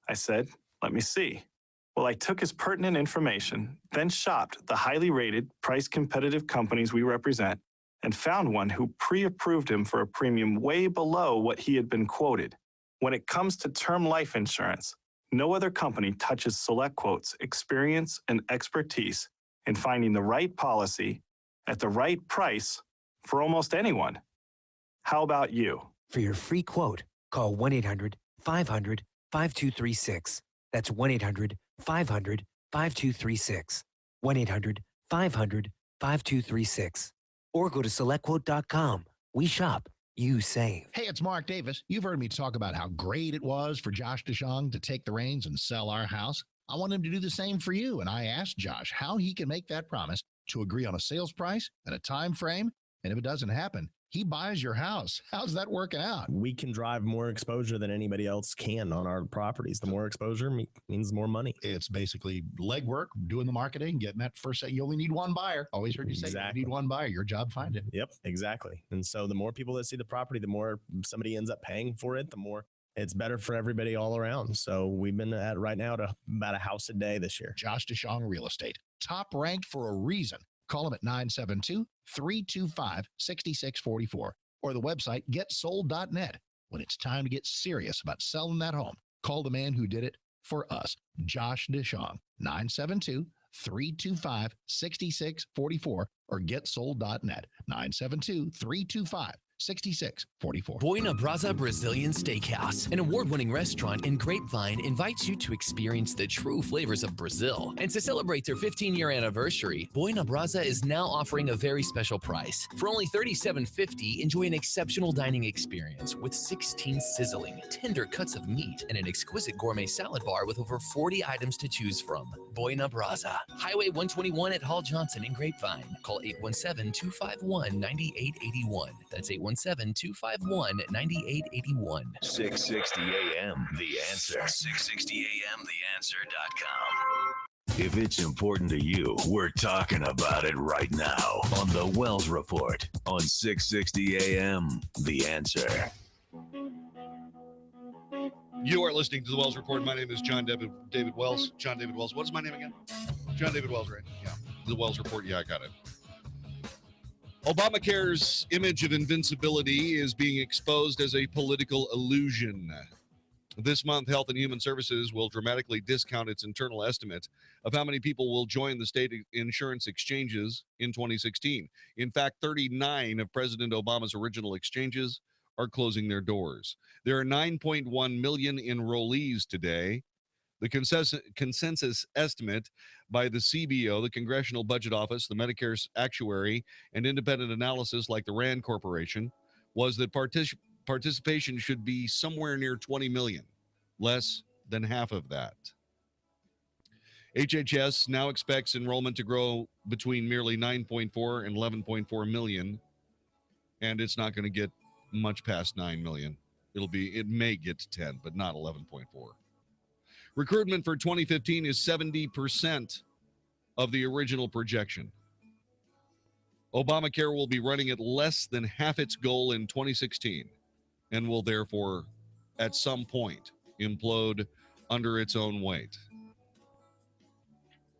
Speaker 5: I said, "Let me see." Well, I took his pertinent information, then shopped the highly rated, price-competitive companies we represent, and found one who pre-approved him for a premium way below what he had been quoted. When it comes to term life insurance, no other company touches SelectQuote's experience and expertise in finding the right policy at the right price for almost anyone. How about you?
Speaker 6: For your free quote, call 1-800-500-5236. That's 1-800-500-5236. 1-800-500-5236. Or go to SelectQuote.com. We shop. You save.
Speaker 9: Hey, it's Mark Davis. You've heard me talk about how great it was for Josh DeShong to take the reins and sell our house. I want him to do the same for you, and I asked Josh how he can make that promise to agree on a sales price and a time frame, and if it doesn't happen, he buys your house. How's that working out?
Speaker 7: We can drive more exposure than anybody else can on our properties. The more exposure means more money.
Speaker 9: It's basically legwork, doing the marketing, getting that first set. You only need one buyer. Always heard you say you need one buyer. Your job, find it.
Speaker 7: Yep, exactly. And so the more people that see the property, the more somebody ends up paying for it, the more it's better for everybody all around. So we've been at right now to about a house a day this year.
Speaker 9: Josh DeShong Real Estate, top ranked for a reason. Call them at 972-325-6644 or the website getsold.net. When it's time to get serious about selling that home, Call the man who did it for us, Josh Dishong, 972-325-6644 or getsold.net, 972-325-6644.
Speaker 8: Buena Brasa Brazilian Steakhouse, an award-winning restaurant in Grapevine, invites you to experience the true flavors of Brazil. And to celebrate their 15-year anniversary, Buena Brasa is now offering a very special price. For only $37.50, enjoy an exceptional dining experience with 16 sizzling, tender cuts of meat and an exquisite gourmet salad bar with over 40 items to choose from. Buena Brasa, Highway 121 at Hall Johnson in Grapevine. Call 817-251-9881. That's 817-251-9881.
Speaker 12: 660 AM, The Answer. 660 AM, TheAnswer.com. If it's important to you, we're talking about it right now on The Wells Report on 660 AM, The Answer.
Speaker 13: You are listening to The Wells Report. My name is Jon-David Wells. Jon-David Wells. What is my name again? Jon-David Wells, right? Yeah. The Wells Report. Yeah, I got it. Obamacare's image of invincibility is being exposed as a political illusion. This month, Health and Human Services will dramatically discount its internal estimate of how many people will join the state insurance exchanges in 2016. In fact, 39 of President Obama's original exchanges are closing their doors. There are 9.1 million enrollees today. The consensus estimate by the CBO, the Congressional Budget Office, the Medicare's actuary, and independent analysis like the RAND Corporation was that participation should be somewhere near 20 million, less than half of that. HHS now expects enrollment to grow between merely 9.4 and 11.4 million, and it's not going to get much past 9 million. It may get to 10, but not 11.4. Recruitment for 2015 is 70% of the original projection. Obamacare will be running at less than half its goal in 2016 and will therefore, at some point, implode under its own weight.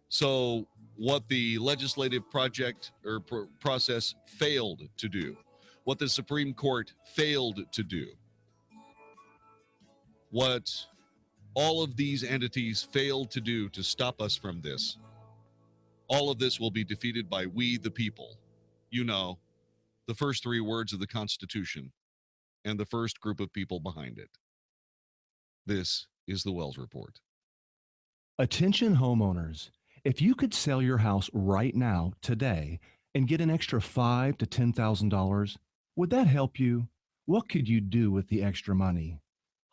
Speaker 13: So what the legislative project or process failed to do, what the Supreme Court failed to do, what all of these entities failed to do to stop us from this, all of this will be defeated by we the people. You know, the first three words of the Constitution and the first group of people behind it. This is the Wells Report.
Speaker 2: Attention homeowners. If you could sell your house right now, today, and get an extra $5,000 to $10,000, would that help you? What could you do with the extra money?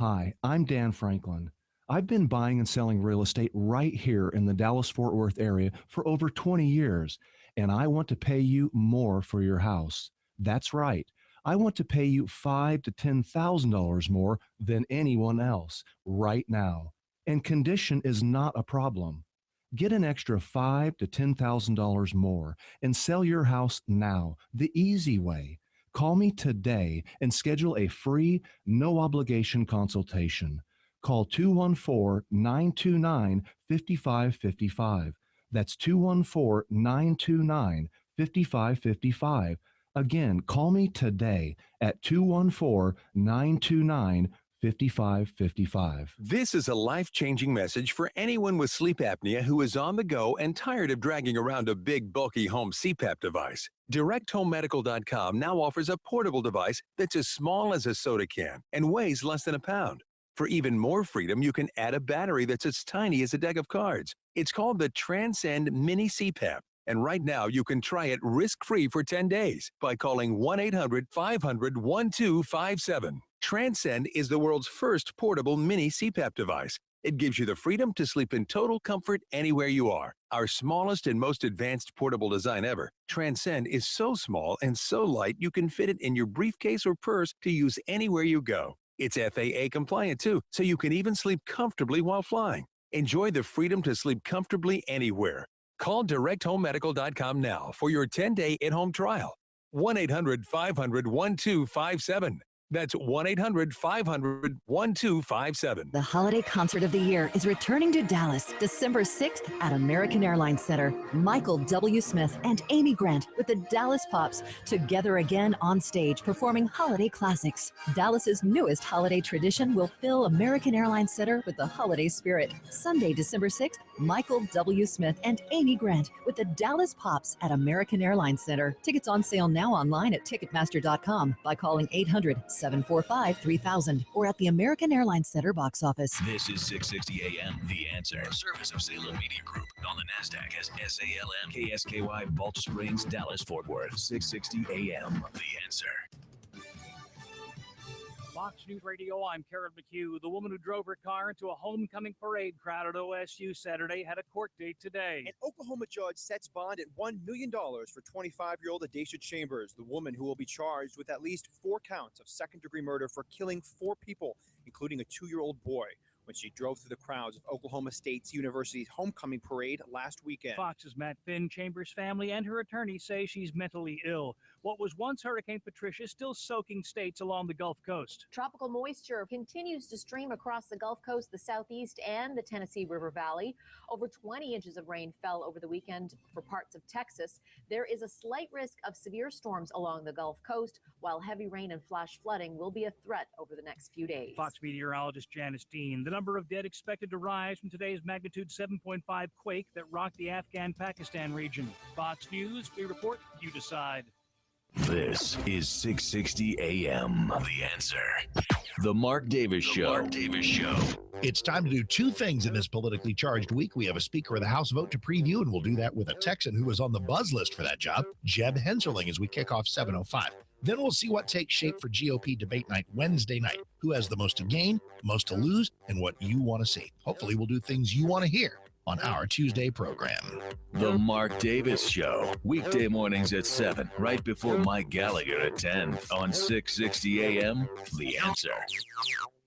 Speaker 2: Hi, I'm Dan Franklin. I've been buying and selling real estate right here in the Dallas-Fort Worth area for over 20 years, and I want to pay you more for your house. That's right. I want to pay you $5,000 to $10,000 more than anyone else right now. And condition is not a problem. Get an extra $5,000 to $10,000 more and sell your house now, the easy way. Call me today and schedule a free, no-obligation consultation. Call 214-929-5555. That's 214-929-5555. Again, call me today at 214-929-5555.
Speaker 17: This is a life-changing message for anyone with sleep apnea who is on the go and tired of dragging around a big, bulky home CPAP device. DirectHomeMedical.com now offers a portable device that's as small as a soda can and weighs less than a pound. For even more freedom, you can add a battery that's as tiny as a deck of cards. It's called the Transcend Mini CPAP. And right now, you can try it risk-free for 10 days by calling 1-800-500-1257. Transcend is the world's first portable mini CPAP device. It gives you the freedom to sleep in total comfort anywhere you are. Our smallest and most advanced portable design ever, Transcend is so small and so light you can fit it in your briefcase or purse to use anywhere you go. It's FAA compliant too, so you can even sleep comfortably while flying. Enjoy the freedom to sleep comfortably anywhere. Call DirectHomeMedical.com now for your 10-day at-home trial. 1-800-500-1257. That's 1-800-500-1257.
Speaker 1: The holiday concert of the year is returning to Dallas December 6th at American Airlines Center. Michael W. Smith and Amy Grant with the Dallas Pops together again on stage performing holiday classics. Dallas's newest holiday tradition will fill American Airlines Center with the holiday spirit. Sunday, December 6th, Michael W. Smith and Amy Grant with the Dallas Pops at American Airlines Center. Tickets on sale now online at Ticketmaster.com by calling 800-745-3000 or at the American Airlines Center box office.
Speaker 12: This is 660 AM, The Answer. A service of Salem Media Group on the NASDAQ as SALM, KSKY, Balch Springs, Dallas, Fort Worth. 660 AM, The Answer.
Speaker 10: Fox News Radio, I'm Karen McHugh. The woman who drove her car into a homecoming parade crowd at OSU Saturday had a court date today.
Speaker 11: An Oklahoma judge sets bond at $1 million for 25-year-old Adesha Chambers, the woman who will be charged with at least 4 counts of second-degree murder for killing 4 people, including a 2-year-old boy, when she drove through the crowds of Oklahoma State University's homecoming parade last weekend.
Speaker 10: Fox's Matt Finn, Chambers' family and her attorney say she's mentally ill. What was once Hurricane Patricia still soaking states along the Gulf Coast.
Speaker 14: Tropical moisture continues to stream across the Gulf Coast, the Southeast, and the Tennessee River Valley. Over 20 inches of rain fell over the weekend for parts of Texas. There is a slight risk of severe storms along the Gulf Coast, while heavy rain and flash flooding will be a threat over the next few days.
Speaker 10: Fox meteorologist Janice Dean. The number of dead expected to rise from today's magnitude 7.5 quake that rocked the Afghan-Pakistan region. Fox News, we report, you decide.
Speaker 12: This is 660 AM, The Answer. The Mark Davis Show. Mark Davis Show.
Speaker 9: It's time to do 2 things in this politically charged week. We have a Speaker of the House vote to preview, and we'll do that with a Texan who was on the buzz list for that job, Jeb Henserling, as we kick off 7:05. Then we'll see what takes shape for GOP debate night Wednesday night. Who has the most to gain, most to lose, and what you want to see. Hopefully we'll do things you want to hear on our Tuesday program.
Speaker 12: The Mark Davis Show. Weekday mornings at 7, right before Mike Gallagher at 10 on 660 AM, The Answer.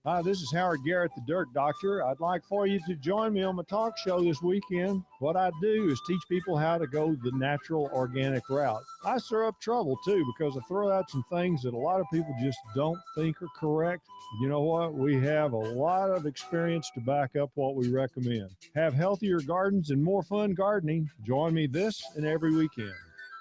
Speaker 15: Hi, this is Howard Garrett, the Dirt Doctor. I'd like for you to join me on my talk show this weekend. What I do is teach people how to go the natural, organic route. I stir up trouble, too, because I throw out some things that a lot of people just don't think are correct. You know what? We have a lot of experience to back up what we recommend. Have healthier gardens and more fun gardening. Join me this and every weekend.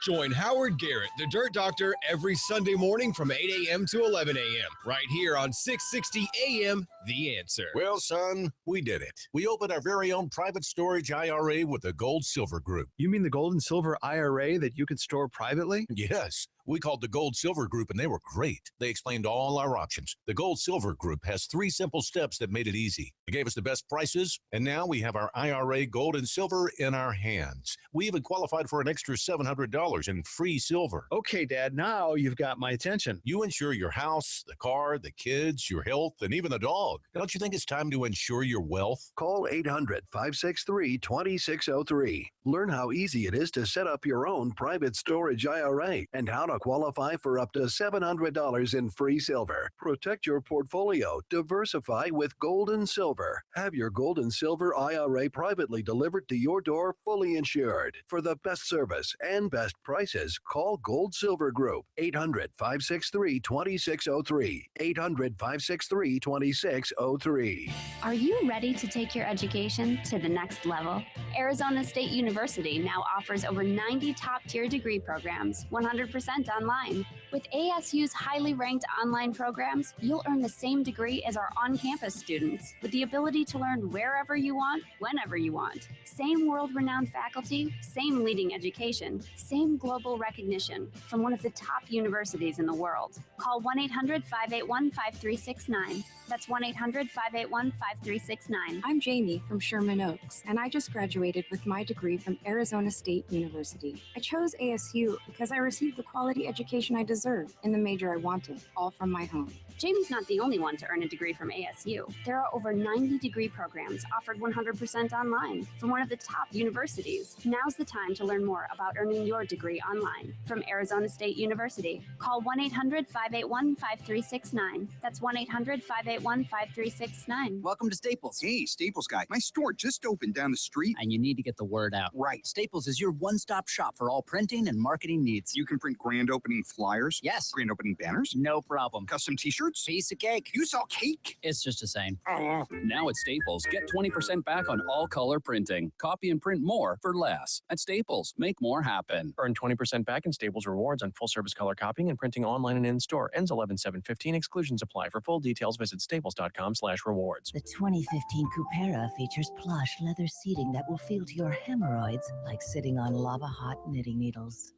Speaker 16: Join Howard Garrett, the Dirt Doctor, every Sunday morning from 8 a.m. to 11 a.m. right here on 660 a.m. The Answer.
Speaker 27: Well, son, we did it. We opened our very own private storage IRA with the Gold Silver Group.
Speaker 28: You mean the Gold and Silver IRA that you can store privately?
Speaker 27: Yes. We called the Gold Silver Group, and they were great. They explained all our options. The Gold Silver Group has 3 simple steps that made it easy. They gave us the best prices, and now we have our IRA Gold and Silver in our hands. We even qualified for an extra $700 in free silver.
Speaker 28: Okay, Dad, now you've got my attention.
Speaker 27: You insure your house, the car, the kids, your health, and even the dog. Don't you think it's time to insure your wealth?
Speaker 29: Call 800-563-2603. Learn how easy it is to set up your own private storage IRA and how to qualify for up to $700 in free silver. Protect your portfolio. Diversify with Gold and Silver. Have your Gold and Silver IRA privately delivered to your door, fully insured. For the best service and best prices, call Gold Silver Group. 800-563-2603. 800-563-2603.
Speaker 25: Are you ready to take your education to the next level? Arizona State University now offers over 90 top-tier degree programs, 100% online. With ASU's highly ranked online programs, you'll earn the same degree as our on-campus students, with the ability to learn wherever you want, whenever you want. Same world-renowned faculty, same leading education, same global recognition from one of the top universities in the world. Call 1-800-581-5369. That's 1-800-581-5369.
Speaker 30: I'm Jamie from Sherman Oaks, and I just graduated with my degree from Arizona State University. I chose ASU because I received the quality education I deserve in the major I wanted, all from my home.
Speaker 25: Jamie's not the only one to earn a degree from ASU. There are over 90 degree programs offered 100% online from one of the top universities. Now's the time to learn more about earning your degree online from Arizona State University. Call 1-800-581-5369. That's 1-800-581-5369.
Speaker 31: Welcome to Staples. Hey, Staples guy. My store just opened down the street. And you need to get the word out. Right. Staples is your one-stop shop for all printing and marketing needs. You can print grand opening flyers. Yes. Grand opening banners. No problem. Custom t-shirts. T-shirts?
Speaker 3: Piece of cake.
Speaker 31: You sell cake?
Speaker 3: It's just a saying.
Speaker 4: Now at Staples, get 20% back on all color printing. Copy and print more for less. At Staples, make more happen.
Speaker 5: Earn 20% back in Staples rewards on full-service color copying and printing online and in-store. Ends 11/7/15. Exclusions apply. For full details, visit staples.com/rewards.
Speaker 18: The 2015 Coupera features plush leather seating that will feel to your hemorrhoids like sitting on lava-hot knitting needles.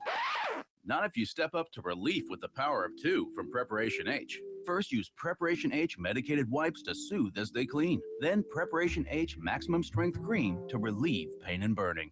Speaker 19: Not if you step up to relief with the power of 2 from Preparation H. First, use Preparation H medicated wipes to soothe as they clean. Then Preparation H maximum strength cream to relieve pain and burning.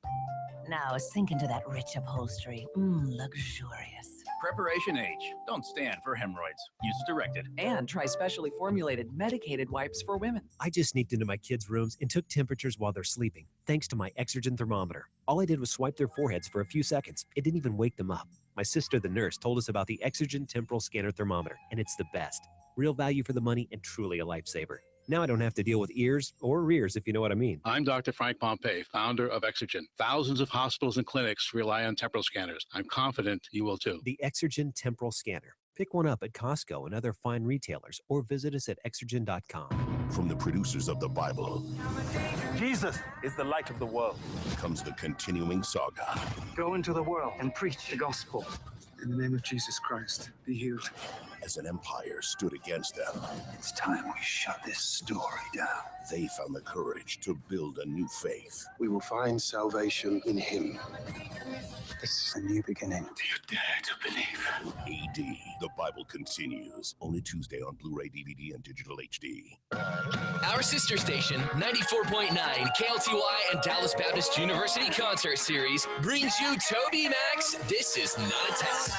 Speaker 18: Now sink into that rich upholstery. Luxurious.
Speaker 19: Preparation H. Don't stand for hemorrhoids. Use as directed.
Speaker 20: And try specially formulated medicated wipes for women.
Speaker 21: I just sneaked into my kids' rooms and took temperatures while they're sleeping, thanks to my Exergen thermometer. All I did was swipe their foreheads for a few seconds. It didn't even wake them up. My sister, the nurse, told us about the Exergen temporal scanner thermometer, and it's the best. Real value for the money and truly a lifesaver. Now I don't have to deal with ears or rears, if you know what I mean.
Speaker 22: I'm Dr. Frank Pompey, founder of Exergen. Thousands of hospitals and clinics rely on temporal scanners. I'm confident you will too.
Speaker 21: The Exergen temporal scanner. Pick one up at Costco and other fine retailers, or visit us at exergen.com.
Speaker 23: From the producers of the Bible,
Speaker 24: Jesus is the light of the world.
Speaker 23: Comes the continuing saga.
Speaker 24: Go into the world and preach the gospel. In the name of Jesus Christ, be healed.
Speaker 23: As an empire stood against them,
Speaker 24: It's time we shut this story down.
Speaker 23: they found the courage to build a new faith.
Speaker 24: We will find salvation in Him. This is a new beginning. Do you dare to believe?
Speaker 23: AD, the Bible continues. Only Tuesday on Blu-ray, DVD, and digital HD.
Speaker 8: Our sister station, 94.9 KLTY and Dallas Baptist University Concert Series brings you Toby Max. This is not a test.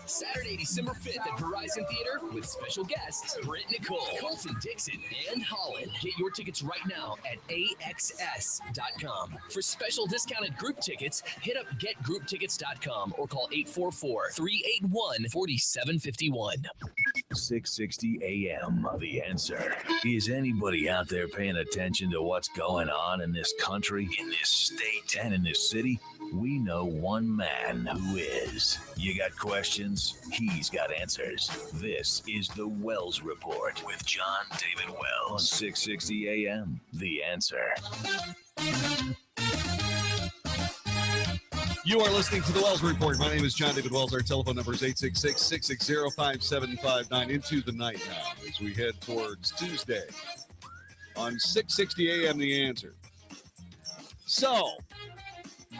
Speaker 8: Saturday, December 5th at Verizon Theater with special guests Britt Nicole, Colton Dixon, and Holland. Get your tickets right now at AXS.com. For special discounted group tickets, hit up getgrouptickets.com or call 844-381-4751.
Speaker 12: 660 AM. The Answer. Is anybody out there paying attention to what's going on in this country, in this state, and in this city? We know one man who is. You got questions? He's got answers. This is the Wells Report with Jon-David Wells on 660 AM. The Answer.
Speaker 13: You are listening to the Wells Report. My name is Jon-David Wells. Our telephone number is 866-660-5759. Into the night now as we head towards Tuesday on 660 AM. The Answer. So,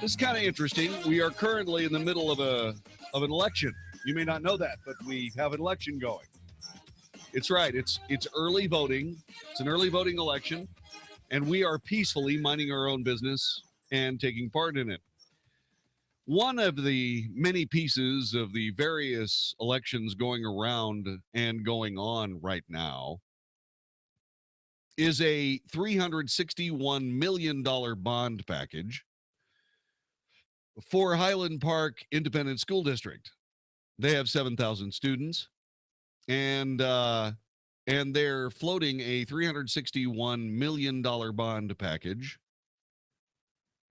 Speaker 13: this is kind of interesting. We are currently in the middle of an election. You may not know that, but we have an election going. It's right. It's early voting. It's an early voting election, and we are peacefully minding our own business and taking part in it. One of the many pieces of the various elections going around and going on right now is a $361 million bond package for Highland Park Independent School District. They have 7,000 students, and they're floating a $361 million bond package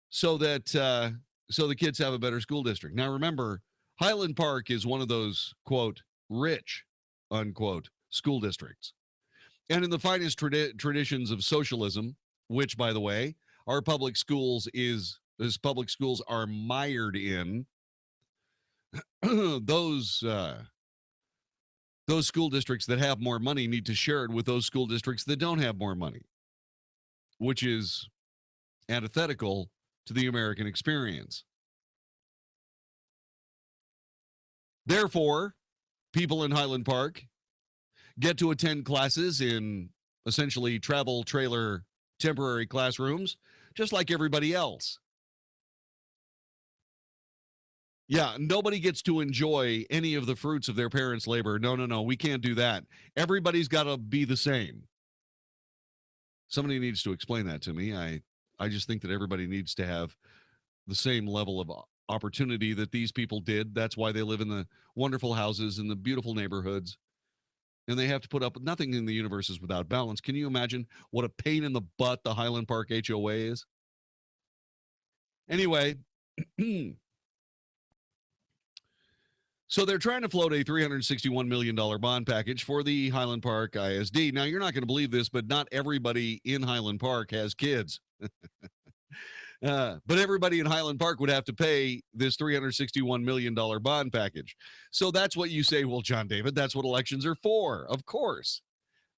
Speaker 13: so that the kids have a better school district. Now, remember, Highland Park is one of those, quote, rich, unquote, school districts. And in the finest traditions of socialism, which, by the way, our public schools are mired in, those school districts that have more money need to share it with those school districts that don't have more money, which is antithetical to the American experience. Therefore, people in Highland Park get to attend classes in essentially travel trailer temporary classrooms, just like everybody else. Yeah, nobody gets to enjoy any of the fruits of their parents' labor. No, we can't do that. Everybody's got to be the same. Somebody needs to explain that to me. I just think that everybody needs to have the same level of opportunity that these people did. That's why they live in the wonderful houses in the beautiful neighborhoods. And they have to put up with nothing in the universe is without balance. Can you imagine what a pain in the butt the Highland Park HOA is? Anyway, So they're trying to float a $361 million bond package for the Highland Park ISD. Now, you're not going to believe this, but not everybody in Highland Park has kids. But everybody in Highland Park would have to pay this $361 million bond package. So that's what you say, well, Jon-David, that's what elections are for. Of course.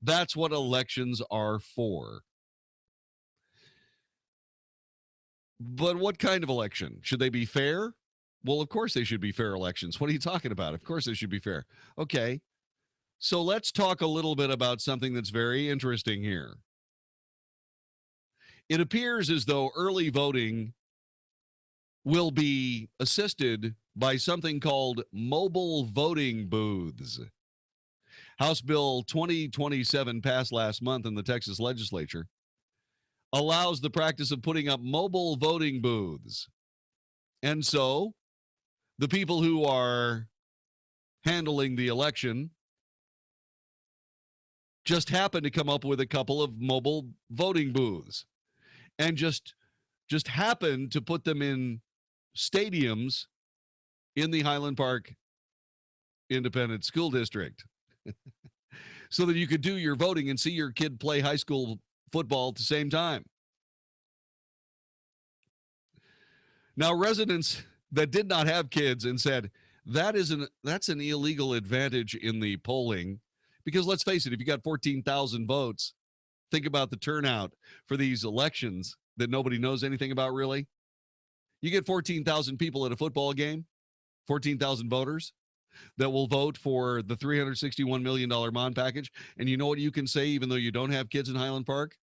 Speaker 13: That's what elections are for. But what kind of election? Should they be fair? Well, of course they should be fair elections. What are you talking about? Of course they should be fair. Okay. So let's talk a little bit about something that's very interesting here. It appears as though early voting will be assisted by something called mobile voting booths. House Bill 2027 passed last month in the Texas legislature allows the practice of putting up mobile voting booths. And so the people who are handling the election just happen to come up with a couple of mobile voting booths and just happen to put them in stadiums in the Highland Park Independent School District so that you could do your voting and see your kid play high school football at the same time. Now, residents that did not have kids and said, that's an illegal advantage in the polling, because let's face it, if you got 14,000 votes, think about the turnout for these elections that nobody knows anything about, really. You get 14,000 people at a football game, 14,000 voters that will vote for the $361 million bond package. And you know what you can say, even though you don't have kids in Highland Park?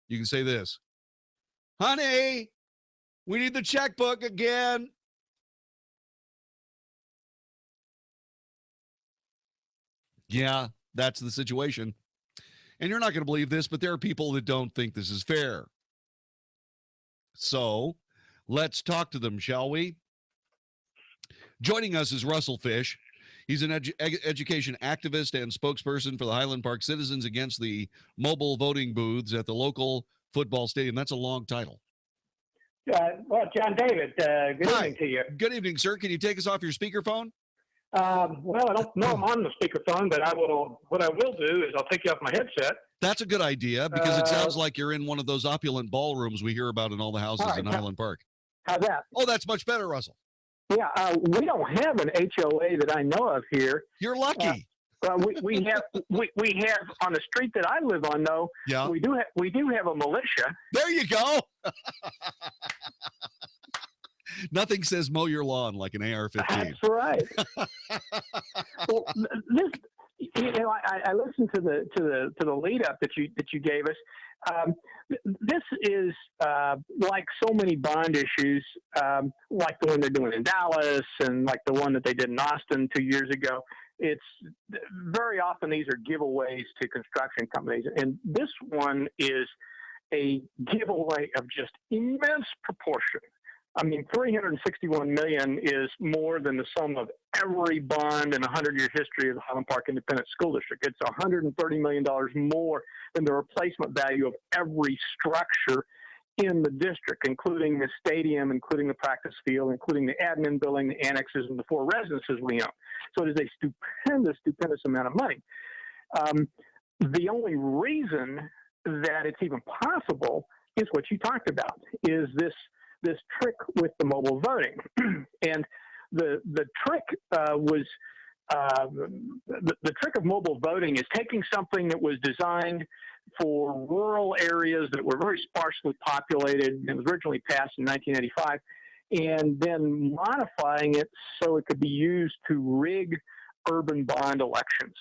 Speaker 13: You can say this: honey, we need the checkbook again. Yeah, that's the situation. And you're not going to believe this, but there are people that don't think this is fair. So let's talk to them, shall we? Joining us is Russell Fish. He's an education activist and spokesperson for the Highland Park Citizens Against the Mobile Voting Booths at the local football stadium. That's a long title.
Speaker 1: Well, Jon-David, good evening to you.
Speaker 13: Good evening, sir. Can you take us off your speakerphone?
Speaker 1: Well, I don't know I'm on the speakerphone, but what I will do is I'll take you off my headset.
Speaker 13: That's a good idea, because it sounds like you're in one of those opulent ballrooms we hear about in all the houses in Highland Park.
Speaker 1: How's that?
Speaker 13: Oh, that's much better, Russell.
Speaker 1: Yeah, we don't have an HOA that I know of here.
Speaker 13: You're lucky.
Speaker 1: We have on the street that I live on, though.
Speaker 13: Yeah.
Speaker 1: We do have a militia.
Speaker 13: There you go. Nothing says mow your lawn like an AR-15.
Speaker 1: That's right. Well, I listened to the lead up that you gave us. This is like so many bond issues, like the one they're doing in Dallas and like the one that they did in Austin 2 years ago. It's very often these are giveaways to construction companies, and this one is a giveaway of just immense proportion. I mean, $361 million is more than the sum of every bond in a 100-year history of the Highland Park Independent School District. It's $130 million more than the replacement value of every structure in the district, including the stadium, including the practice field, including the admin building, the annexes, and the 4 residences we own. So it is a stupendous amount of money. The only reason that it's even possible is what you talked about, is this trick with the mobile voting. And the trick was the trick of mobile voting is taking something that was designed for rural areas that were very sparsely populated. It was originally passed in 1985, and then modifying it so it could be used to rig urban bond elections.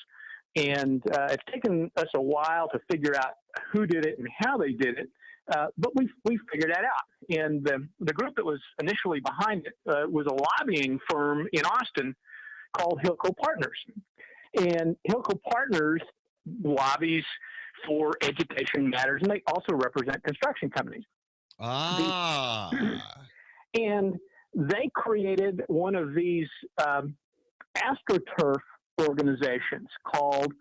Speaker 1: And it's taken us a while to figure out who did it and how they did it. But we figured that out. And the group that was initially behind it was a lobbying firm in Austin called Hilco Partners. And Hilco Partners lobbies for education matters, and they also represent construction companies. And they created one of these AstroTurf organizations called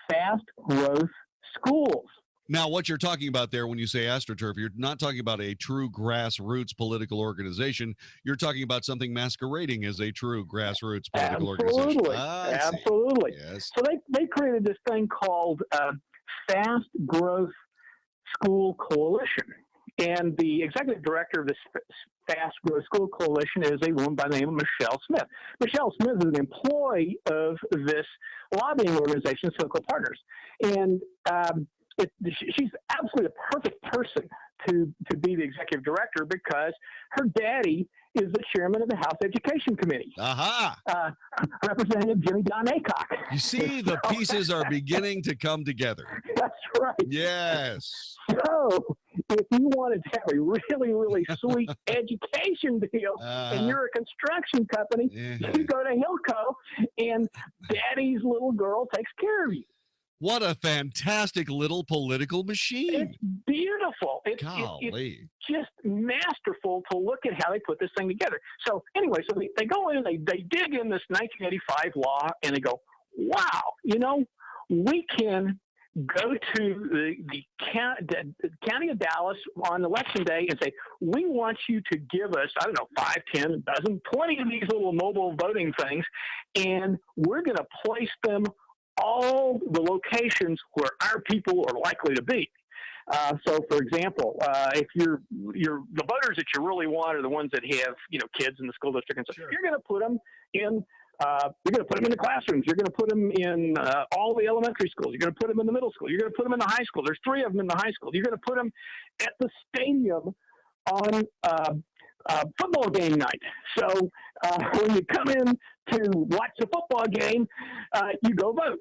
Speaker 1: Fast Growth Schools.
Speaker 13: Now, what you're talking about there when you say AstroTurf, you're not talking about a true grassroots political organization. You're talking about something masquerading as a true grassroots political organization.
Speaker 1: Absolutely.
Speaker 13: Yes.
Speaker 1: So they created this thing called Fast Growth School Coalition. And the executive director of this Fast Growth School Coalition is a woman by the name of Michelle Smith. Michelle Smith is an employee of this lobbying organization, Circle Partners. And she's absolutely the perfect person to be the executive director because her daddy is the chairman of the House Education Committee. Representative Jimmy Don Aycock.
Speaker 13: You see, the pieces are beginning to come together.
Speaker 1: That's right.
Speaker 13: Yes.
Speaker 1: So, if you wanted to have a really, really sweet education deal and you're a construction company, you go to Hilco and daddy's little girl takes care of you.
Speaker 13: What a fantastic little political machine.
Speaker 1: It's beautiful. It's just masterful to look at how they put this thing together. So anyway, so they go in and they dig in this 1985 law and they go, wow, we can go to the county of Dallas on election day and say, we want you to give us, 5, 10, a dozen, 20 of these little mobile voting things, and we're going to place them all the locations where our people are likely to be. So, for example, if you're the voters that you really want are the ones that have kids in the school district and stuff, you're going to put them in. You're going to put them in the classrooms. You're going to put them in all the elementary schools. You're going to put them in the middle school. You're going to put them in the high school. There's 3 of them in the high school. You're going to put them at the stadium on football game night. So when you come in to watch the football game, you go vote.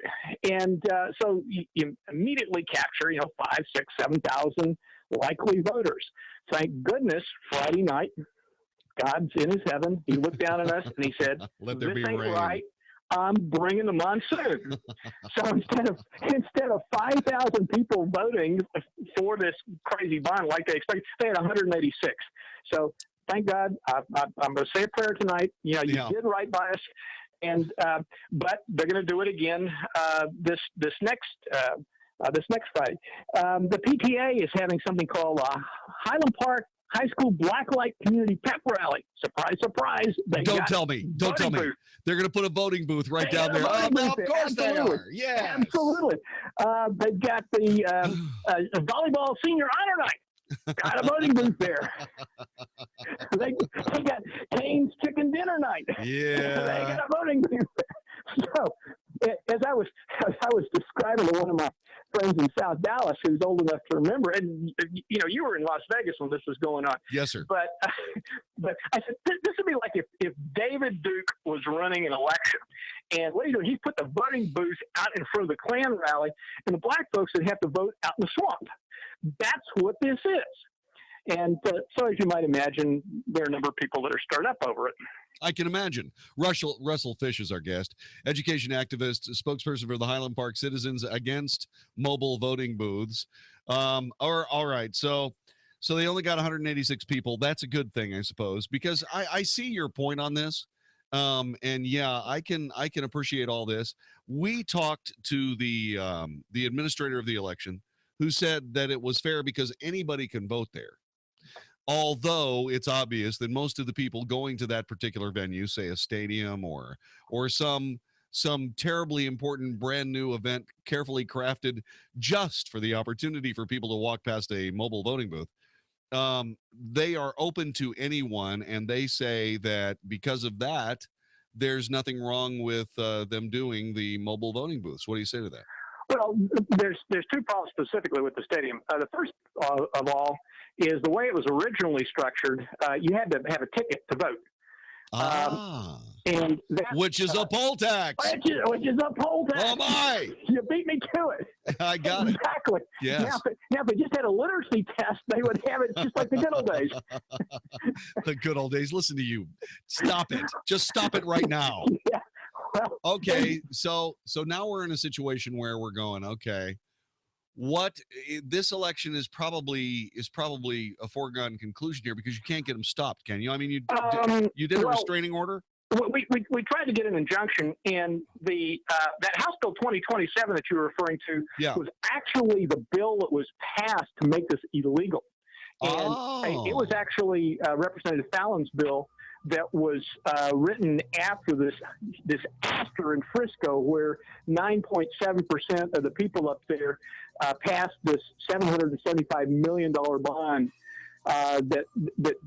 Speaker 1: And so you immediately capture, 5, 6, 7,000 likely voters. Thank goodness Friday night, God's in his heaven. He looked down at us and he said,
Speaker 13: "Let there
Speaker 1: this
Speaker 13: be
Speaker 1: ain't
Speaker 13: rain."
Speaker 1: right. I'm bringing the monsoon. So instead of 5,000 people voting for this crazy bond like they expected, they had 186. So thank God. I'm going to say a prayer tonight. You did right by us, and but they're going to do it again this next Friday. The PTA is having something called Highland Park High School Blacklight Community Pep Rally. Surprise, surprise.
Speaker 13: Don't tell me. They're going to put a voting booth right down there. Oh, no, of course they are. Yeah.
Speaker 1: Absolutely. They've got the volleyball senior honor night. Got a voting booth there. they got Cane's chicken dinner night.
Speaker 13: Yeah.
Speaker 1: They got a voting booth there. So, as I was describing to one of my friends in South Dallas who's old enough to remember, and you were in Las Vegas when this was going on.
Speaker 13: Yes, sir.
Speaker 1: But I said this would be like if David Duke was running an election, and what he's doing, he put the voting booth out in front of the Klan rally, and the black folks would have to vote out in the swamp. That's what this is. And so, as you might imagine, there are a number of people that are stirred up over it.
Speaker 13: I can imagine. Russell Fish is our guest, education activist, spokesperson for the Highland Park Citizens Against Mobile Voting Booths. All right. So they only got 186 people. That's a good thing, I suppose, because I see your point on this. And yeah, I can appreciate all this. We talked to the administrator of the election, who said that it was fair because anybody can vote there. Although it's obvious that most of the people going to that particular venue, say a stadium or some terribly important brand new event carefully crafted just for the opportunity for people to walk past a mobile voting booth, they are open to anyone, and they say that because of that, there's nothing wrong with them doing the mobile voting booths. What do you say to that?
Speaker 1: Well, there's 2 problems specifically with the stadium. The first of all is the way it was originally structured. You had to have a ticket to vote. And
Speaker 13: which is a poll tax.
Speaker 1: Which is a poll tax.
Speaker 13: Oh my!
Speaker 1: You beat me to it.
Speaker 13: I got it.
Speaker 1: Exactly.
Speaker 13: Yes.
Speaker 1: Now, if they just had a literacy test, they would have it just like the good old days.
Speaker 13: The good old days. Listen to you. Stop it. Just stop it right now.
Speaker 1: Yeah. Well,
Speaker 13: okay. So now we're in a situation where we're going, okay, this election is probably a foregone conclusion here because you can't get them stopped, can you? I mean, you did a restraining order?
Speaker 1: we tried to get an injunction, and the that House Bill 2027 that you were referring to was actually the bill that was passed to make this illegal. And it was actually Representative Fallon's bill that was written after this disaster in Frisco, where 9.7% of the people up there passed this $775 million bond that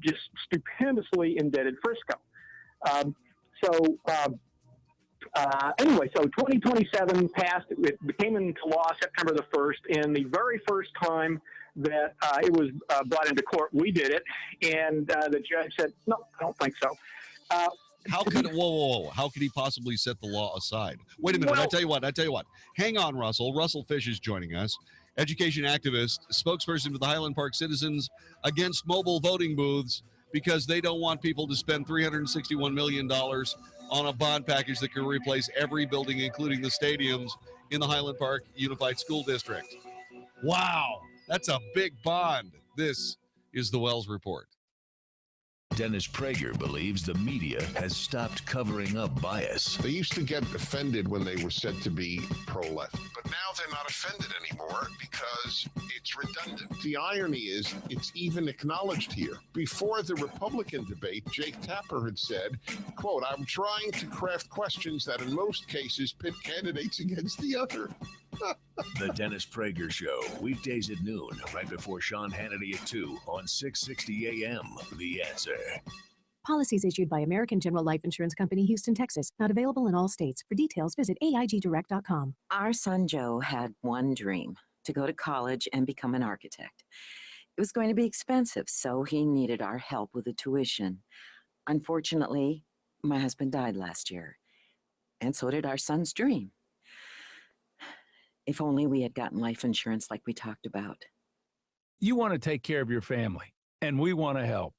Speaker 1: just stupendously indebted Frisco. Anyway, so 2027 passed. It became into law September the 1st, and the very first time that it was brought into court, we did it, and the judge said, "No, I don't think so."
Speaker 13: How could How could he possibly set the law aside? Wait a minute. I tell you what. Hang on, Russell. Russell Fish is joining us, education activist, spokesperson for the Highland Park Citizens against mobile voting booths because they don't want people to spend $361 million on a bond package that can replace every building, including the stadiums in the Highland Park Unified School District. Wow, that's a big bond. This is the Wells Report.
Speaker 12: Dennis Prager believes the media has stopped covering up bias.
Speaker 2: They used to get offended when they were said to be pro-left, but now they're not offended anymore because it's redundant. The irony is it's even acknowledged here. Before the Republican debate, Jake Tapper had said, quote, "I'm trying to craft questions that in most cases pit candidates against the other."
Speaker 12: The Dennis Prager Show, weekdays at noon, right before Sean Hannity at 2 on 660 AM. The Answer.
Speaker 3: Policies issued by American General Life Insurance Company, Houston, Texas. Not available in all states. For details, visit AIGdirect.com.
Speaker 6: Our son Joe had one dream: to go to college and become an architect. It was going to be expensive, so he needed our help with the tuition. Unfortunately, my husband died last year, and so did our son's dream. If only we had gotten life insurance like we talked about.
Speaker 7: You want to take care of your family, and we want to help.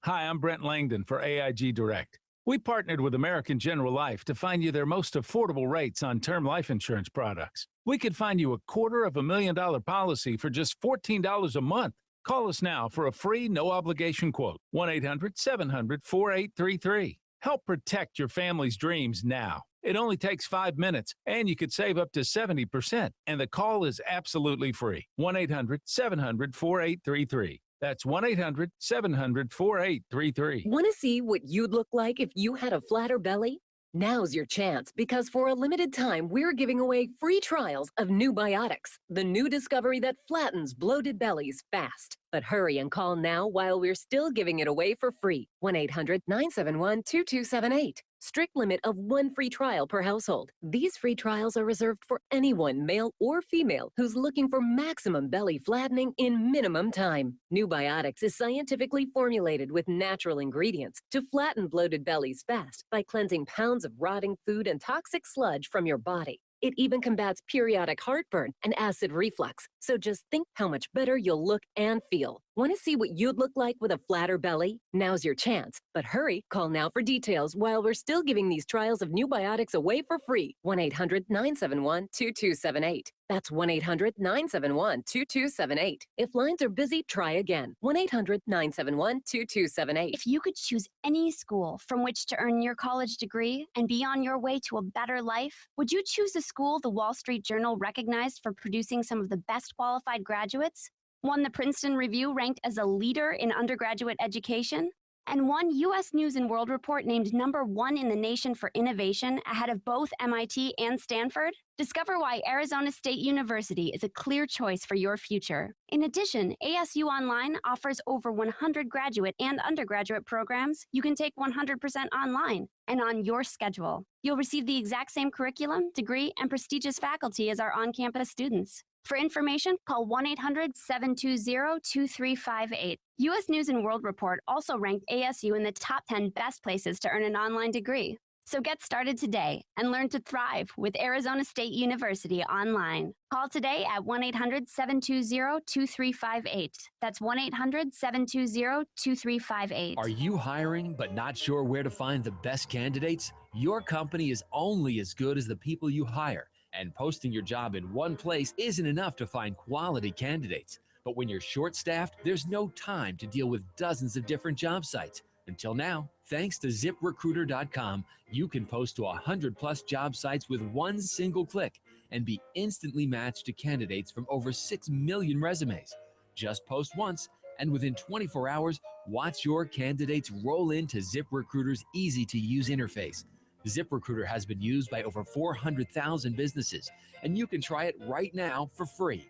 Speaker 7: Hi, I'm Brent Langdon for AIG Direct. We partnered with American General Life to find you their most affordable rates on term life insurance products. We could find you a $250,000 policy for just $14 a month. Call us now for a free, no-obligation quote. 1-800-700-4833. Help protect your family's dreams now. It only takes 5 minutes, and you could save up to 70%, and the call is absolutely free. 1-800-700-4833. That's 1-800-700-4833.
Speaker 9: Want to see what you'd look like if you had a flatter belly? Now's your chance, because for a limited time, we're giving away free trials of New Biotics, the new discovery that flattens bloated bellies fast. But hurry and call now while we're still giving it away for free. 1-800-971-2278. Strict limit of 1 free trial per household. These free trials are reserved for anyone, male or female, who's looking for maximum belly flattening in minimum time. New Biotics is scientifically formulated with natural ingredients to flatten bloated bellies fast by cleansing pounds of rotting food and toxic sludge from your body. It even combats periodic heartburn and acid reflux. So just think how much better you'll look and feel. Want to see what you'd look like with a flatter belly? Now's your chance. But hurry, call now for details while we're still giving these trials of New Biotics away for free. 1-800-971-2278. That's 1-800-971-2278. If lines are busy, try again. 1-800-971-2278.
Speaker 25: If you could choose any school from which to earn your college degree and be on your way to a better life, would you choose a school the Wall Street Journal recognized for producing some of the best qualified graduates? One the Princeton Review ranked as a leader in undergraduate education? And one U.S. News and World Report named #1 in the nation for innovation ahead of both MIT and Stanford? Discover why Arizona State University is a clear choice for your future. In addition, ASU Online offers over 100 graduate and undergraduate programs you can take 100% online and on your schedule. You'll receive the exact same curriculum, degree, and prestigious faculty as our on-campus students. For information, call 1-800-720-2358. U.S. News and World Report also ranked ASU in the top 10 best places to earn an online degree. So get started today and learn to thrive with Arizona State University online. Call today at 1-800-720-2358. That's 1-800-720-2358.
Speaker 10: Are you hiring but not sure where to find the best candidates? Your company is only as good as the people you hire. And posting your job in one place isn't enough to find quality candidates. But when you're short-staffed, there's no time to deal with dozens of different job sites. Until now, thanks to ZipRecruiter.com, you can post to 100+ job sites with one single click and be instantly matched to candidates from over 6 million resumes. Just post once, and within 24 hours, watch your candidates roll into ZipRecruiter's easy-to-use interface. ZipRecruiter has been used by over 400,000 businesses, and you can try it right now for free.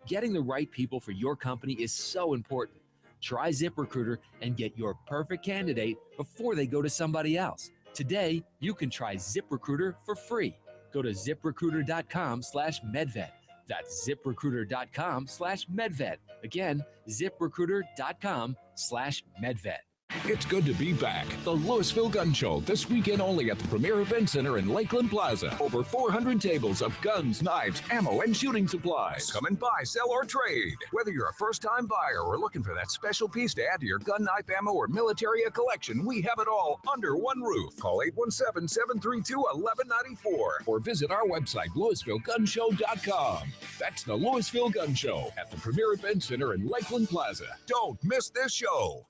Speaker 10: Getting the right people for your company is so important. Try ZipRecruiter and get your perfect candidate before they go to somebody else. Today, you can try ZipRecruiter for free. Go to ZipRecruiter.com/MedVet. That's ZipRecruiter.com/MedVet. Again, ZipRecruiter.com/MedVet.
Speaker 11: It's good to be back. The Louisville Gun Show, this weekend only at the Premier Event Center in Lakeland Plaza. Over 400 tables of guns, knives, ammo, and shooting supplies. Come and buy, sell, or trade. Whether you're a first-time buyer or looking for that special piece to add to your gun, knife, ammo, or military collection, we have it all under one roof. Call 817-732-1194 or visit our website, LouisvilleGunShow.com. That's the Louisville Gun Show at the Premier Event Center in Lakeland Plaza. Don't miss this show.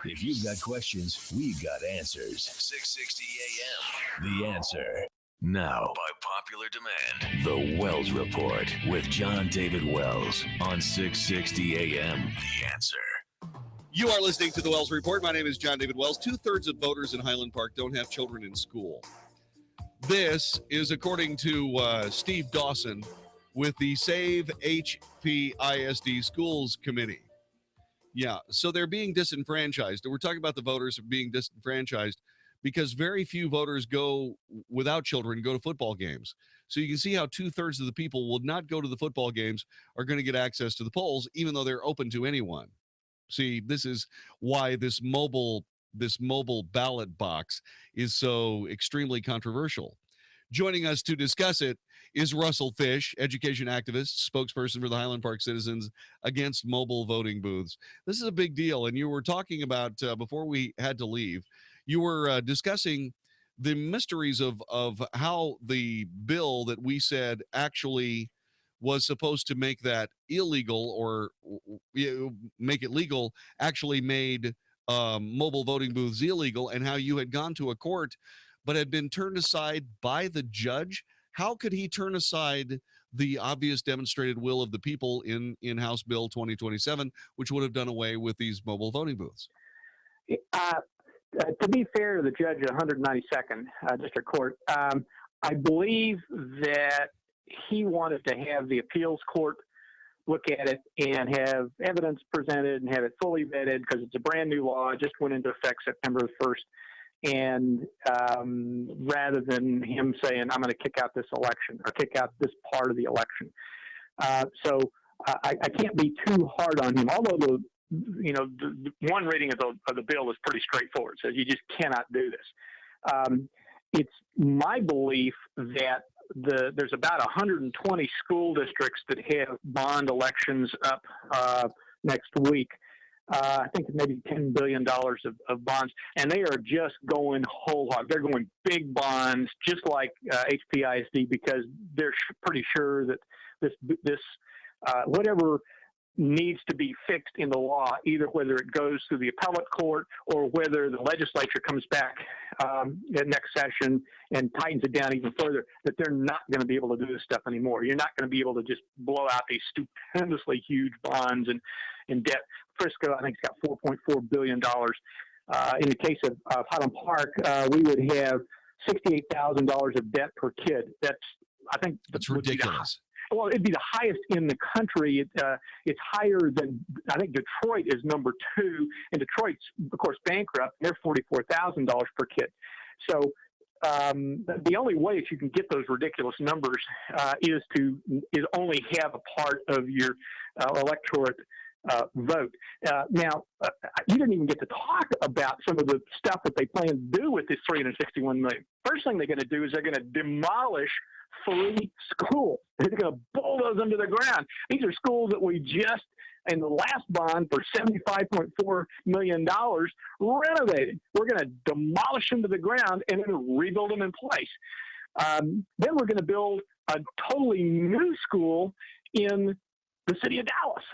Speaker 12: If you've got questions, we've got answers. 660 AM. The Answer. Now, by popular demand, The Wells Report with Jon-David Wells on 660 AM. The Answer.
Speaker 13: You are listening to The Wells Report. My name is Jon-David Wells. 2/3 of voters in Highland Park don't have children in school. This is according to Steve Dawson with the Save HP ISD Schools Committee. Yeah, so they're being disenfranchised. We're talking about the voters being disenfranchised because very few voters go without children, go to football games. So you can see how 2/3 of the people will not go to the football games are going to get access to the polls, even though they're open to anyone. See, this is why this mobile ballot box is so extremely controversial. Joining us to discuss it is Russell Fish, education activist, spokesperson for the Highland Park Citizens Against Mobile Voting Booths. This is a big deal, and you were talking about, before we had to leave, you were discussing the mysteries of how the bill that we said actually was supposed to make that illegal or make it legal actually made mobile voting booths illegal, and how you had gone to a court but had been turned aside by the judge. How could he turn aside the obvious demonstrated will of the people in House Bill 2027, which would have done away with these mobile voting booths?
Speaker 1: To be fair to the judge at 192nd District Court, I believe that he wanted to have the appeals court look at it and have evidence presented and have it fully vetted because it's a brand new law. It just went into effect September 1st. And rather than him saying, I'm going to kick out this election or kick out this part of the election. So I can't be too hard on him, although the one reading of the bill is pretty straightforward. It says you just cannot do this. It's my belief that there's about 120 school districts that have bond elections up next week. I think maybe $10 billion of bonds, and they are just going whole hog. They're going big bonds, just like HPISD, because they're pretty sure that this whatever needs to be fixed in the law, either whether it goes through the appellate court or whether the legislature comes back at next session and tightens it down even further, that they're not going to be able to do this stuff anymore. You're not going to be able to just blow out these stupendously huge bonds and debt. Frisco, I think, it's got $4.4 billion. In the case of Highland Park, we would have $68,000 of debt per kid. That's
Speaker 13: ridiculous.
Speaker 1: Well, it'd be the highest in the country. It's higher than, I think Detroit is number 2, and Detroit's, of course, bankrupt. They're $44,000 per kid. So the only way that you can get those ridiculous numbers is only have a part of your electorate vote. Now, you didn't even get to talk about some of the stuff that they plan to do with this $361 million. First thing they're going to do is they're going to demolish 3 schools. They're going to bulldoze them to the ground. These are schools that we just, in the last bond for $75.4 million, renovated. We're going to demolish them to the ground and then rebuild them in place. Then we're going to build a totally new school in the city of Dallas.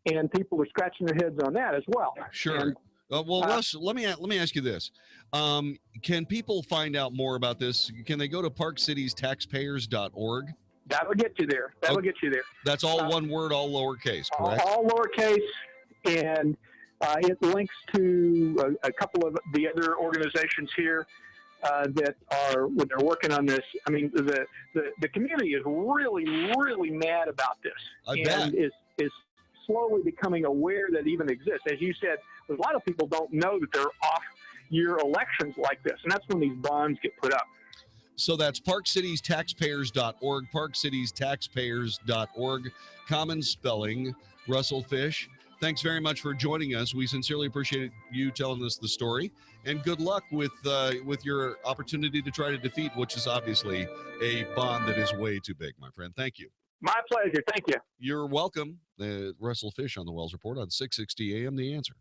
Speaker 1: And people are scratching their heads on that as well.
Speaker 13: Sure.
Speaker 1: And
Speaker 13: Well, Russ, let me ask you this: can people find out more about this? Can they go to parkcitiestaxpayers.org?
Speaker 1: That'll get you there. Get you there.
Speaker 13: That's all one word, all lowercase, correct?
Speaker 1: All lowercase, and it links to a couple of the other organizations here that are when they're working on this. I mean, the community is really mad about this, and is slowly becoming aware that it even exists. As you said, a lot of people don't know that there are off-year elections like this, and that's when these bonds get put up.
Speaker 13: So that's parkcitiestaxpayers.org, parkcitiestaxpayers.org. Common spelling, Russell Fish. Thanks very much for joining us. We sincerely appreciate you telling us the story, and good luck with your opportunity to try to defeat, which is obviously a bond that is way too big, my friend. Thank you.
Speaker 1: My pleasure. Thank you.
Speaker 13: You're welcome. Russell Fish on the Wells Report on 660 AM, The Answer.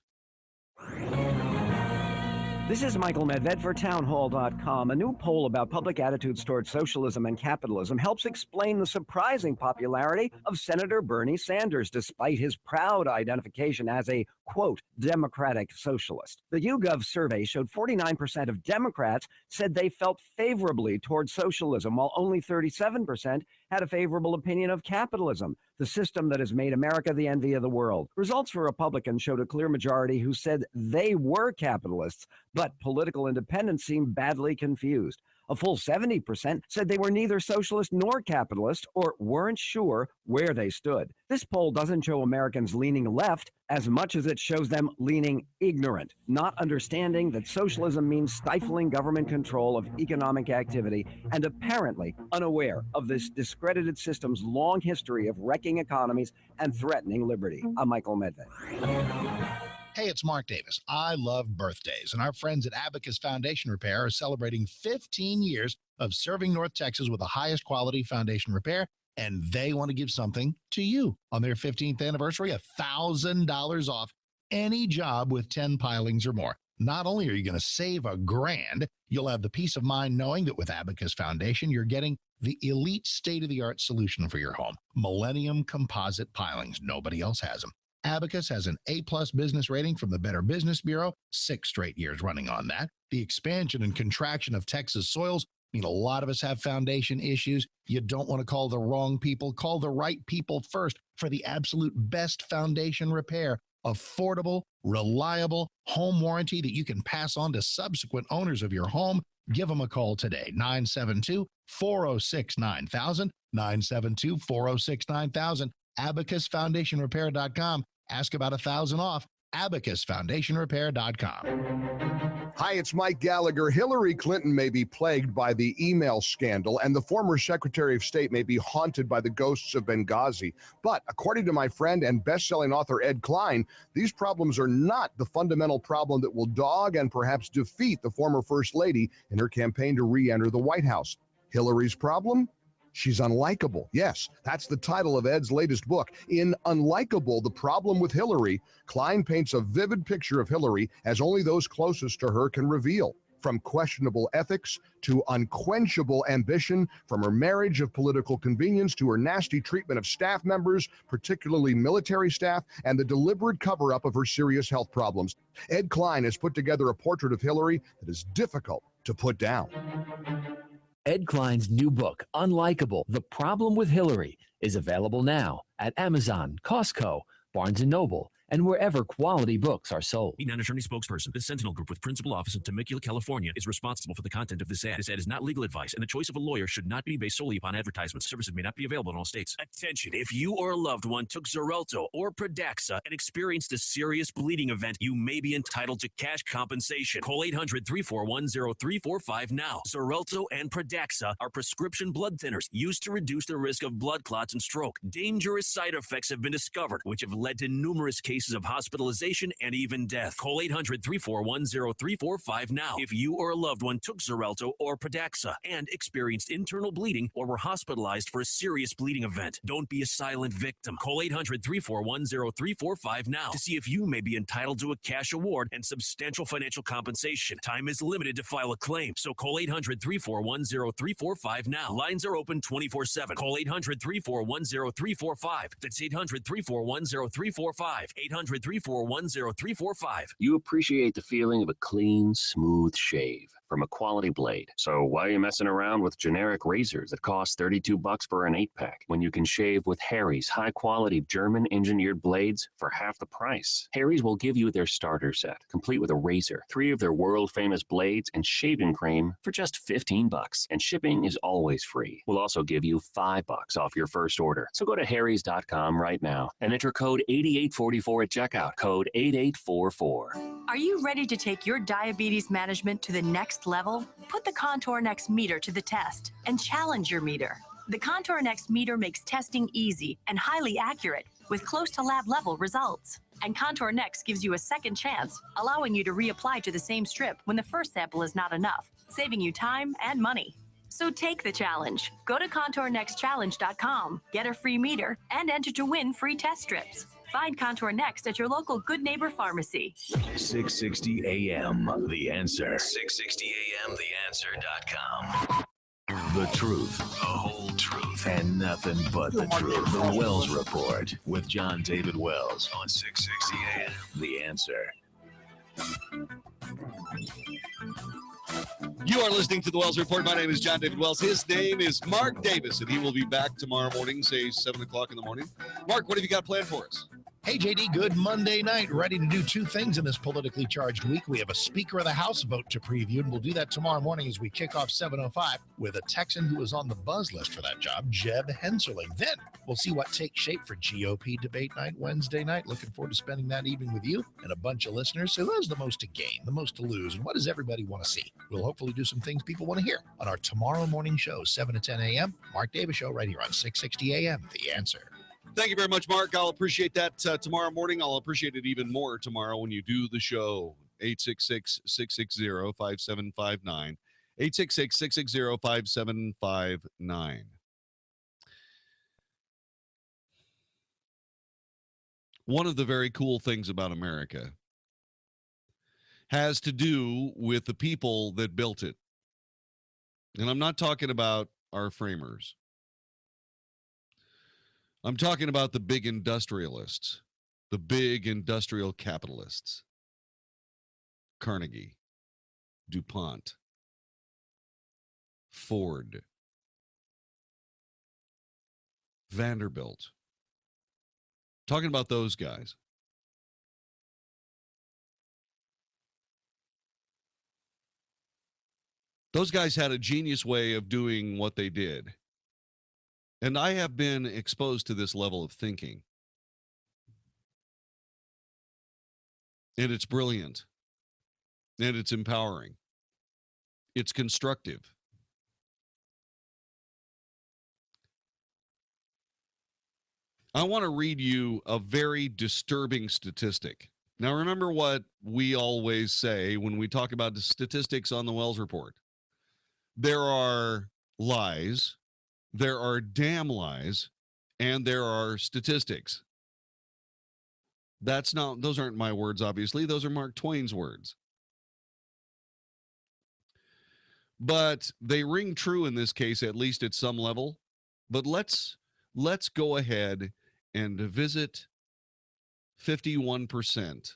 Speaker 4: This is Michael Medved for townhall.com. A new poll about public attitudes toward socialism and capitalism helps explain the surprising popularity of Senator Bernie Sanders, despite his proud identification as a, quote, democratic socialist. The YouGov survey showed 49% of Democrats said they felt favorably toward socialism, while only 37% had a favorable opinion of capitalism, the system that has made America the envy of the world. Results for Republicans showed a clear majority who said they were capitalists, but political independents seemed badly confused. A full 70% said they were neither socialist nor capitalist or weren't sure where they stood. This poll doesn't show Americans leaning left as much as it shows them leaning ignorant, not understanding that socialism means stifling government control of economic activity, and apparently unaware of this discredited system's long history of wrecking economies and threatening liberty. I'm Michael Medved.
Speaker 14: Hey, it's Mark Davis. I love birthdays, and our friends at Abacus Foundation Repair are celebrating 15 years of serving North Texas with the highest quality foundation repair, and they want to give something to you. On their 15th anniversary, $1,000 off any job with 10 pilings or more. Not only are you going to save $1,000, you'll have the peace of mind knowing that with Abacus Foundation, you're getting the elite state-of-the-art solution for your home. Millennium composite pilings. Nobody else has them. Abacus has an A-plus business rating from the Better Business Bureau, 6 straight years running on that. The expansion and contraction of Texas soils mean a lot of us have foundation issues. You don't want to call the wrong people. Call the right people first for the absolute best foundation repair. Affordable, reliable home warranty that you can pass on to subsequent owners of your home. Give them a call today, 972-406-9000, 972-406-9000, abacusfoundationrepair.com. Ask about $1,000 off, abacusfoundationrepair.com.
Speaker 15: Hi, it's Mike Gallagher. Hillary Clinton may be plagued by the email scandal, and the former Secretary of State may be haunted by the ghosts of Benghazi. But according to my friend and best-selling author Ed Klein, these problems are not the fundamental problem that will dog and perhaps defeat the former First Lady in her campaign to re-enter the White House. Hillary's problem? She's unlikable. Yes, that's the title of Ed's latest book. In Unlikable, The Problem with Hillary, Klein paints a vivid picture of Hillary as only those closest to her can reveal. From questionable ethics to unquenchable ambition, from her marriage of political convenience to her nasty treatment of staff members, particularly military staff, and the deliberate cover-up of her serious health problems. Ed Klein has put together a portrait of Hillary that is difficult to put down.
Speaker 10: Ed Klein's new book, Unlikable, The Problem with Hillary, is available now at Amazon, Costco, Barnes & Noble, and wherever quality books are sold.
Speaker 16: A non-attorney spokesperson. The Sentinel Group with principal office in Temecula, California is responsible for the content of this ad. This ad is not legal advice, and the choice of a lawyer should not be based solely upon advertisements. Services may not be available in all states. Attention, if you or a loved one took Xarelto or Pradaxa and experienced a serious bleeding event, you may be entitled to cash compensation. Call 800-341-0345 now. Xarelto and Pradaxa are prescription blood thinners used to reduce the risk of blood clots and stroke. Dangerous side effects have been discovered, which have led to numerous cases of hospitalization and even death. Call 800-341-0345 now if you or a loved one took Xarelto or Pradaxa and experienced internal bleeding or were hospitalized for a serious bleeding event. Don't be a silent victim. Call 800-341-0345 now to see if you may be entitled to a cash award and substantial financial compensation. Time is limited to file a claim, so call 800-341-0345 now. Lines are open 24/7. Call 800-341-0345. That's 800-341-0345. 1-800-341-0345.
Speaker 5: You appreciate the feeling of a clean, smooth shave from a quality blade. So why are you messing around with generic razors that cost $32 for an 8-pack when you can shave with Harry's high-quality German-engineered blades for half the price? Harry's will give you their starter set, complete with a razor, 3 of their world-famous blades, and shaving cream for just $15. And shipping is always free. We'll also give you $5 off your first order. So go to harrys.com right now and enter code 8844 at checkout. Code 8844.
Speaker 17: Are you ready to take your diabetes management to the next level? Put the Contour Next meter to the test and challenge your meter. The Contour Next meter makes testing easy and highly accurate with close to lab level results. And Contour Next gives you a second chance, allowing you to reapply to the same strip when the first sample is not enough, saving you time and money. So take the challenge. Go to ContourNextChallenge.com, get a free meter, and enter to win free test strips. Find Contour Next at your local Good Neighbor Pharmacy.
Speaker 12: 660 AM, The Answer. 660 AM, TheAnswer.com. The truth, the whole truth, and nothing but the truth. The Wells Report with Jon-David Wells on 660 AM, The Answer.
Speaker 13: You are listening to the Wells Report. My name is Jon-David Wells. His name is Mark Davis, and he will be back tomorrow morning, say 7 o'clock in the morning. Mark, what have you got planned for us?
Speaker 14: Hey, JD, good Monday night. Ready to do 2 things in this politically charged week. We have a Speaker of the House vote to preview, and we'll do that tomorrow morning as we kick off 7:05 with a Texan who was on the buzz list for that job, Jeb Henserling. Then we'll see what takes shape for GOP debate night Wednesday night. Looking forward to spending that evening with you and a bunch of listeners. So who has the most to gain, the most to lose, and what does everybody want to see? We'll hopefully do some things people want to hear on our tomorrow morning show, 7 to 10 a.m. Mark Davis Show right here on 660 a.m. The Answer.
Speaker 13: Thank you very much, Mark. I'll appreciate that tomorrow morning. I'll appreciate it even more tomorrow when you do the show. 866-660-5759. 866-660-5759. One of the very cool things about America has to do with the people that built it. And I'm not talking about our framers. I'm talking about the big industrialists, the big industrial capitalists. Carnegie, DuPont, Ford, Vanderbilt. Talking about those guys. Those guys had a genius way of doing what they did. And I have been exposed to this level of thinking. And it's brilliant. And it's empowering. It's constructive. I want to read you a very disturbing statistic. Now, remember what we always say when we talk about the statistics on the Wells Report. There are lies, there are damn lies, and there are statistics. Those aren't my words, obviously. Those are Mark Twain's words. But they ring true in this case, at least at some level. But let's go ahead and visit 51%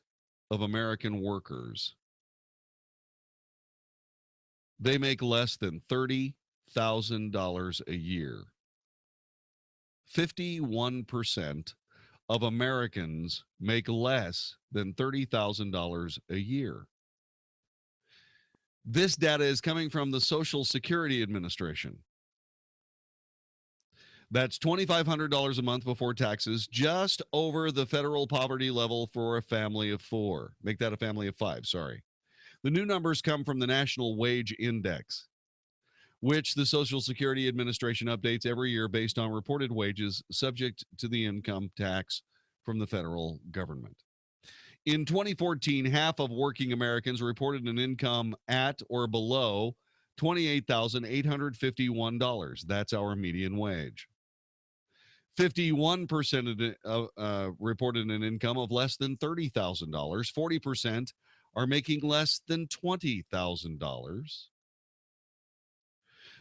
Speaker 13: of American workers. They make less than $30,000 a year. 51% of Americans make less than $30,000 a year. This data is coming from the Social Security Administration. That's $2,500 a month before taxes, just over the federal poverty level for a family of 4. Make that a family of 5, sorry. The new numbers come from the National Wage Index, which the Social Security Administration updates every year based on reported wages subject to the income tax from the federal government. In 2014, half of working Americans reported an income at or below $28,851. That's our median wage. 51% reported an income of less than $30,000. 40% are making less than $20,000.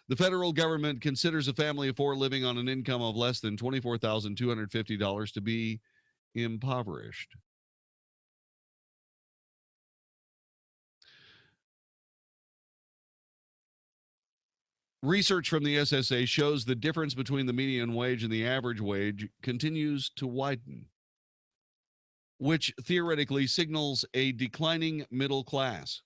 Speaker 13: The federal government considers a family of 4 living on an income of less than $24,250 to be impoverished. Research from the SSA shows the difference between the median wage and the average wage continues to widen, which theoretically signals a declining middle class.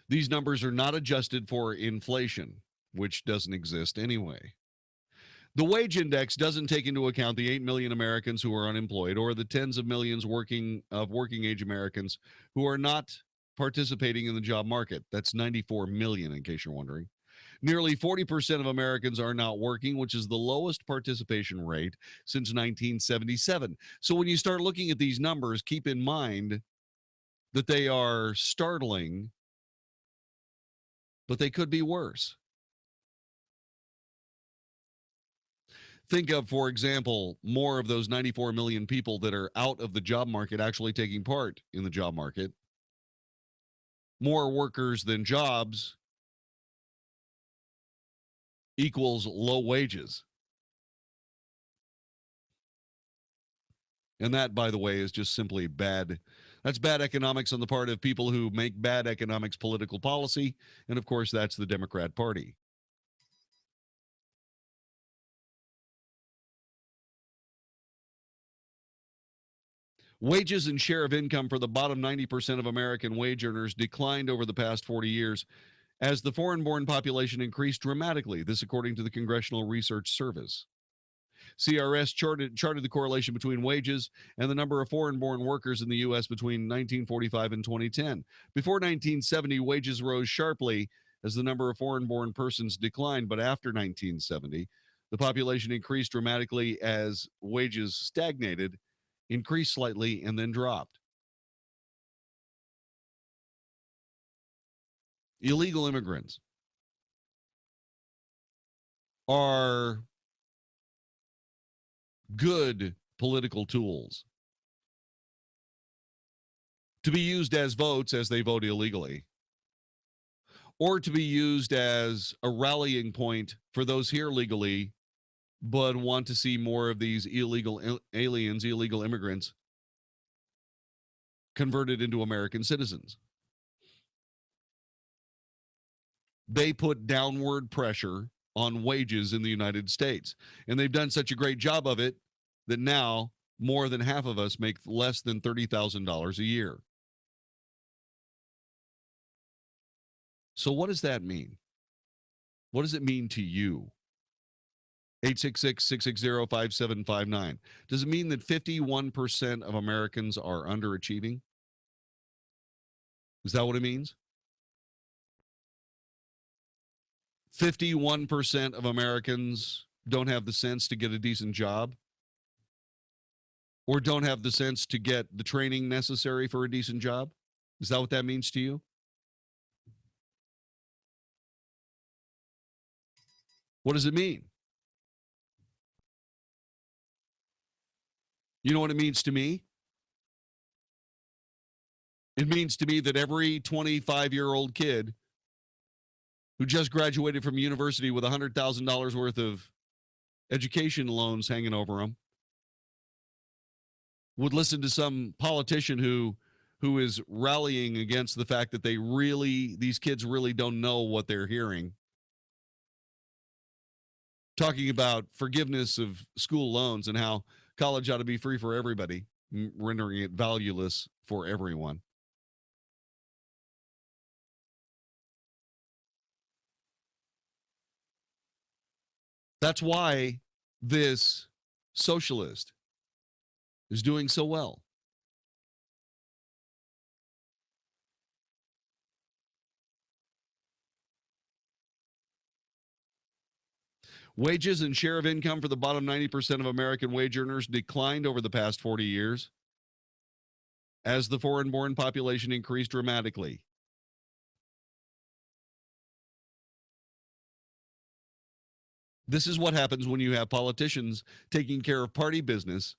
Speaker 13: These numbers are not adjusted for inflation, which doesn't exist anyway. The wage index doesn't take into account the 8 million Americans who are unemployed or the tens of millions working age Americans who are not participating in the job market. That's 94 million, in case you're wondering. Nearly 40% of Americans are not working, which is the lowest participation rate since 1977. So when you start looking at these numbers, keep in mind that they are startling, but they could be worse. Think of, for example, more of those 94 million people that are out of the job market actually taking part in the job market. More workers than jobs equals low wages. And that, by the way, is just simply bad. That's bad economics on the part of people who make bad economics political policy. And of course, that's the Democrat Party. Wages and share of income for the bottom 90% of American wage earners declined over the past 40 years as the foreign-born population increased dramatically. This according to the Congressional Research Service. CRS charted the correlation between wages and the number of foreign-born workers in the U.S. between 1945 and 2010. Before 1970, wages rose sharply as the number of foreign-born persons declined, but after 1970, the population increased dramatically as wages stagnated, increased slightly, and then dropped. Illegal immigrants are good political tools to be used as votes as they vote illegally, or to be used as a rallying point for those here legally but want to see more of these illegal aliens, illegal immigrants converted into American citizens. They put downward pressure on wages in the United States. And they've done such a great job of it that now more than half of us make less than $30,000 a year. So what does that mean? What does it mean to you? 866-660-5759. Does it mean that 51% of Americans are underachieving? Is that what it means? 51% of Americans don't have the sense to get a decent job, or don't have the sense to get the training necessary for a decent job? Is that what that means to you? What does it mean? You know what it means to me? It means to me that every 25-year-old kid who just graduated from university with $100,000 worth of education loans hanging over them would listen to some politician who is rallying against the fact that these kids really don't know what they're hearing, talking about forgiveness of school loans and how college ought to be free for everybody, rendering it valueless for everyone. That's why this socialist is doing so well. Wages and share of income for the bottom 90% of American wage earners declined over the past 40 years as the foreign-born population increased dramatically. This is what happens when you have politicians taking care of party business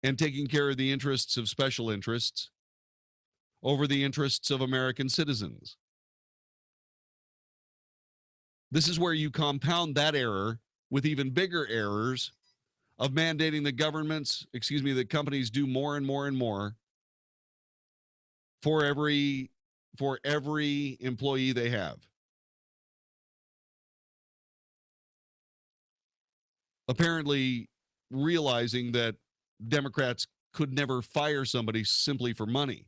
Speaker 13: and taking care of the interests of special interests over the interests of American citizens. This is where you compound that error with even bigger errors of mandating that companies do more and more and more for every for every employee they have. Apparently realizing that Democrats could never fire somebody simply for money,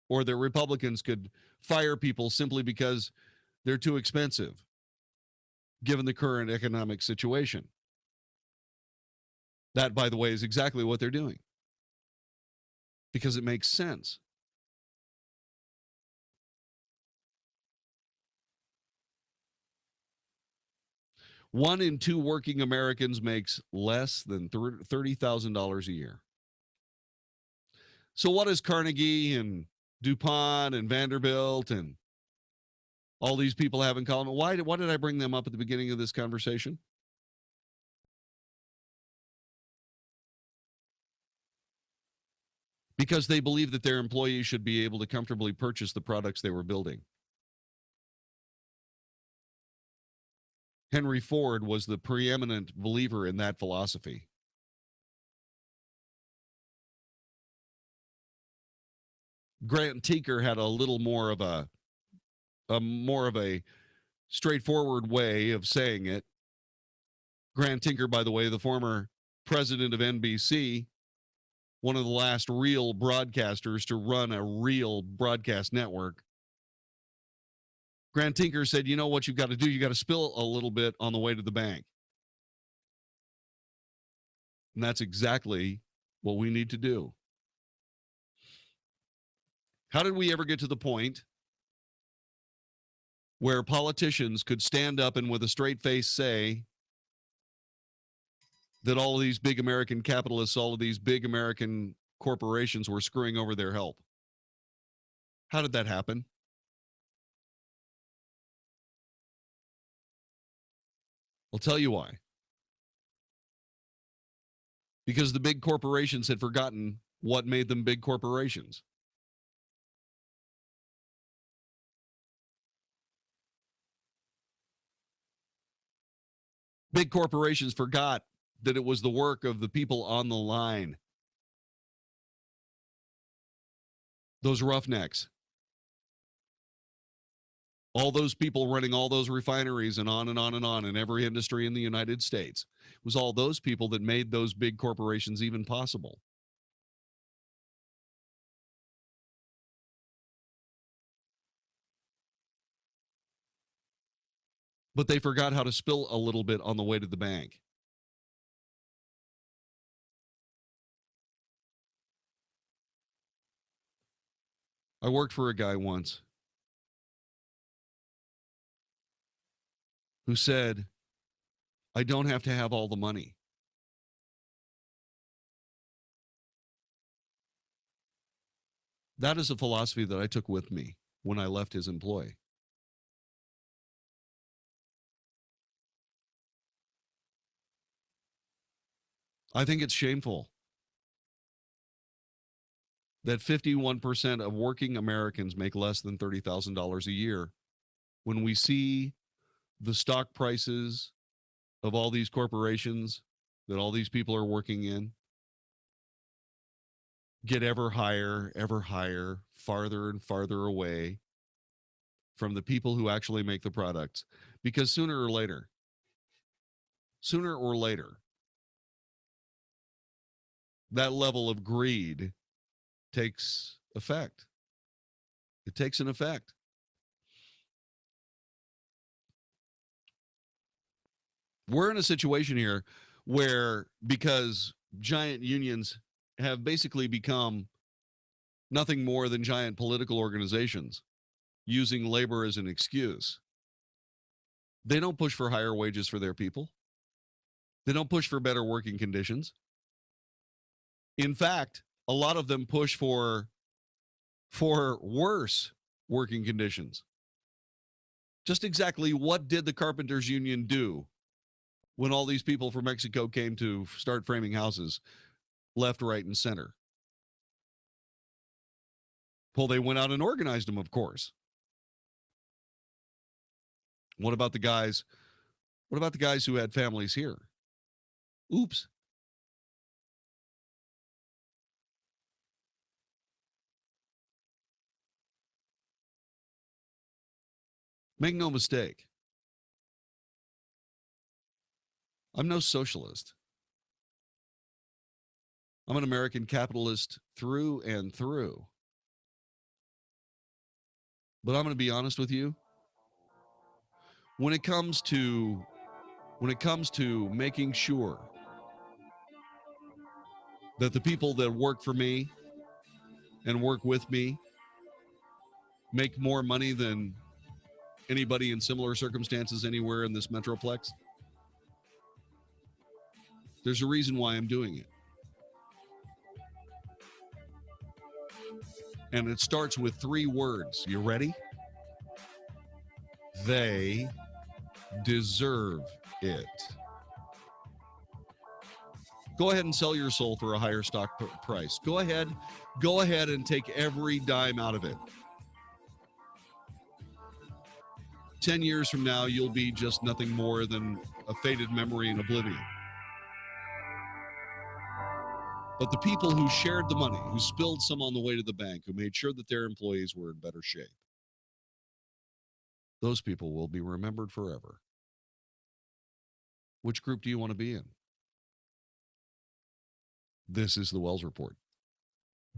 Speaker 13: or that Republicans could fire people simply because they're too expensive, given the current economic situation. That, by the way, is exactly what they're doing, because it makes sense. One in two working Americans makes less than $30,000 a year. So what does Carnegie and DuPont and Vanderbilt and all these people have in common? Why did I bring them up at the beginning of this conversation? Because they believe that their employees should be able to comfortably purchase the products they were building. Henry Ford was the preeminent believer in that philosophy. Grant Tinker had a little more of a straightforward way of saying it. Grant Tinker, by the way, the former president of NBC, one of the last real broadcasters to run a real broadcast network. Grant Tinker said, you know what you've got to do? You got to spill a little bit on the way to the bank. And that's exactly what we need to do. How did we ever get to the point where politicians could stand up and with a straight face say that all of these big American capitalists, all of these big American corporations were screwing over their help? How did that happen? I'll tell you why. Because the big corporations had forgotten what made them big corporations. Big corporations forgot that it was the work of the people on the line. Those roughnecks. All those people running all those refineries and on and on and on in every industry in the United States. It was all those people that made those big corporations even possible. But they forgot how to spill a little bit on the way to the bank. I worked for a guy once who said, I don't have to have all the money. That is a philosophy that I took with me when I left his employ. I think it's shameful that 51% of working Americans make less than $30,000 a year when we see the stock prices of all these corporations that all these people are working in get ever higher, farther and farther away from the people who actually make the products. Because sooner or later, that level of greed takes effect. It takes an effect. We're in a situation here where, because giant unions have basically become nothing more than giant political organizations using labor as an excuse, they don't push for higher wages for their people. They don't push for better working conditions. In fact, a lot of them push for worse working conditions. Just exactly what did the Carpenters Union do when all these people from Mexico came to start framing houses left, right, and center? Well, they went out and organized them, of course. What about the guys? What about the guys who had families here? Oops. Make no mistake. I'm no socialist. I'm an American capitalist through and through. But I'm going to be honest with you. When it comes to making sure that the people that work for me and work with me make more money than anybody in similar circumstances anywhere in this metroplex, there's a reason why I'm doing it. And it starts with 3 words. You ready? They deserve it. Go ahead and sell your soul for a higher stock price. Go ahead and take every dime out of it. 10 years from now, you'll be just nothing more than a faded memory in oblivion. But the people who shared the money, who spilled some on the way to the bank, who made sure that their employees were in better shape, those people will be remembered forever. Which group do you want to be in? This is the Wells Report.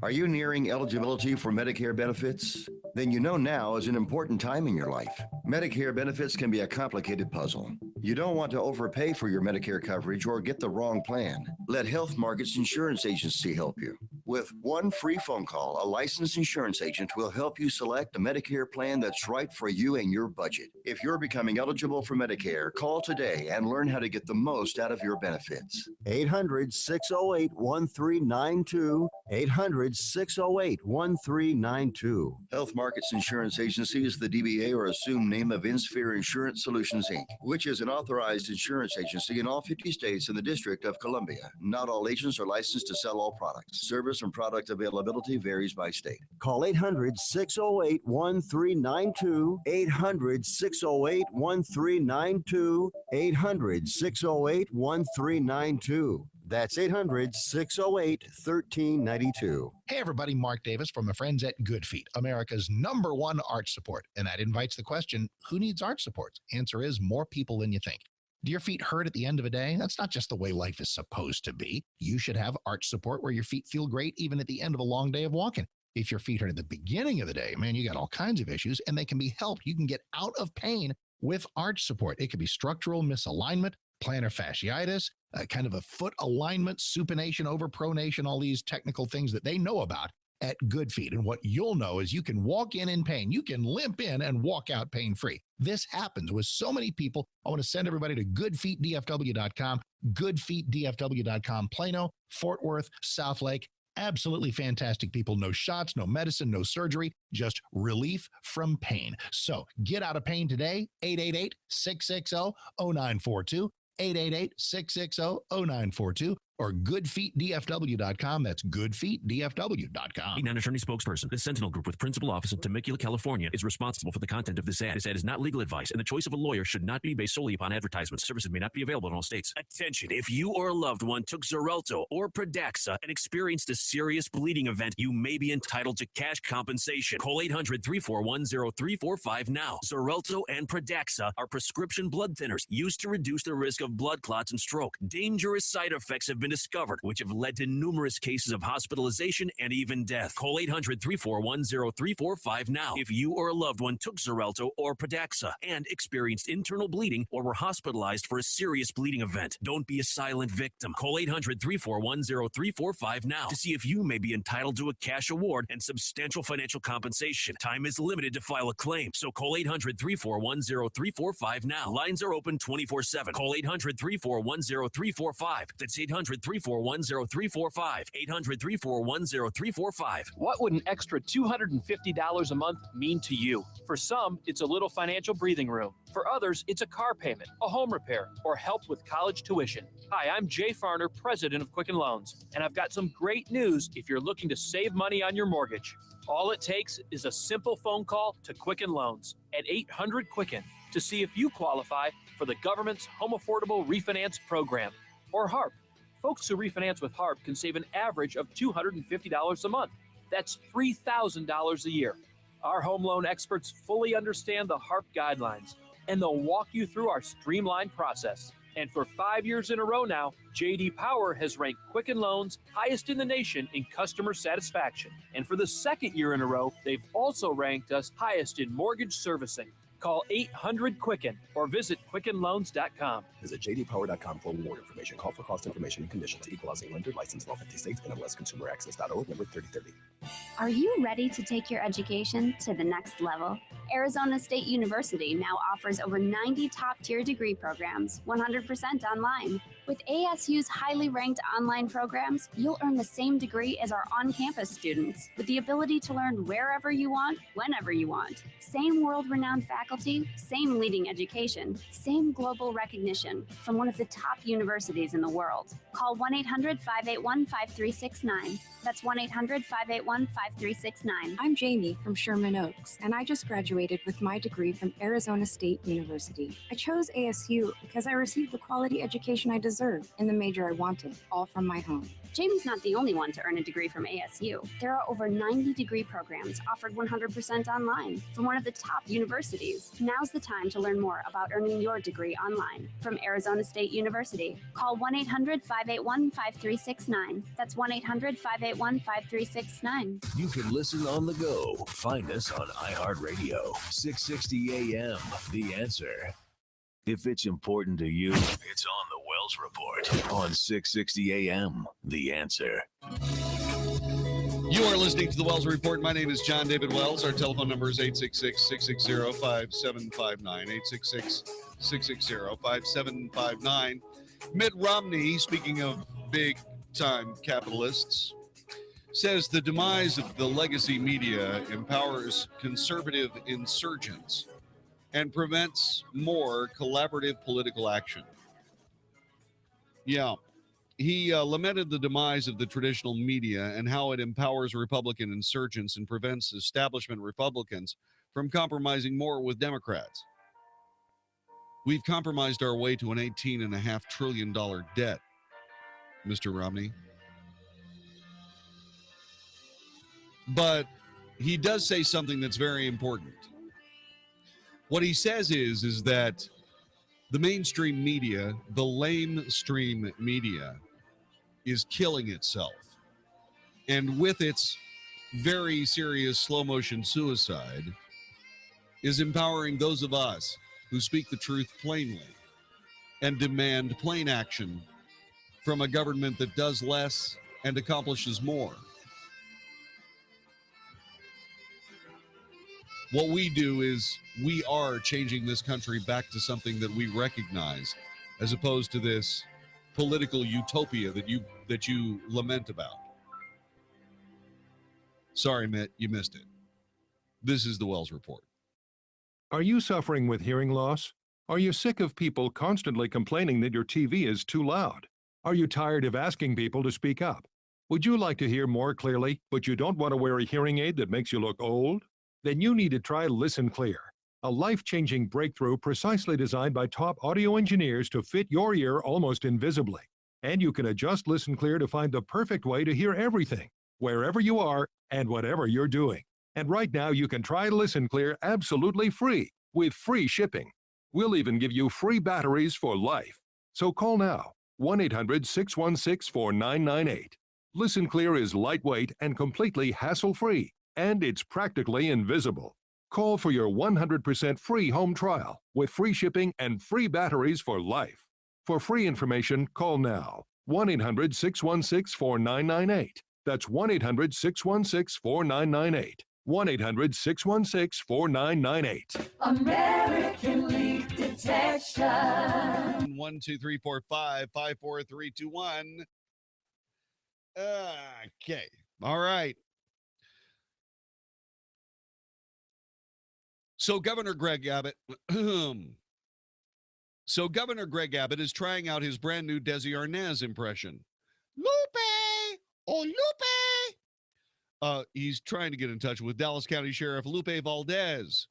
Speaker 18: Are you nearing eligibility for Medicare benefits? Then you know now is an important time in your life. Medicare benefits can be a complicated puzzle. You don't want to overpay for your Medicare coverage or get the wrong plan. Let Health Markets Insurance Agency help you. With one free phone call, a licensed insurance agent will help you select a Medicare plan that's right for you and your budget. If you're becoming eligible for Medicare, call today and learn how to get the most out of your benefits. 800-608-1392. 800-608-1392. Health Markets Insurance Agency is the DBA or assumed name of InSphere Insurance Solutions, Inc., which is an authorized insurance agency in all 50 states and the District of Columbia. Not all agents are licensed to sell all products. Service and product availability varies by state. Call 800-608-1392. 800-608-1392. 800-608-1392. That's 800-608-1392.
Speaker 14: Hey everybody, Mark Davis from my friends at Good Feet, America's #1 arch support. And that invites the question, who needs arch supports? Answer is more people than you think. Do your feet hurt at the end of a day? That's not just the way life is supposed to be. You should have arch support where your feet feel great even at the end of a long day of walking. If your feet hurt at the beginning of the day, man, you got all kinds of issues and they can be helped. You can get out of pain with arch support. It could be structural misalignment, plantar fasciitis, kind of a foot alignment, supination, overpronation, all these technical things that they know about at Good Feet. And what you'll know is you can walk in pain. You can limp in and walk out pain-free. This happens with so many people. I want to send everybody to goodfeetdfw.com, goodfeetdfw.com, Plano, Fort Worth, South Lake. Absolutely fantastic people. No shots, no medicine, no surgery, just relief from pain. So get out of pain today. 888-660-0942. 888-660-0942 or goodfeetdfw.com. That's goodfeetdfw.com.
Speaker 16: A non-attorney spokesperson. The Sentinel Group with principal office in Temecula, California is responsible for the content of this ad. This ad is not legal advice, and the choice of a lawyer should not be based solely upon advertisements. Services may not be available in all states. Attention, if you or a loved one took Xarelto or Pradaxa and experienced a serious bleeding event, you may be entitled to cash compensation. Call 800-341-0345 now. Xarelto and Pradaxa are prescription blood thinners used to reduce the risk of blood clots and stroke. Dangerous side effects have been discovered, which have led to numerous cases of hospitalization and even death. Call 800-341-0345 now if you or a loved one took Xarelto or Pradaxa and experienced internal bleeding or were hospitalized for a serious bleeding event. Don't be a silent victim. Call 800-341-0345 now to see if you may be entitled to a cash award and substantial financial compensation. Time is limited to file a claim, so call 800-341-0345 now. Lines are open 24/7. Call 800-341-0345. That's 800-341-0345. 800-341-0345.
Speaker 19: What would an extra $250 a month mean to you? For some, it's a little financial breathing room. For others, it's a car payment, a home repair, or help with college tuition. Hi, I'm Jay Farner, president of Quicken Loans, and I've got some great news if you're looking to save money on your mortgage. All it takes is a simple phone call to Quicken Loans at 800-QUICKEN to see if you qualify for the government's Home Affordable Refinance Program, or HARP. Folks who refinance with HARP can save an average of $250 a month. That's $3,000 a year. Our home loan experts fully understand the HARP guidelines, and they'll walk you through our streamlined process. And for 5 years in a row now, J.D. Power has ranked Quicken Loans highest in the nation in customer satisfaction. And for the second year in a row, they've also ranked us highest in mortgage servicing. Call 800-QUICKEN or visit QuickenLoans.com.
Speaker 20: Visit jdpower.com for more information. Call for cost information and conditions. Equalizing lender, license in all 50 states, NMLSconsumeraccess.org, number 3030.
Speaker 25: Are you ready to take your education to the next level? Arizona State University now offers over 90 top-tier degree programs, 100% online. With ASU's highly ranked online programs, you'll earn the same degree as our on-campus students, with the ability to learn wherever you want, whenever you want. Same world-renowned faculty, same leading education, same global recognition from one of the top universities in the world. Call 1-800-581-5369. That's 1-800-581-5369.
Speaker 21: I'm Jamie from Sherman Oaks, and I just graduated with my degree from Arizona State University. I chose ASU because I received the quality education I deserved in the major I wanted, all from my home.
Speaker 25: Jamie's not the only one to earn a degree from ASU. There are over 90 degree programs offered 100% online from one of the top universities. Now's the time to learn more about earning your degree online from Arizona State University. Call 1-800-581-5369. That's 1-800-581-5369.
Speaker 12: You can listen on the go. Find us on iHeartRadio, 660 AM. The Answer. If it's important to you, it's on the Wells Report on 660 AM. The Answer.
Speaker 13: You are listening to the Wells Report. My name is Jon-David Wells. Our telephone number is 866-660-5759. 866-660-5759. Mitt Romney, speaking of big-time capitalists, says the demise of the legacy media empowers conservative insurgents and prevents more collaborative political action. Yeah, he lamented the demise of the traditional media and how it empowers Republican insurgents and prevents establishment Republicans from compromising more with Democrats. We've compromised our way to an $18.5 trillion debt, Mr. Romney. But he does say something that's very important. What he says is that the mainstream media, the lamestream media, is killing itself. And with its very serious slow-motion suicide, is empowering those of us who speak the truth plainly and demand plain action from a government that does less and accomplishes more. What we do is we are changing this country back to something that we recognize, as opposed to this political utopia that you lament about. Sorry, Mitt, you missed it. This is the Wells Report.
Speaker 22: Are you suffering with hearing loss? Are you sick of people constantly complaining that your TV is too loud? Are you tired of asking people to speak up? Would you like to hear more clearly, but you don't want to wear a hearing aid that makes you look old? Then you need to try Listen Clear, a life-changing breakthrough precisely designed by top audio engineers to fit your ear almost invisibly. And you can adjust Listen Clear to find the perfect way to hear everything, wherever you are and whatever you're doing. And right now you can try Listen Clear absolutely free with free shipping. We'll even give you free batteries for life. So call now, 1-800-616-4998. Listen Clear is lightweight and completely hassle-free, and it's practically invisible. Call for your 100% free home trial with free shipping and free batteries for life. For free information, call now, 1-800-616-4998. That's 1-800-616-4998. 1-800-616-4998.
Speaker 23: American Leak Detection.
Speaker 13: 1, 2, 3, 4, 5, 5, 4, 3, 2, 1. Okay. All right. So Governor Greg Abbott is trying out his brand new Desi Arnaz impression. Lupe! Oh, Lupe! He's trying to get in touch with Dallas County Sheriff Lupe Valdez,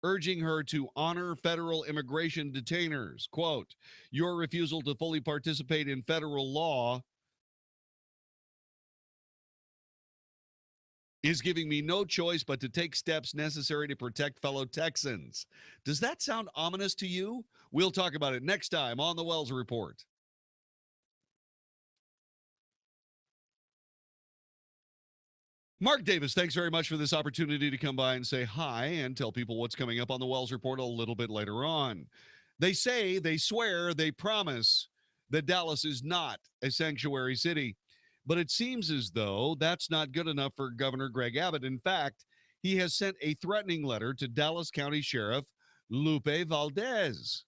Speaker 13: urging her to honor federal immigration detainers. Quote, your refusal to fully participate in federal law is giving me no choice but to take steps necessary to protect fellow Texans. Does that sound ominous to you? We'll talk about it next time on the Wells Report. Mark Davis, thanks very much for this opportunity to come by and say hi and tell people what's coming up on the Wells Report a little bit later on. They say, they swear, they promise that Dallas is not a sanctuary city. But it seems as though that's not good enough for Governor Greg Abbott. In fact, he has sent a threatening letter to Dallas County Sheriff Lupe Valdez.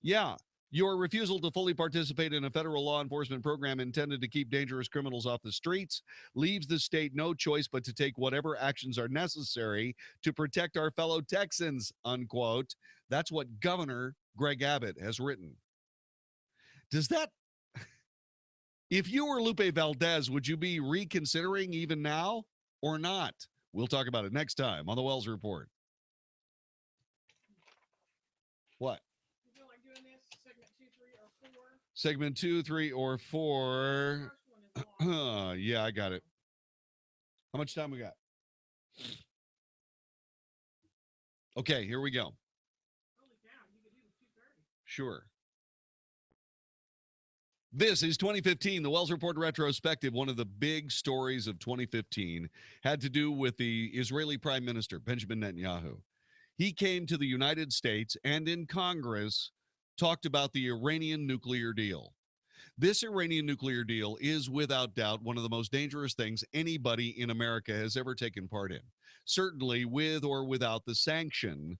Speaker 13: Yeah, your refusal to fully participate in a federal law enforcement program intended to keep dangerous criminals off the streets leaves the state no choice but to take whatever actions are necessary to protect our fellow Texans, unquote. That's what Governor Greg Abbott has written. Does that, if you were Lupe Valdez, would you be reconsidering even now or not? We'll talk about it next time on the Wells Report. What? Segment 2, 3, or 4. Yeah, I got it. How much time we got? Okay, here we go. Sure. This is 2015, the Wells Report retrospective. One of the big stories of 2015 had to do with the Israeli Prime Minister, Benjamin Netanyahu. He came to the United States and in Congress talked about the Iranian nuclear deal. This Iranian nuclear deal is without doubt one of the most dangerous things anybody in America has ever taken part in, certainly with or without the sanction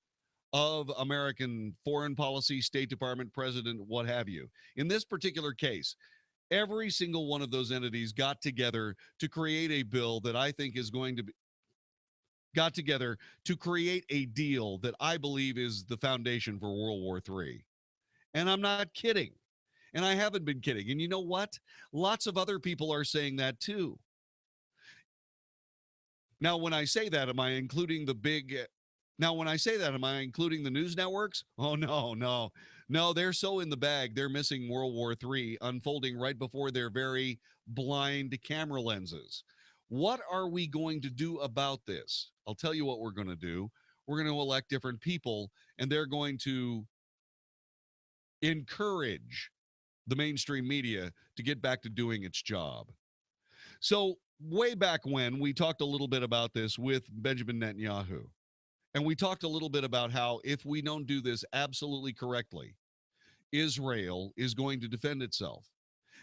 Speaker 13: of American foreign policy, State Department, president, what have you. In this particular case, every single one of those entities got together to create a bill that I think is going to be got together to create a deal that I believe is the foundation for World War III. And I'm not kidding. And I haven't been kidding. And you know what? Lots of other people are saying that too. Now, when I say that, am I including the big... Now, when I say that, am I including the news networks? Oh, no. No, they're so in the bag. They're missing World War III unfolding right before their very blind camera lenses. What are we going to do about this? I'll tell you what we're going to do. We're going to elect different people, and they're going to encourage the mainstream media to get back to doing its job. So way back when, we talked a little bit about this with Benjamin Netanyahu. And we talked a little bit about how if we don't do this absolutely correctly, Israel is going to defend itself.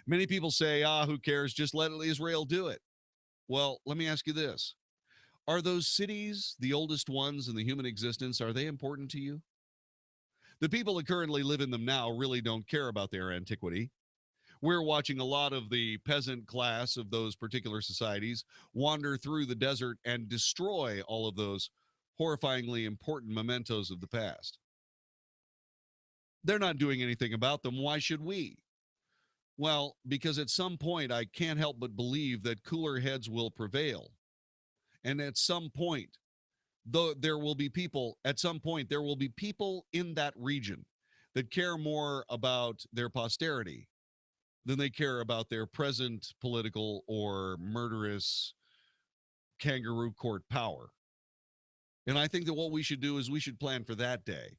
Speaker 13: Many people say, who cares? Just let Israel do it. Well, let me ask you this. Are those cities, the oldest ones in the human existence, are they important to you? The people that currently live in them now really don't care about their antiquity. We're watching a lot of the peasant class of those particular societies wander through the desert and destroy all of those horrifyingly important mementos of the past. They're not doing anything about them. Why should we? Well, because at some point, I can't help but believe that cooler heads will prevail. And at some point, though there will be people, at some point, there will be people in that region that care more about their posterity than they care about their present political or murderous kangaroo court power. And I think that what we should do is we should plan for that day,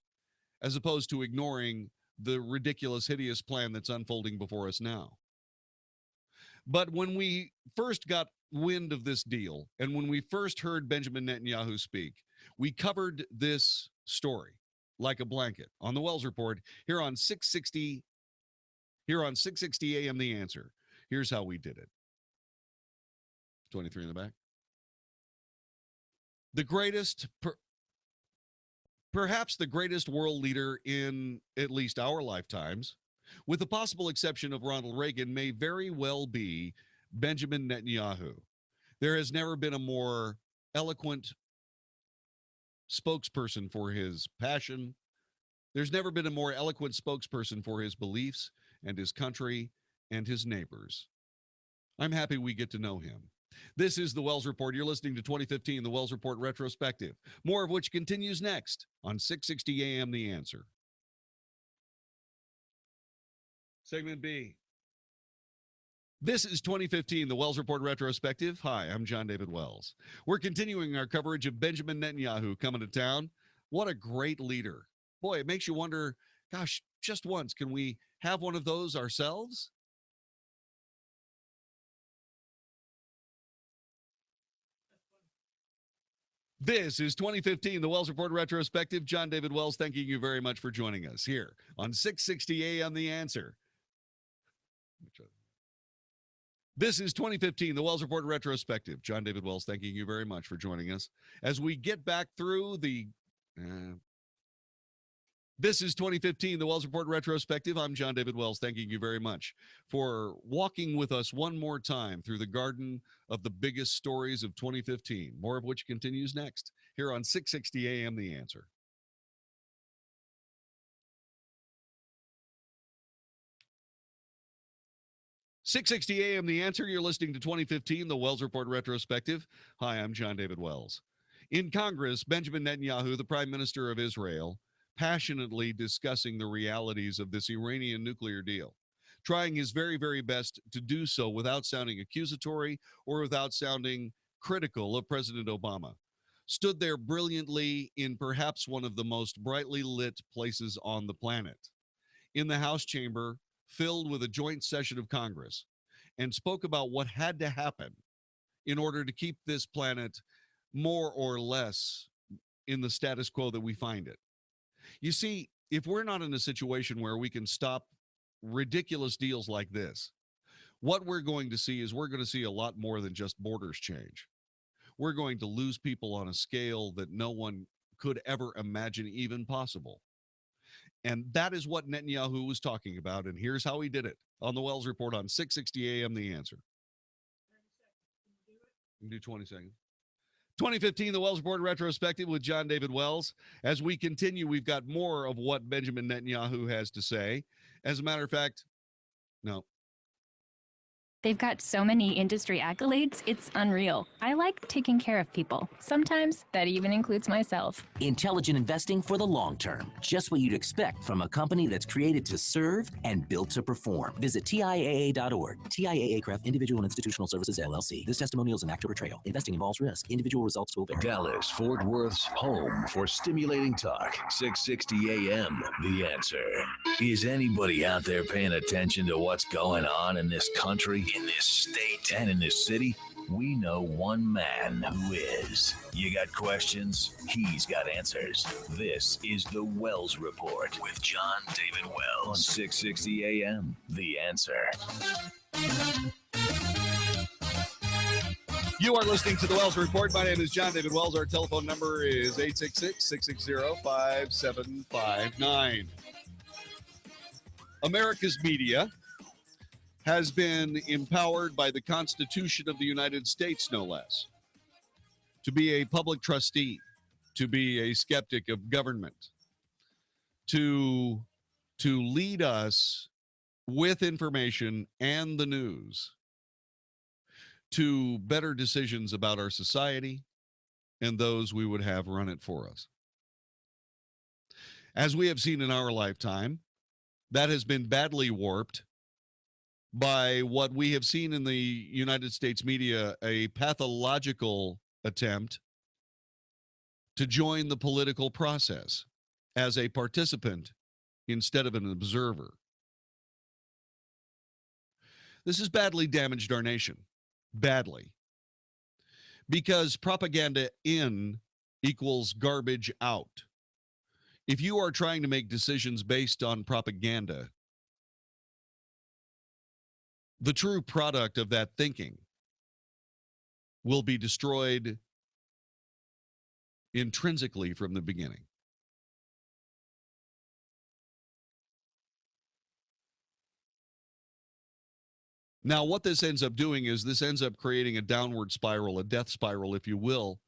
Speaker 13: as opposed to ignoring the ridiculous, hideous plan that's unfolding before us now. But when we first got wind of this deal, and when we first heard Benjamin Netanyahu speak, we covered this story like a blanket on the Wells Report here on 660 AM The Answer. Here's how we did it. 23 in the back. The greatest, perhaps the greatest world leader in at least our lifetimes, with the possible exception of Ronald Reagan, may very well be Benjamin Netanyahu. There has never been a more eloquent spokesperson for his passion. There's never been a more eloquent spokesperson for his beliefs and his country and his neighbors. I'm happy we get to know him. This is the Wells Report. You're listening to 2015, the Wells Report retrospective, more of which continues next on 660 AM The Answer. Segment B. This is 2015, the Wells Report Retrospective. Hi, I'm Jon-David Wells. We're continuing our coverage of Benjamin Netanyahu coming to town. What a great leader. Boy, it makes you wonder, gosh, just once, can we have one of those ourselves? This is 2015, the Wells Report Retrospective. Jon-David Wells, thanking you very much for joining us here on 660 AM The Answer. This is 2015, the Wells Report Retrospective. Jon-David Wells, thanking you very much for joining us as we get back through the... This is 2015, the Wells Report Retrospective. I'm Jon-David Wells, thanking you very much for walking with us one more time through the garden of the biggest stories of 2015, more of which continues next here on 660 AM The Answer. .660 AM The Answer. You're listening to 2015, the Wells Report Retrospective. Hi, I'm Jon-David Wells. In Congress, Benjamin Netanyahu, the Prime Minister of Israel, passionately discussing the realities of this Iranian nuclear deal, trying his very, very best to do so without sounding accusatory or without sounding critical of President Obama. Stood there brilliantly in perhaps one of the most brightly lit places on the planet, in the House chamber, filled with a joint session of Congress, and spoke about what had to happen in order to keep this planet more or less in the status quo that we find it. You see, if we're not in a situation where we can stop ridiculous deals like this, what we're going to see is we're going to see a lot more than just borders change. We're going to lose people on a scale that no one could ever imagine even possible. And that is what Netanyahu was talking about, and here's how he did it on the Wells Report on 660 AM The Answer. You can do 20 seconds. 2015, the Wells Report Retrospective with Jon-David Wells. As we continue, we've got more of what Benjamin Netanyahu has to say. As a matter of fact, no.
Speaker 2: They've got so many industry accolades, it's unreal. I like taking care of people. Sometimes that even includes myself.
Speaker 3: Intelligent investing for the long term. Just what you'd expect from a company that's created to serve and built to perform. Visit TIAA.org. TIAA Craft Individual and Institutional Services, LLC. This testimonial is an actor portrayal. Investing involves risk. Individual results will vary.
Speaker 12: Dallas, Fort Worth's home for stimulating talk. 660 AM, The Answer. Is anybody out there paying attention to what's going on in this country, in this state, and in this city? We know one man who is. You got questions? He's got answers. This is the Wells Report with Jon-David Wells on 660 AM, The Answer.
Speaker 13: You are listening to the Wells Report. My name is Jon-David Wells. Our telephone number is 866-660-5759. America's media has been empowered by the Constitution of the United States, no less, to be a public trustee, to be a skeptic of government, to lead us with information and the news to better decisions about our society and those we would have run it for us. As we have seen in our lifetime, that has been badly warped by what we have seen in the United States media, a pathological attempt to join the political process as a participant instead of an observer. This has badly damaged our nation, badly, because propaganda in equals garbage out. If you are trying to make decisions based on propaganda, the true product of that thinking will be destroyed intrinsically from the beginning. Now, what this ends up doing is this ends up creating a downward spiral, a death spiral, if you will,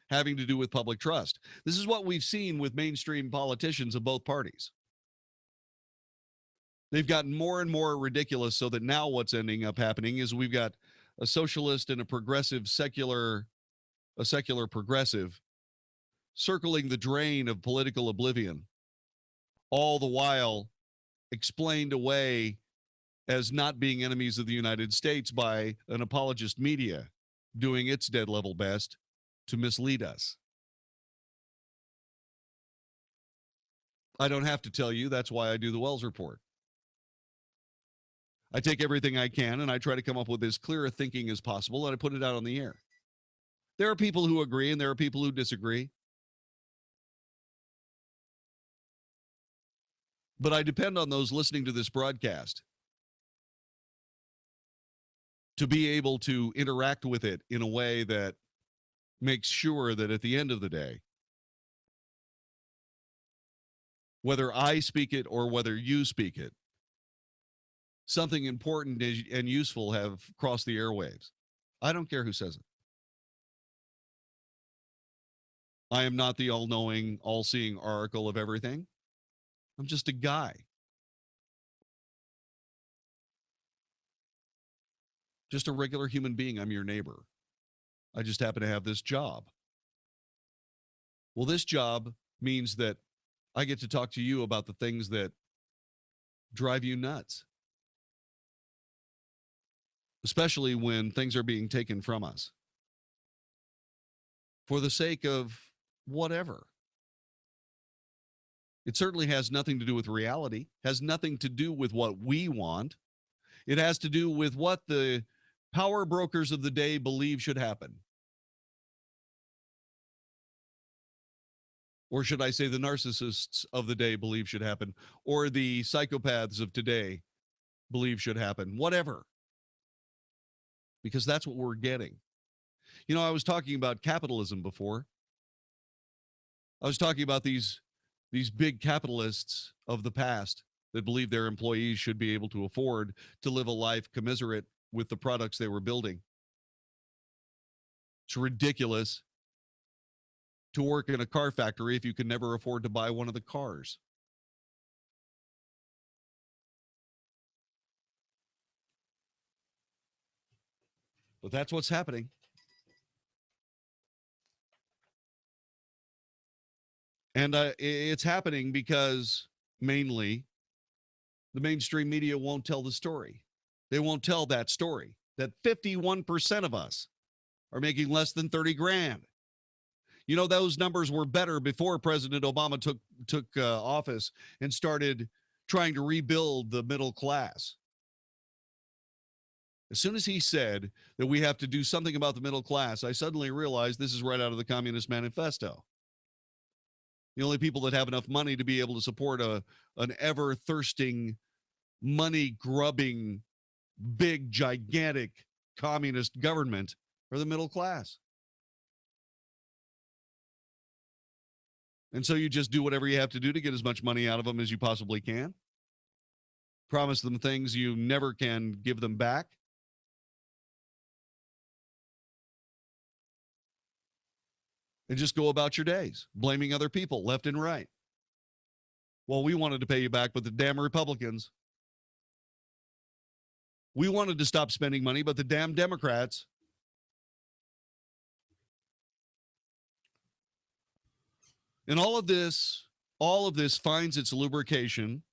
Speaker 13: having to do with public trust. This is what we've seen with mainstream politicians of both parties. They've gotten more and more ridiculous, so that now what's ending up happening is we've got a socialist and a progressive secular progressive circling the drain of political oblivion, all the while explained away as not being enemies of the United States by an apologist media doing its dead level best to mislead us. I don't have to tell you. That's why I do the Wells Report. I take everything I can and I try to come up with as clear a thinking as possible, and I put it out on the air. There are people who agree and there are people who disagree. But I depend on those listening to this broadcast to be able to interact with it in a way that makes sure that at the end of the day, whether I speak it or whether you speak it, something important and useful have crossed the airwaves. I don't care who says it. I am not the all-knowing, all-seeing oracle of everything. I'm just a guy. Just a regular human being. I'm your neighbor. I just happen to have this job. Well, this job means that I get to talk to you about the things that drive you nuts, especially when things are being taken from us for the sake of whatever. It certainly has nothing to do with reality, has nothing to do with what we want. It has to do with what the power brokers of the day believe should happen. Or should I say the narcissists of the day believe should happen, or the psychopaths of today believe should happen, whatever. Because that's what we're getting. You know, I was talking about capitalism before. I was talking about these big capitalists of the past that believe their employees should be able to afford to live a life commensurate with the products they were building. It's ridiculous to work in a car factory if you can never afford to buy one of the cars. But that's what's happening. And it's happening because mainly the mainstream media won't tell the story. They won't tell that story, that 51% of us are making less than 30 grand. You know, those numbers were better before President Obama took office and started trying to rebuild the middle class. As soon as he said that we have to do something about the middle class, I suddenly realized this is right out of the Communist Manifesto. The only people that have enough money to be able to support an ever-thirsting, money-grubbing, big, gigantic communist government are the middle class. And so you just do whatever you have to do to get as much money out of them as you possibly can. Promise them things you never can give them back. And just go about your days, blaming other people left and right. Well, we wanted to pay you back, but the damn Republicans. We wanted to stop spending money, but the damn Democrats. And all of this finds its lubrication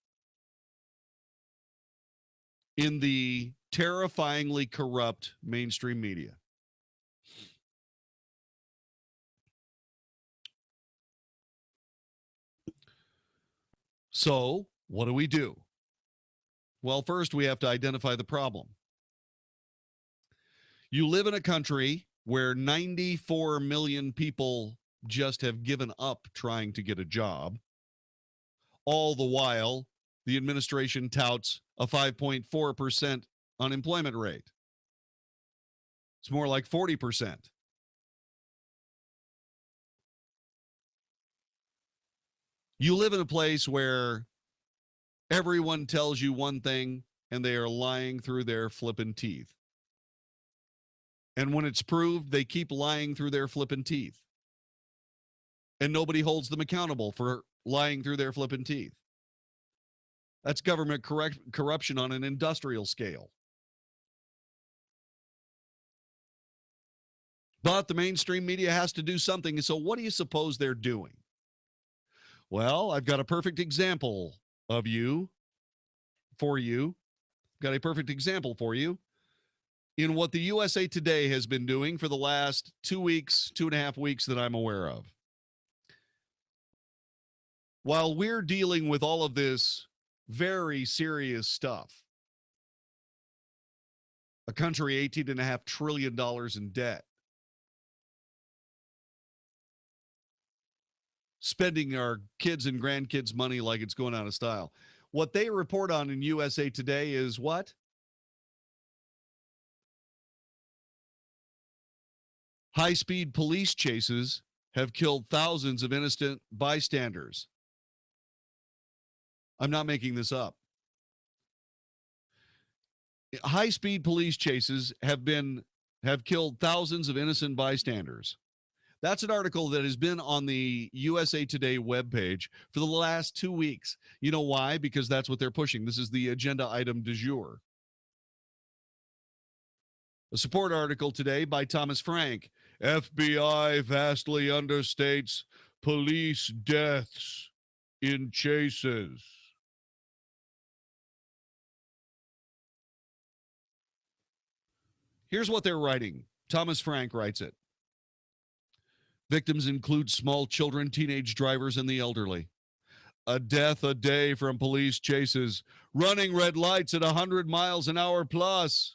Speaker 13: in the terrifyingly corrupt mainstream media. So, what do? Well, first, we have to identify the problem. You live in a country where 94 million people just have given up trying to get a job. All the while, the administration touts a 5.4% unemployment rate. It's more like 40%. You live in a place where everyone tells you one thing and they are lying through their flippin' teeth. And when it's proved, they keep lying through their flippin' teeth. And nobody holds them accountable for lying through their flippin' teeth. That's government corruption on an industrial scale. But the mainstream media has to do something. So what do you suppose they're doing? Well, I've got a perfect example for you. got a perfect example for you in what the USA Today has been doing for the last 2 weeks, 2.5 weeks that I'm aware of. While we're dealing with all of this very serious stuff, a country $18.5 trillion in debt, spending our kids and grandkids' money like it's going out of style. What they report on in USA Today is what? High-speed police chases have killed thousands of innocent bystanders. I'm not making this up. High-speed police chases have killed thousands of innocent bystanders. That's an article that has been on the USA Today webpage for the last 2 weeks. You know why? Because that's what they're pushing. This is the agenda item du jour. A support article today by Thomas Frank. FBI vastly understates police deaths in chases. Here's what they're writing. Thomas Frank writes it. Victims include small children, teenage drivers, and the elderly. A death a day from police chases, running red lights at 100 miles an hour plus.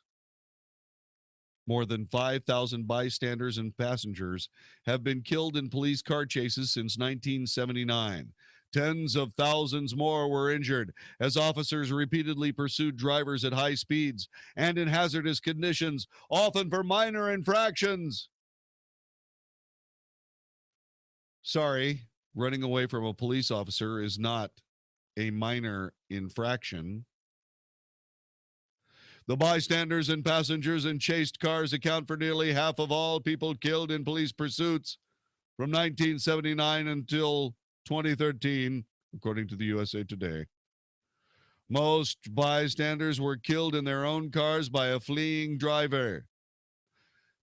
Speaker 13: More than 5,000 bystanders and passengers have been killed in police car chases since 1979. Tens of thousands more were injured as officers repeatedly pursued drivers at high speeds and in hazardous conditions, often for minor infractions. Sorry, running away from a police officer is not a minor infraction. The bystanders and passengers in chased cars account for nearly half of all people killed in police pursuits from 1979 until 2013, according to the USA Today. Most bystanders were killed in their own cars by a fleeing driver.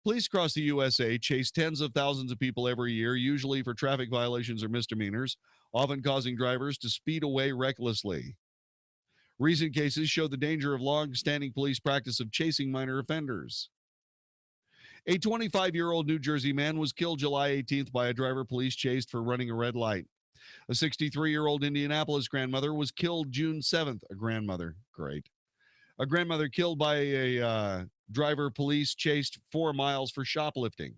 Speaker 13: Police across the USA chase tens of thousands of people every year, usually for traffic violations or misdemeanors, often causing drivers to speed away recklessly. Recent cases show the danger of long-standing police practice of chasing minor offenders. A 25-year-old New Jersey man was killed July 18th by a driver police chased for running a red light. A 63-year-old Indianapolis grandmother was killed June 7th. A grandmother, great. A grandmother killed by a driver police chased 4 miles for shoplifting.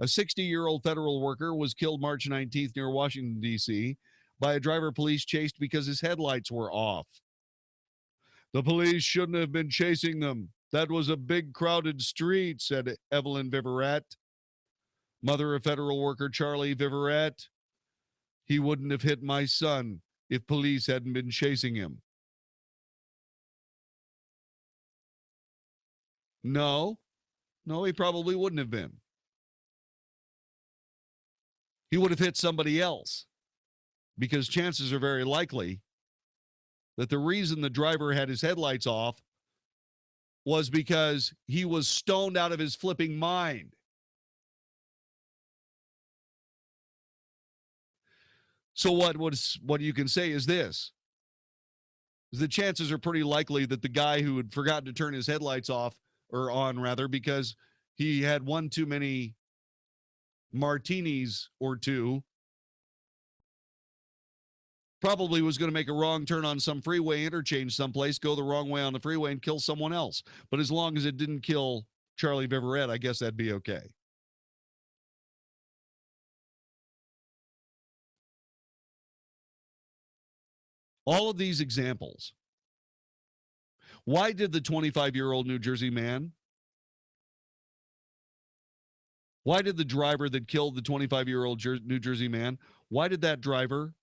Speaker 13: A 60-year-old federal worker was killed March 19th near Washington, D.C. by a driver police chased because his headlights were off. The police shouldn't have been chasing them. That was a big crowded street, said Evelyn Viverette, mother of federal worker Charlie Viverette. He wouldn't have hit my son if police hadn't been chasing him. No, he probably wouldn't have been. He would have hit somebody else because chances are very likely that the reason the driver had his headlights off was because he was stoned out of his flipping mind. So what you can say is this. The chances are pretty likely that the guy who had forgotten to turn his headlights off, or on rather, because he had one too many martinis or two, probably was going to make a wrong turn on some freeway interchange someplace, go the wrong way on the freeway and kill someone else. But as long as it didn't kill Charlie Viverette, I guess that'd be okay. All of these examples. Why did the 25-year-old New Jersey man, why did the driver that killed the 25-year-old New Jersey man, why did that driver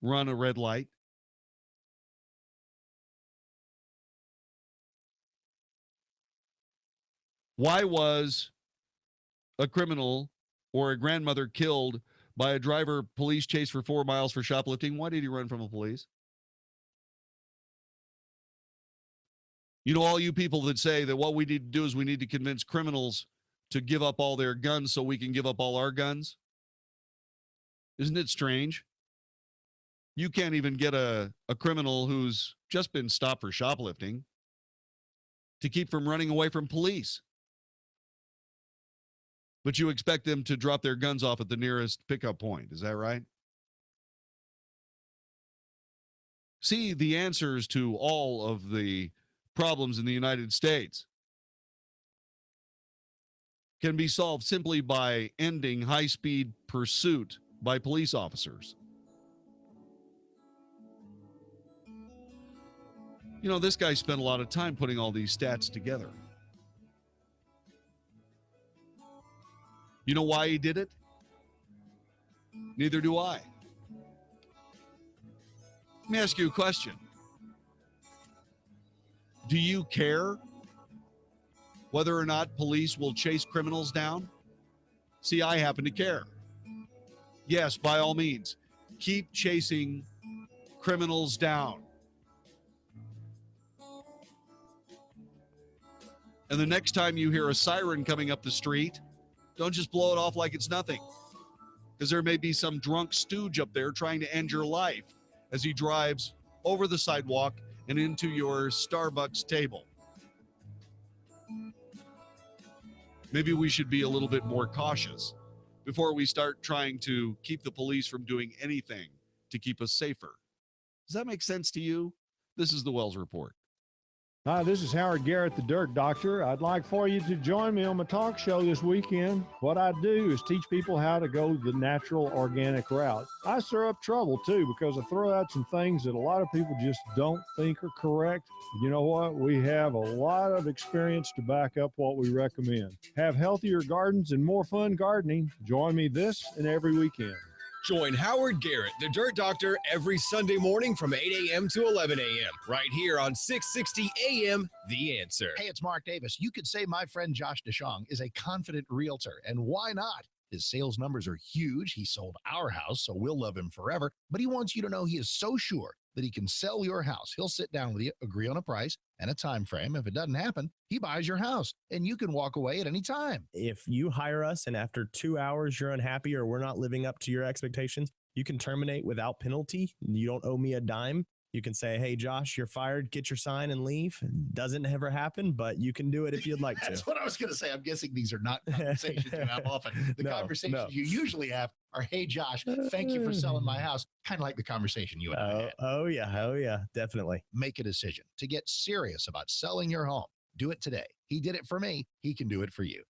Speaker 13: run a red light? Why was a criminal or a grandmother killed by a driver police chase for 4 miles for shoplifting? Why did he run from the police? You know, all you people that say that what we need to do is we need to convince criminals to give up all their guns so we can give up all our guns. Isn't it strange? You can't even get a criminal who's just been stopped for shoplifting. to keep from running away from police. But you expect them to drop their guns off at the nearest pickup point. Is that right? See, the answers to all of the problems in the United States can be solved simply by ending high-speed pursuit by police officers. You know, this guy spent a lot of time putting all these stats together. You know why he did it? Neither do I. Let me ask you a question. Do you care whether or not police will chase criminals down? See, I happen to care. Yes, by all means, keep chasing criminals down. And the next time you hear a siren coming up the street, don't just blow it off like it's nothing, because there may be some drunk stooge up there trying to end your life as he drives over the sidewalk and into your Starbucks table. Maybe we should be a little bit more cautious before we start trying to keep the police from doing anything to keep us safer. Does that make sense to you? This is the Wells Report.
Speaker 6: Hi, this is Howard Garrett, the Dirt Doctor. I'd like for you to join me on my talk show this weekend. What I do is teach people how to go the natural, organic route. I stir up trouble, too, because I throw out some things that a lot of people just don't think are correct. You know what? We have a lot of experience to back up what we recommend. Have healthier gardens and more fun gardening. Join me this and every weekend.
Speaker 7: Join Howard Garrett, the Dirt Doctor, every Sunday morning from 8 a.m. to 11 a.m. right here on 660 a.m. The Answer.
Speaker 14: Hey, it's Mark Davis. You could say my friend Josh DeShong is a confident realtor, and why not? His sales numbers are huge. He sold our house, so we'll love him forever. But he wants you to know he is so sure that he can sell your house. He'll sit down with you, agree on a price and a time frame. If it doesn't happen, he buys your house, and you can walk away at any time.
Speaker 8: If you hire us and after 2 hours you're unhappy or we're not living up to your expectations, you can terminate without penalty. You don't owe me a dime. You can say, hey, Josh, you're fired. Get your sign and leave. Doesn't ever happen, but you can do it if you'd like to.
Speaker 14: That's what I was going to say. I'm guessing these are not conversations you have often. The conversations you usually have are, hey, Josh, thank you for selling my house. Kind of like the conversation you and I had.
Speaker 8: Oh, yeah, definitely.
Speaker 14: Make a decision to get serious about selling your home. Do it today. He did it for me. He can do it for you.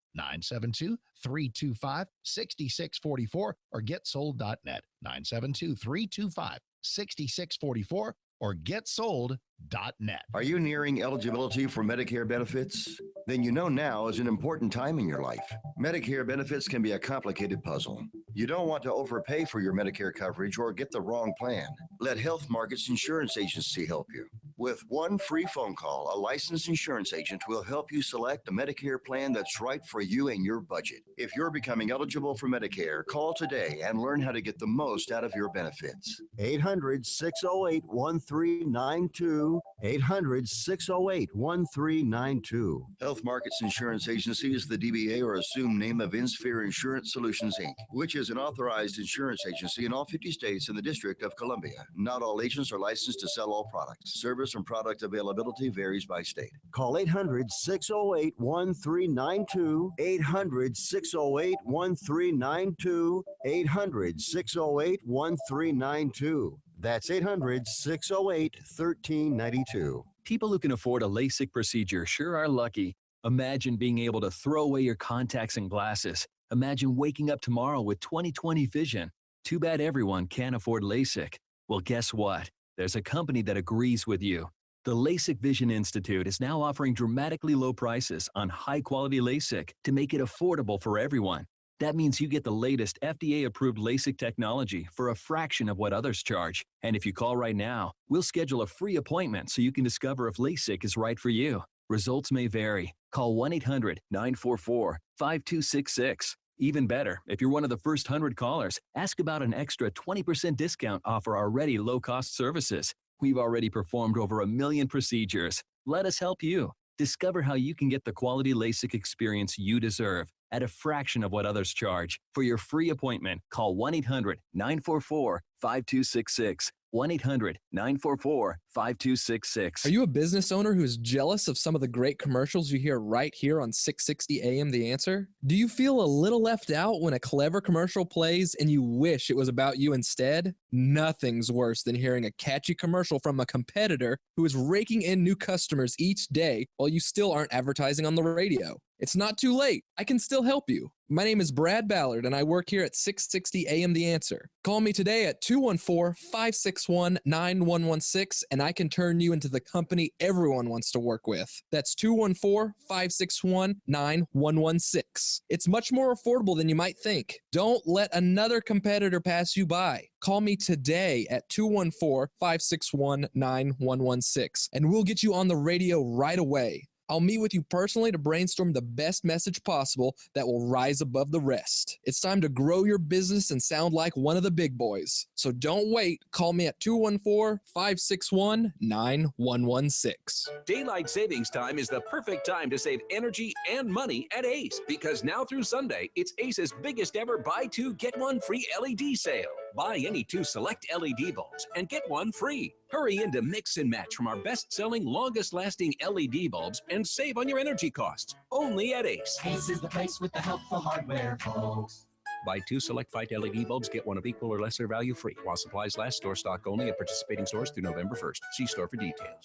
Speaker 14: 972-325-6644 or getsold.net. 972-325-6644 or getsold.net.
Speaker 18: Are you nearing eligibility for Medicare benefits? Then you know now is an important time in your life. Medicare benefits can be a complicated puzzle. You don't want to overpay for your Medicare coverage or get the wrong plan. Let Health Markets Insurance Agency help you. With one free phone call, a licensed insurance agent will help you select a Medicare plan that's right for you and your budget. If you're becoming eligible for Medicare, call today and learn how to get the most out of your benefits. 800-608-1392. 800-608-1392. Health Markets Insurance Agency is the DBA or assumed name of InSphere Insurance Solutions, Inc., which is an authorized insurance agency in all 50 states and the District of Columbia. Not all agents are licensed to sell all products. Service and product availability varies by state. Call 800-608-1392. 800-608-1392. 800-608-1392. That's 800-608-1392.
Speaker 9: People who can afford a LASIK procedure sure are lucky. Imagine being able to throw away your contacts and glasses. Imagine waking up tomorrow with 20/20 vision. Too bad everyone can't afford LASIK. Well, guess what? There's a company that agrees with you. The LASIK Vision Institute is now offering dramatically low prices on high-quality LASIK to make it affordable for everyone. That means you get the latest FDA-approved LASIK technology for a fraction of what others charge. And if you call right now, we'll schedule a free appointment so you can discover if LASIK is right for you. Results may vary. Call 1-800-944-5266. Even better, if you're one of the first 100 callers, ask about an extra 20% discount off our already low-cost services. We've already performed over 1 million procedures. Let us help you. Discover how you can get the quality LASIK experience you deserve at a fraction of what others charge. For your free appointment, call 1-800-944-5266. 1-800-944-5266.
Speaker 1: Are you a business owner who is jealous of some of the great commercials you hear right here on 660 AM The Answer? Do you feel a little left out when a clever commercial plays and you wish it was about you instead? Nothing's worse than hearing a catchy commercial from a competitor who is raking in new customers each day while you still aren't advertising on the radio. It's not too late. I can still help you. My name is Brad Ballard, and I work here at 660 AM The Answer. Call me today at 214-561-9116, and I can turn you into the company everyone wants to work with. That's 214-561-9116. It's much more affordable than you might think. Don't let another competitor pass you by. Call me today at 214-561-9116, and we'll get you on the radio right away. I'll meet with you personally to brainstorm the best message possible that will rise above the rest. It's time to grow your business and sound like one of the big boys. So don't wait. Call me at 214-561-9116.
Speaker 4: Daylight savings time is the perfect time to save energy and money at Ace, because now through Sunday, it's Ace's biggest ever buy two, get one free LED sale. Buy any two select LED bulbs and get one free. Hurry in to mix and match from our best-selling, longest-lasting LED bulbs and save on your energy costs. Only at Ace.
Speaker 23: Ace is the place with the helpful hardware, folks.
Speaker 4: Buy two select Fight LED bulbs, get one of equal or lesser value free. While supplies last, store stock only at participating stores through November 1st. See store for details.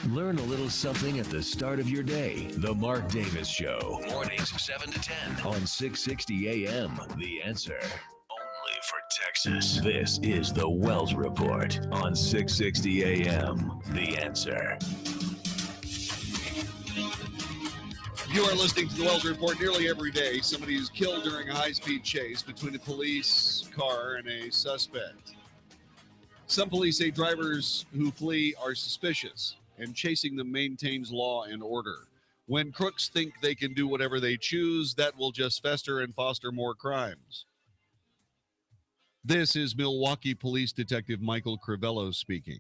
Speaker 12: Learn a little something at the start of your day. The Mark Davis Show. Mornings 7 to 10 on 660 AM. The Answer. Only for Texas. This is the Wells Report on 660 AM. The Answer.
Speaker 13: You are listening to the Wells Report. Nearly every day, somebody is killed during a high-speed chase between a police car and a suspect. Some police say drivers who flee are suspicious, and chasing them maintains law and order. When crooks think they can do whatever they choose, that will just fester and foster more crimes. This is Milwaukee Police Detective Michael Crivello speaking.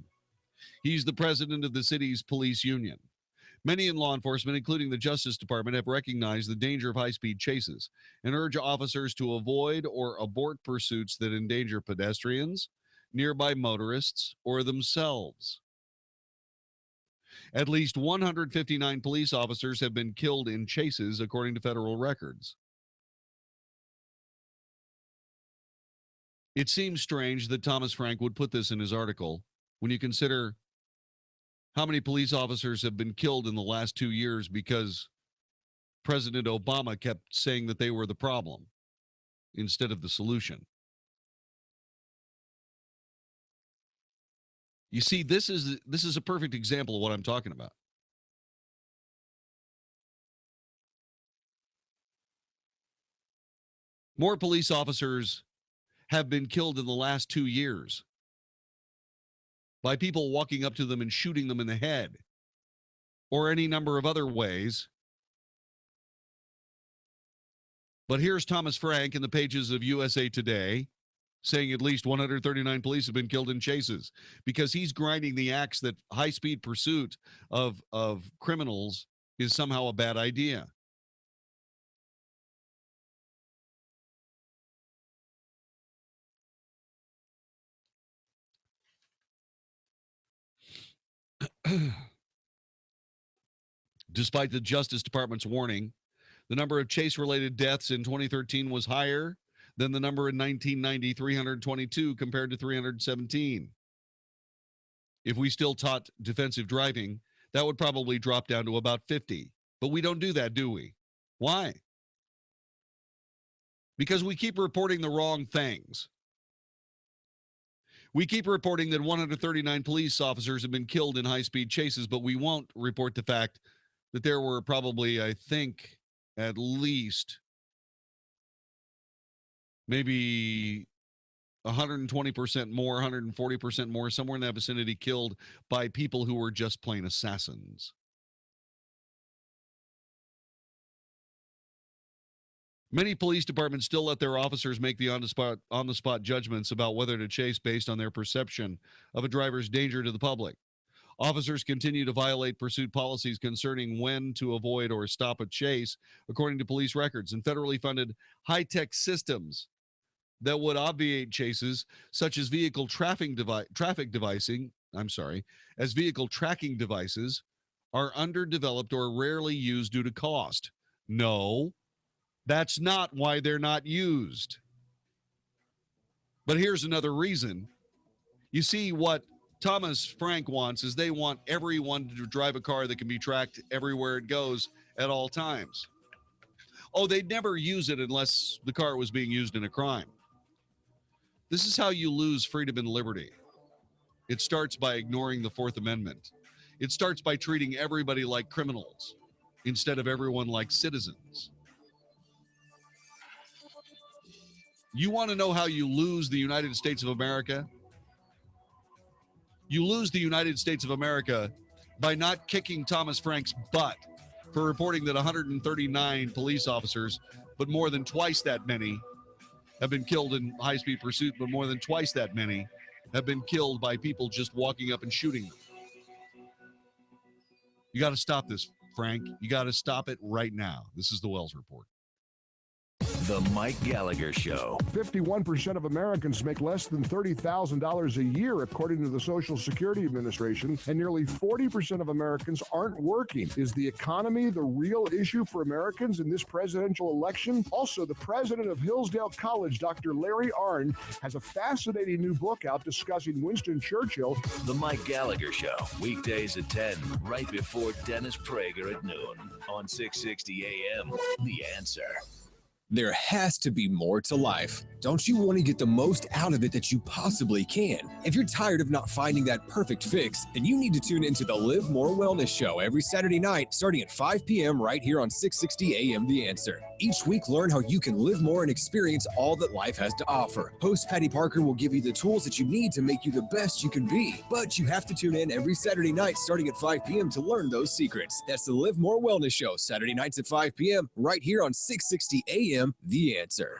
Speaker 13: He's the president of the city's police union. Many in law enforcement, including the Justice Department, have recognized the danger of high-speed chases and urge officers to avoid or abort pursuits that endanger pedestrians, nearby motorists, or themselves. At least 159 police officers have been killed in chases, according to federal records. It seems strange that Thomas Frank would put this in his article when you consider how many police officers have been killed in the last 2 years because President Obama kept saying that they were the problem instead of the solution. You see, this is a perfect example of what I'm talking about. More police officers have been killed in the last 2 years by people walking up to them and shooting them in the head, or any number of other ways. But here's Thomas Frank in the pages of USA Today saying at least 139 police have been killed in chases because he's grinding the axe that high-speed pursuit of criminals is somehow a bad idea. Despite the Justice Department's warning, the number of chase-related deaths in 2013 was higher than the number in 1990, 322 compared to 317. If we still taught defensive driving, that would probably drop down to about 50. But we don't do that, do we? Why? Because we keep reporting the wrong things. We keep reporting that 139 police officers have been killed in high-speed chases, but we won't report the fact that there were probably, I think, at least maybe 120% more, 140% more, somewhere in that vicinity killed by people who were just plain assassins. Many police departments still let their officers make the on-the-spot judgments about whether to chase based on their perception of a driver's danger to the public. Officers continue to violate pursuit policies concerning when to avoid or stop a chase, according to police records, and federally funded high-tech systems that would obviate chases, such as vehicle tracking devices, are underdeveloped or rarely used due to cost. No, that's not why they're not used. But here's another reason. You see, what Thomas Frank wants is they want everyone to drive a car that can be tracked everywhere it goes at all times. Oh, they'd never use it unless the car was being used in a crime. This is how you lose freedom and liberty. It starts by ignoring the Fourth Amendment. It starts by treating everybody like criminals instead of everyone like citizens. You want to know how you lose the United States of America? You lose the United States of America by not kicking Thomas Frank's butt for reporting that 139 police officers, but more than twice that many, have been killed in high-speed pursuit, but more than twice that many have been killed by people just walking up and shooting them. You got to stop this, Frank. You got to stop it right now. This is the Wells Report.
Speaker 12: The Mike Gallagher Show.
Speaker 5: 51% of Americans make less than $30,000 a year, according to the Social Security Administration, and nearly 40% of Americans aren't working. Is the economy the real issue for Americans in this presidential election? Also, the president of Hillsdale College, Dr. Larry Arnn, has a fascinating new book out discussing Winston Churchill.
Speaker 12: The Mike Gallagher Show, weekdays at 10, right before Dennis Prager at noon on 660 AM. The Answer.
Speaker 10: There has to be more to life. Don't you want to get the most out of it that you possibly can? If you're tired of not finding that perfect fix, then you need to tune into the Live More Wellness Show every Saturday night starting at 5 p.m. right here on 660 AM The Answer. Each week, learn how you can live more and experience all that life has to offer. Host Patty Parker will give you the tools that you need to make you the best you can be. But you have to tune in every Saturday night starting at 5 p.m. to learn those secrets. That's the Live More Wellness Show, Saturday nights at 5 p.m. right here on 660 AM The Answer.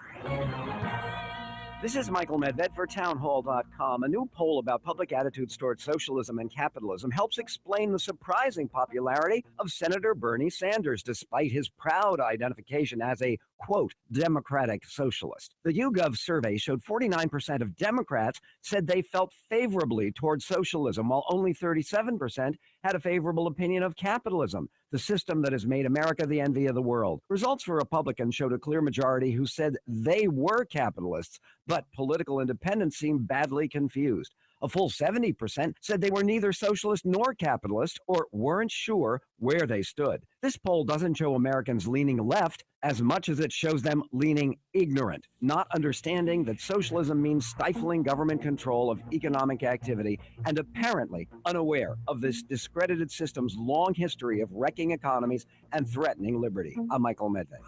Speaker 11: This is Michael Medved for townhall.com. A new poll about public attitudes toward socialism and capitalism helps explain the surprising popularity of Senator Bernie Sanders, despite his proud identification as a, quote, democratic socialist. The YouGov survey showed 49% of Democrats said they felt favorably toward socialism, while only 37% had a favorable opinion of capitalism, the system that has made America the envy of the world. Results for Republicans showed a clear majority who said they were capitalists, but political independents seemed badly confused. A full 70% said they were neither socialist nor capitalist or weren't sure where they stood. This poll doesn't show Americans leaning left as much as it shows them leaning ignorant, not understanding that socialism means stifling government control of economic activity, and apparently unaware of this discredited system's long history of wrecking economies and threatening liberty. I'm Michael Medved.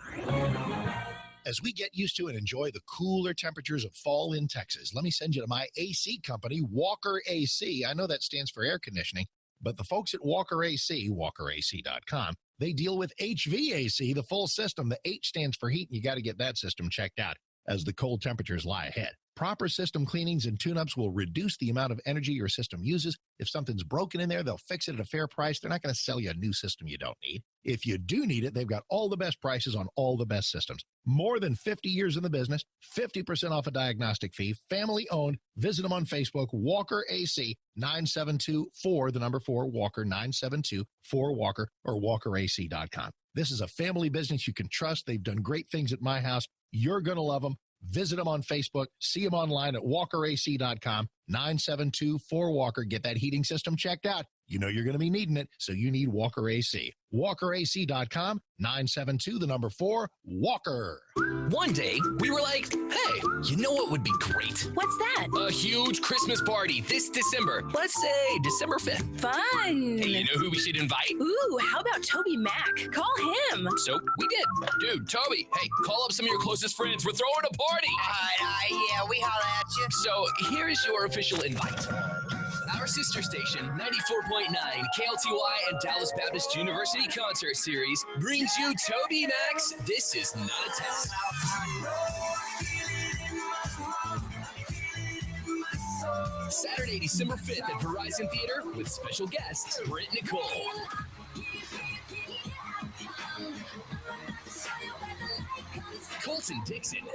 Speaker 14: As we get used to and enjoy the cooler temperatures of fall in Texas, let me send you to my AC company, Walker AC. I know that stands for air conditioning, but the folks at Walker AC, walkerac.com, they deal with HVAC, the full system. The H stands for heat, and you got to get that system checked out as the cold temperatures lie ahead. Proper system cleanings and tune-ups will reduce the amount of energy your system uses. If something's broken in there, they'll fix it at a fair price. They're not going to sell you a new system you don't need. If you do need it, they've got all the best prices on all the best systems. More than 50 years in the business, 50% off a diagnostic fee, family-owned. Visit them on Facebook, Walker AC, 972-4, the number 4, Walker, 972-4-WALKER, or walkerac.com. This is a family business you can trust. They've done great things at my house. You're going to love them. Visit them on Facebook. See them online at walkerac.com, 972-4-WALKER. Get that heating system checked out. You know you're going to be needing it, so you need Walker AC. WalkerAC.com, 972, the number 4, Walker.
Speaker 15: One day, we were like, hey, you know what would be great?
Speaker 24: What's that?
Speaker 15: A huge Christmas party this December. Let's say December 5th.
Speaker 24: Fun.
Speaker 15: Hey, you know who we should invite?
Speaker 24: Ooh, how about Toby Mac? Call him.
Speaker 15: So we did. Dude, Toby, hey, call up some of your closest friends. We're throwing a party.
Speaker 26: Yeah, we holla at you.
Speaker 15: So here is your official invite. Our sister station, 94.9 KLTY and Dallas Baptist University Concert Series brings you Toby Mac's This Is Not a Test. Saturday, December 5th at Verizon Theater with special guests Britt Nicole. Colton Dixon.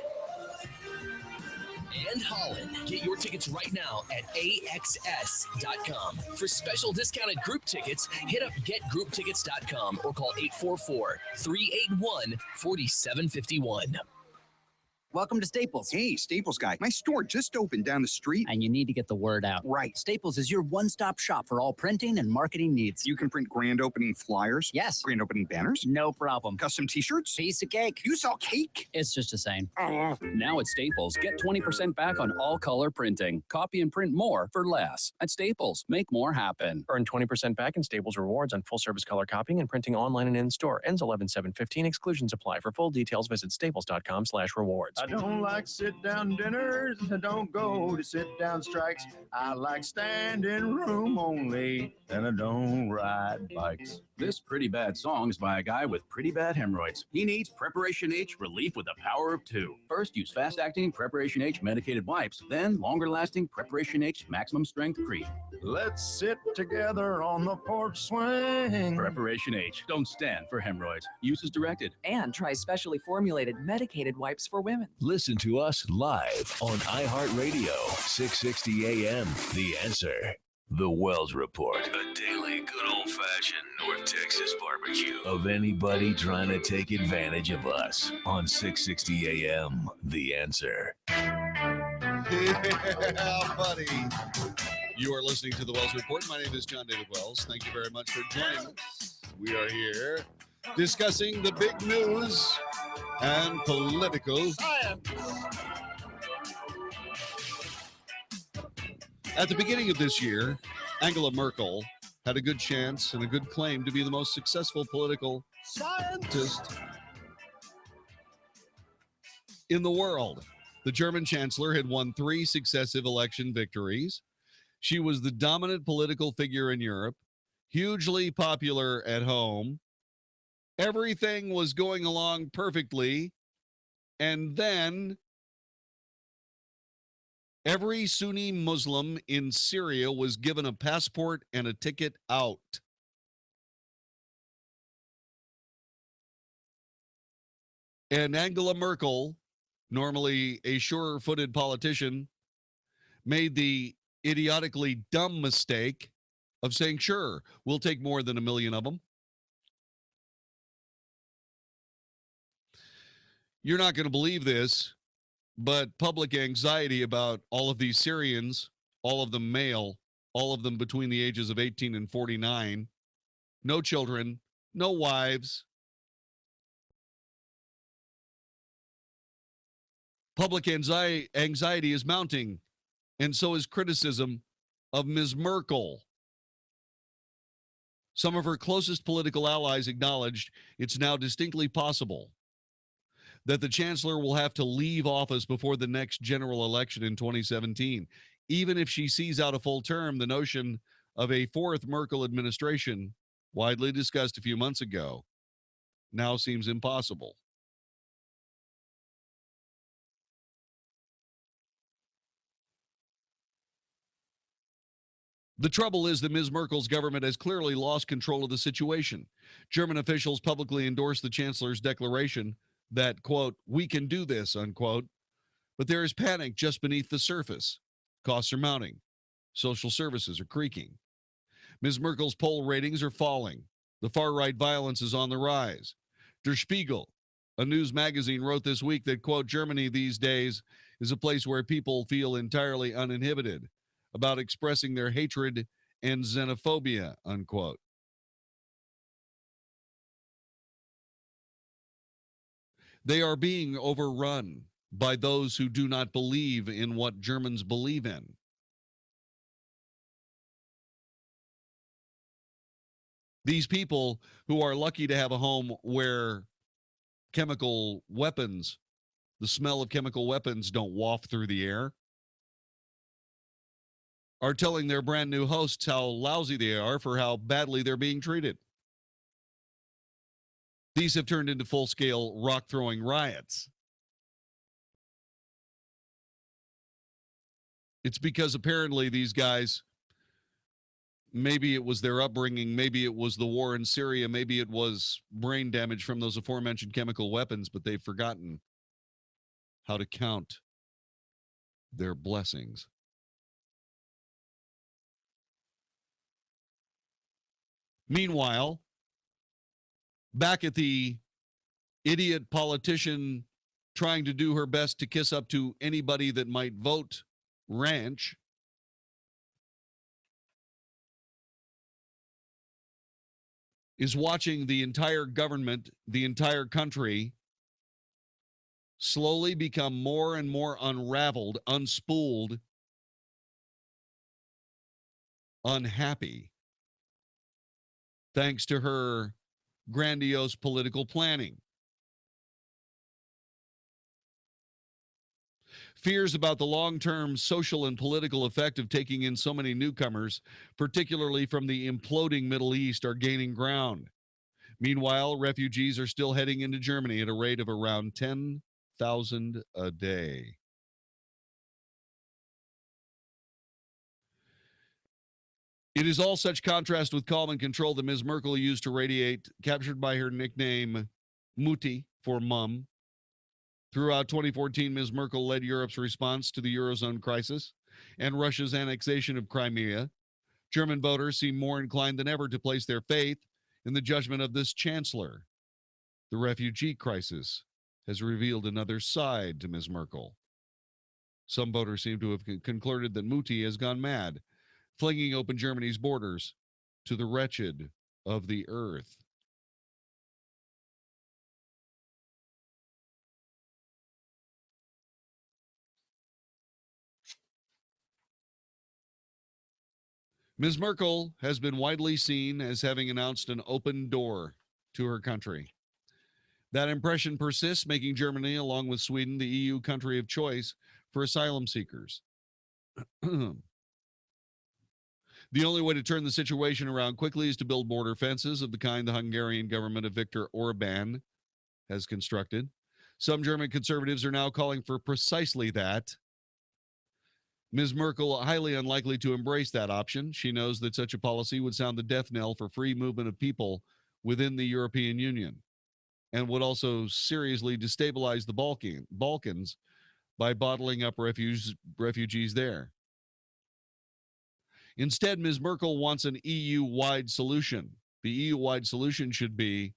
Speaker 15: and Holland. Get your tickets right now at AXS.com. For special discounted group tickets, hit up getgrouptickets.com or call 844-381-4751.
Speaker 16: Welcome to Staples. Hey, Staples guy. My store just opened down the street. And you need to get the word out. Right. Staples is your one-stop shop for all printing and marketing needs. You can print grand opening flyers. Yes. Grand opening banners. No problem. Custom t-shirts. Piece of cake. You sell cake? It's just the same.
Speaker 17: Now at Staples, get 20% back on all color printing. Copy and print more for less. At Staples, make more happen.
Speaker 19: Earn 20% back in Staples rewards on full-service color copying and printing online and in-store. Ends 11/7/15. Exclusions apply. For full details, visit staples.com/rewards.
Speaker 6: I don't like sit-down dinners. I don't go to sit-down strikes. I like standing room only, and I don't ride bikes.
Speaker 17: This pretty bad song is by a guy with pretty bad hemorrhoids. He needs Preparation H relief with the power of 2. First, use fast-acting Preparation H medicated wipes, then longer-lasting Preparation H maximum strength cream.
Speaker 6: Let's sit together on the porch swing.
Speaker 17: Preparation H. Don't stand for hemorrhoids. Use as directed.
Speaker 20: And try specially formulated medicated wipes for women.
Speaker 12: Listen to us live on iHeartRadio, 660 AM. The Answer. The Wells Report. A daily good old-fashioned North Texas barbecue of anybody trying to take advantage of us on 660 AM. The Answer.
Speaker 13: Yeah, buddy. You are listening to the Wells Report. My name is Jon-David Wells. Thank you very much for joining us. We are here discussing the big news and political science. At the beginning of this year, Angela Merkel had a good chance and a good claim to be the most successful political scientist in the world. The German chancellor had won 3 successive election victories. She was the dominant political figure in Europe, hugely popular at home. Everything was going along perfectly. And then every Sunni Muslim in Syria was given a passport and a ticket out. And Angela Merkel, normally a sure-footed politician, made the idiotically dumb mistake of saying, sure, we'll take more than 1 million of them. You're not going to believe this, but public anxiety about all of these Syrians, all of them male, all of them between the ages of 18 and 49, no children, no wives. Public anxiety is mounting, and so is criticism of Ms. Merkel. Some of her closest political allies acknowledged it's now distinctly possible that the chancellor will have to leave office before the next general election in 2017. Even if she sees out a full term, the notion of a 4th Merkel administration, widely discussed a few months ago, now seems impossible. The trouble is that Ms. Merkel's government has clearly lost control of the situation. German officials publicly endorsed the chancellor's declaration that, quote, we can do this, unquote. But there is panic just beneath the surface. Costs are mounting. Social services are creaking. Ms. Merkel's poll ratings are falling. The far-right violence is on the rise. Der Spiegel, a news magazine, wrote this week that, quote, Germany these days is a place where people feel entirely uninhibited about expressing their hatred and xenophobia, unquote. They are being overrun by those who do not believe in what Germans believe in. These people who are lucky to have a home where chemical weapons, the smell of chemical weapons don't waft through the air, are telling their brand new hosts how lousy they are for how badly they're being treated. These have turned into full-scale rock-throwing riots. It's because apparently these guys, maybe it was their upbringing, maybe it was the war in Syria, maybe it was brain damage from those aforementioned chemical weapons, but they've forgotten how to count their blessings. Meanwhile, back at the idiot politician trying to do her best to kiss up to anybody that might vote ranch, is watching the entire government, the entire country, slowly become more and more unraveled, unspooled, unhappy, thanks to her grandiose political planning. Fears about the long-term social and political effect of taking in so many newcomers, particularly from the imploding Middle East, are gaining ground. Meanwhile, refugees are still heading into Germany at a rate of around 10,000 a day. It is all such contrast with calm and control that Ms. Merkel used to radiate, captured by her nickname Mutti for mum. Throughout 2014, Ms. Merkel led Europe's response to the Eurozone crisis and Russia's annexation of Crimea. German voters seem more inclined than ever to place their faith in the judgment of this chancellor. The refugee crisis has revealed another side to Ms. Merkel. Some voters seem to have concluded that Mutti has gone mad, flinging open Germany's borders to the wretched of the earth. Ms. Merkel has been widely seen as having announced an open door to her country. That impression persists, making Germany, along with Sweden, the EU country of choice for asylum seekers. The only way to turn the situation around quickly is to build border fences of the kind the Hungarian government of Viktor Orban has constructed. Some German conservatives are now calling for precisely that. Ms. Merkel, highly unlikely to embrace that option. She knows that such a policy would sound the death knell for free movement of people within the European Union and would also seriously destabilize the Balkans by bottling up refugees there. Instead, Ms. Merkel wants an EU-wide solution. The EU-wide solution should be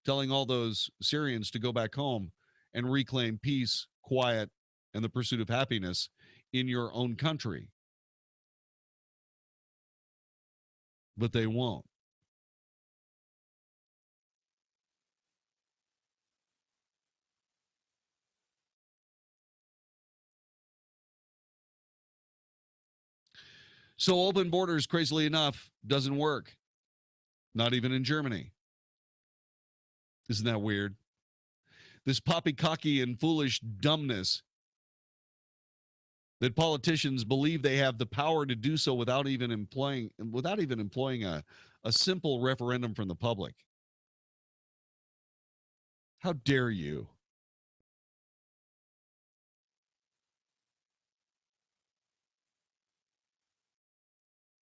Speaker 13: telling all those Syrians to go back home and reclaim peace, quiet, and the pursuit of happiness in your own country. But they won't. So open borders, crazily enough, doesn't work. Not even in Germany. Isn't that weird? This poppycocky and foolish dumbness that politicians believe they have the power to do so without even employing a simple referendum from the public. How dare you?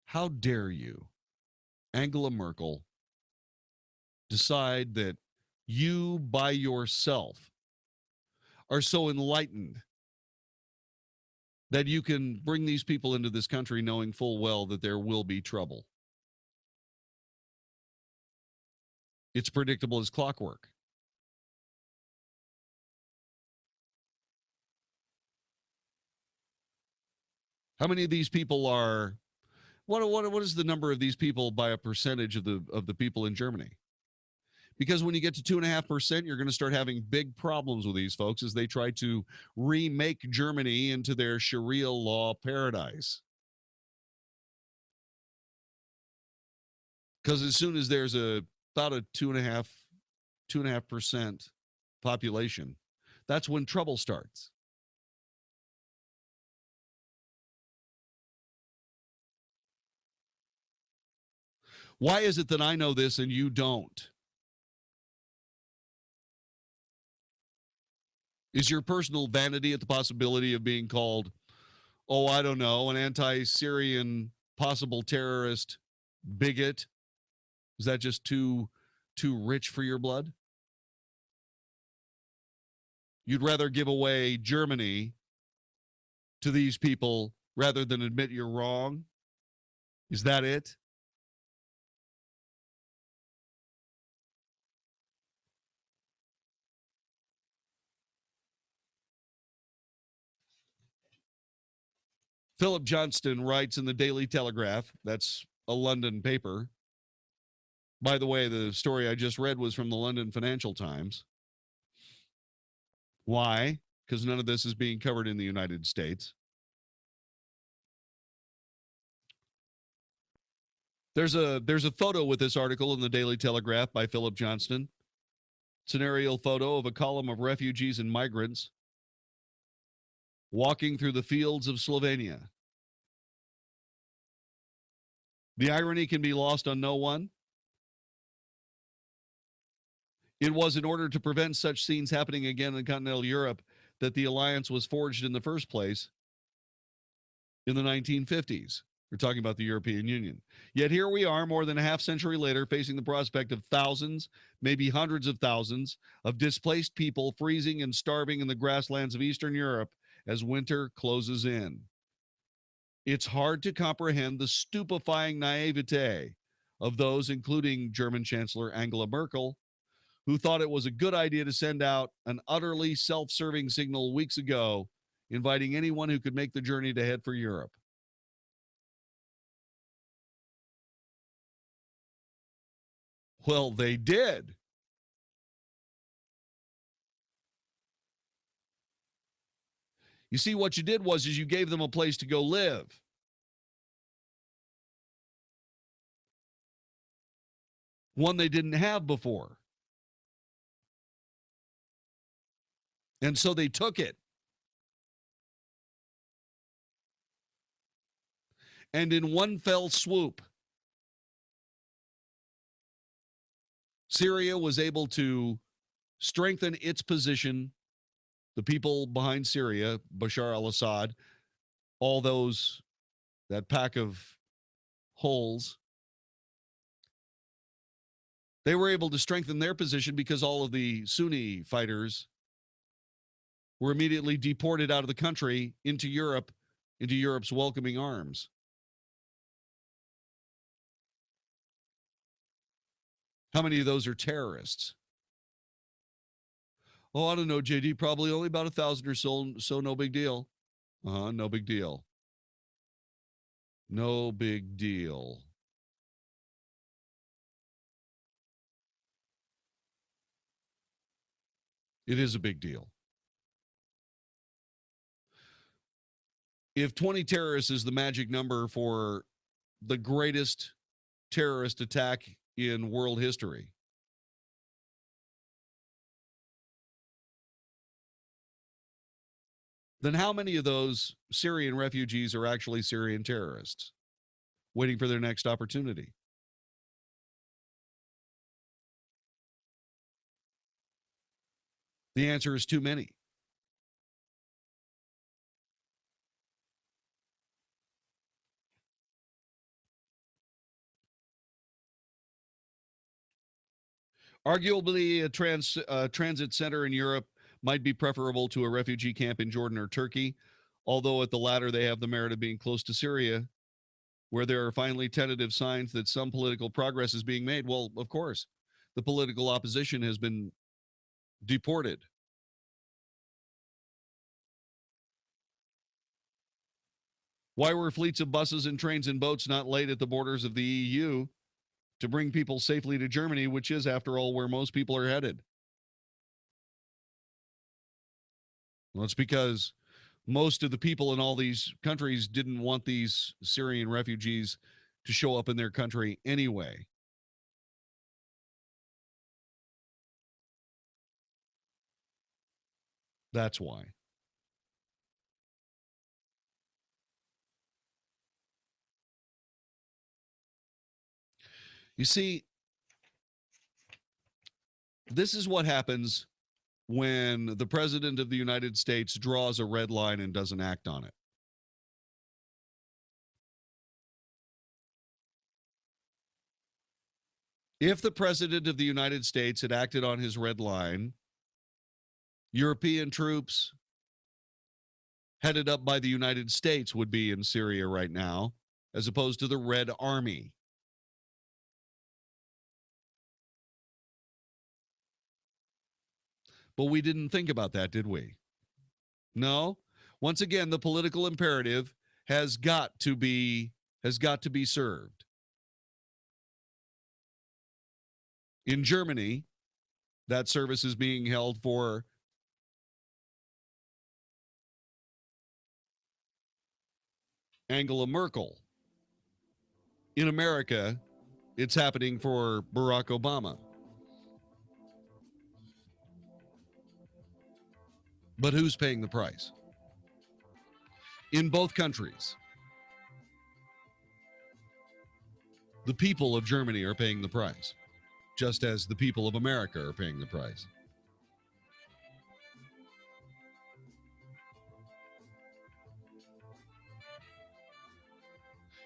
Speaker 13: How dare you, Angela Merkel, decide that you by yourself are so enlightened that you can bring these people into this country knowing full well that there will be trouble. It's predictable as clockwork. How many of these people are, what is the number of these people by a percentage of the people in Germany? Because when you get to 2.5%, you're going to start having big problems with these folks as they try to remake Germany into their Sharia law paradise. Because as soon as there's about a 2.5% population, that's when trouble starts. Why is it that I know this and you don't? Is your personal vanity at the possibility of being called, oh, I don't know, an anti-Syrian possible terrorist bigot? Is that just too rich for your blood? You'd rather give away Germany to these people rather than admit you're wrong? Is that it? Philip Johnston writes in the Daily Telegraph, that's a London paper. By the way, the story I just read was from the London Financial Times. Why? Because none of this is being covered in the United States. There's a photo with this article in the Daily Telegraph by Philip Johnston. It's an aerial photo of a column of refugees and migrants walking through the fields of Slovenia. The irony can be lost on no one. It was in order to prevent such scenes happening again in continental Europe that the alliance was forged in the first place in the 1950s. We're talking about the European Union. Yet here we are, more than a half century later, facing the prospect of thousands, maybe hundreds of thousands, of displaced people freezing and starving in the grasslands of Eastern Europe as winter closes in. It's hard to comprehend the stupefying naivete of those, including German Chancellor Angela Merkel, who thought it was a good idea to send out an utterly self-serving signal weeks ago, inviting anyone who could make the journey to head for Europe. Well, they did. You see, what you did was you gave them a place to go live. One they didn't have before. And so they took it. And in one fell swoop, Syria was able to strengthen its position. The people behind Syria, Bashar al-Assad, all those, that pack of holes, they were able to strengthen their position because all of the Sunni fighters were immediately deported out of the country into Europe, into Europe's welcoming arms. How many of those are terrorists? Oh, I don't know, JD, probably only about 1,000 or so no big deal. No big deal. No big deal. It is a big deal. If 20 terrorists is the magic number for the greatest terrorist attack in world history, then how many of those Syrian refugees are actually Syrian terrorists waiting for their next opportunity? The answer is too many. Arguably, a transit center in Europe might be preferable to a refugee camp in Jordan or Turkey, although at the latter they have the merit of being close to Syria, where there are finally tentative signs that some political progress is being made. Well, of course, the political opposition has been deported. Why were fleets of buses and trains and boats not laid at the borders of the EU to bring people safely to Germany, which is, after all, where most people are headed? Well, it's because most of the people in all these countries didn't want these Syrian refugees to show up in their country anyway. That's why. You see, this is what happens when the President of the United States draws a red line and doesn't act on it. If the President of the United States had acted on his red line, European troops headed up by the United States would be in Syria right now, as opposed to the Red Army. But we didn't think about that, did we? No. Once again, the political imperative has got to be served. In Germany, that service is being held for Angela Merkel. In America, it's happening for Barack Obama. But who's paying the price? In both countries, the people of Germany are paying the price, just as the people of America are paying the price.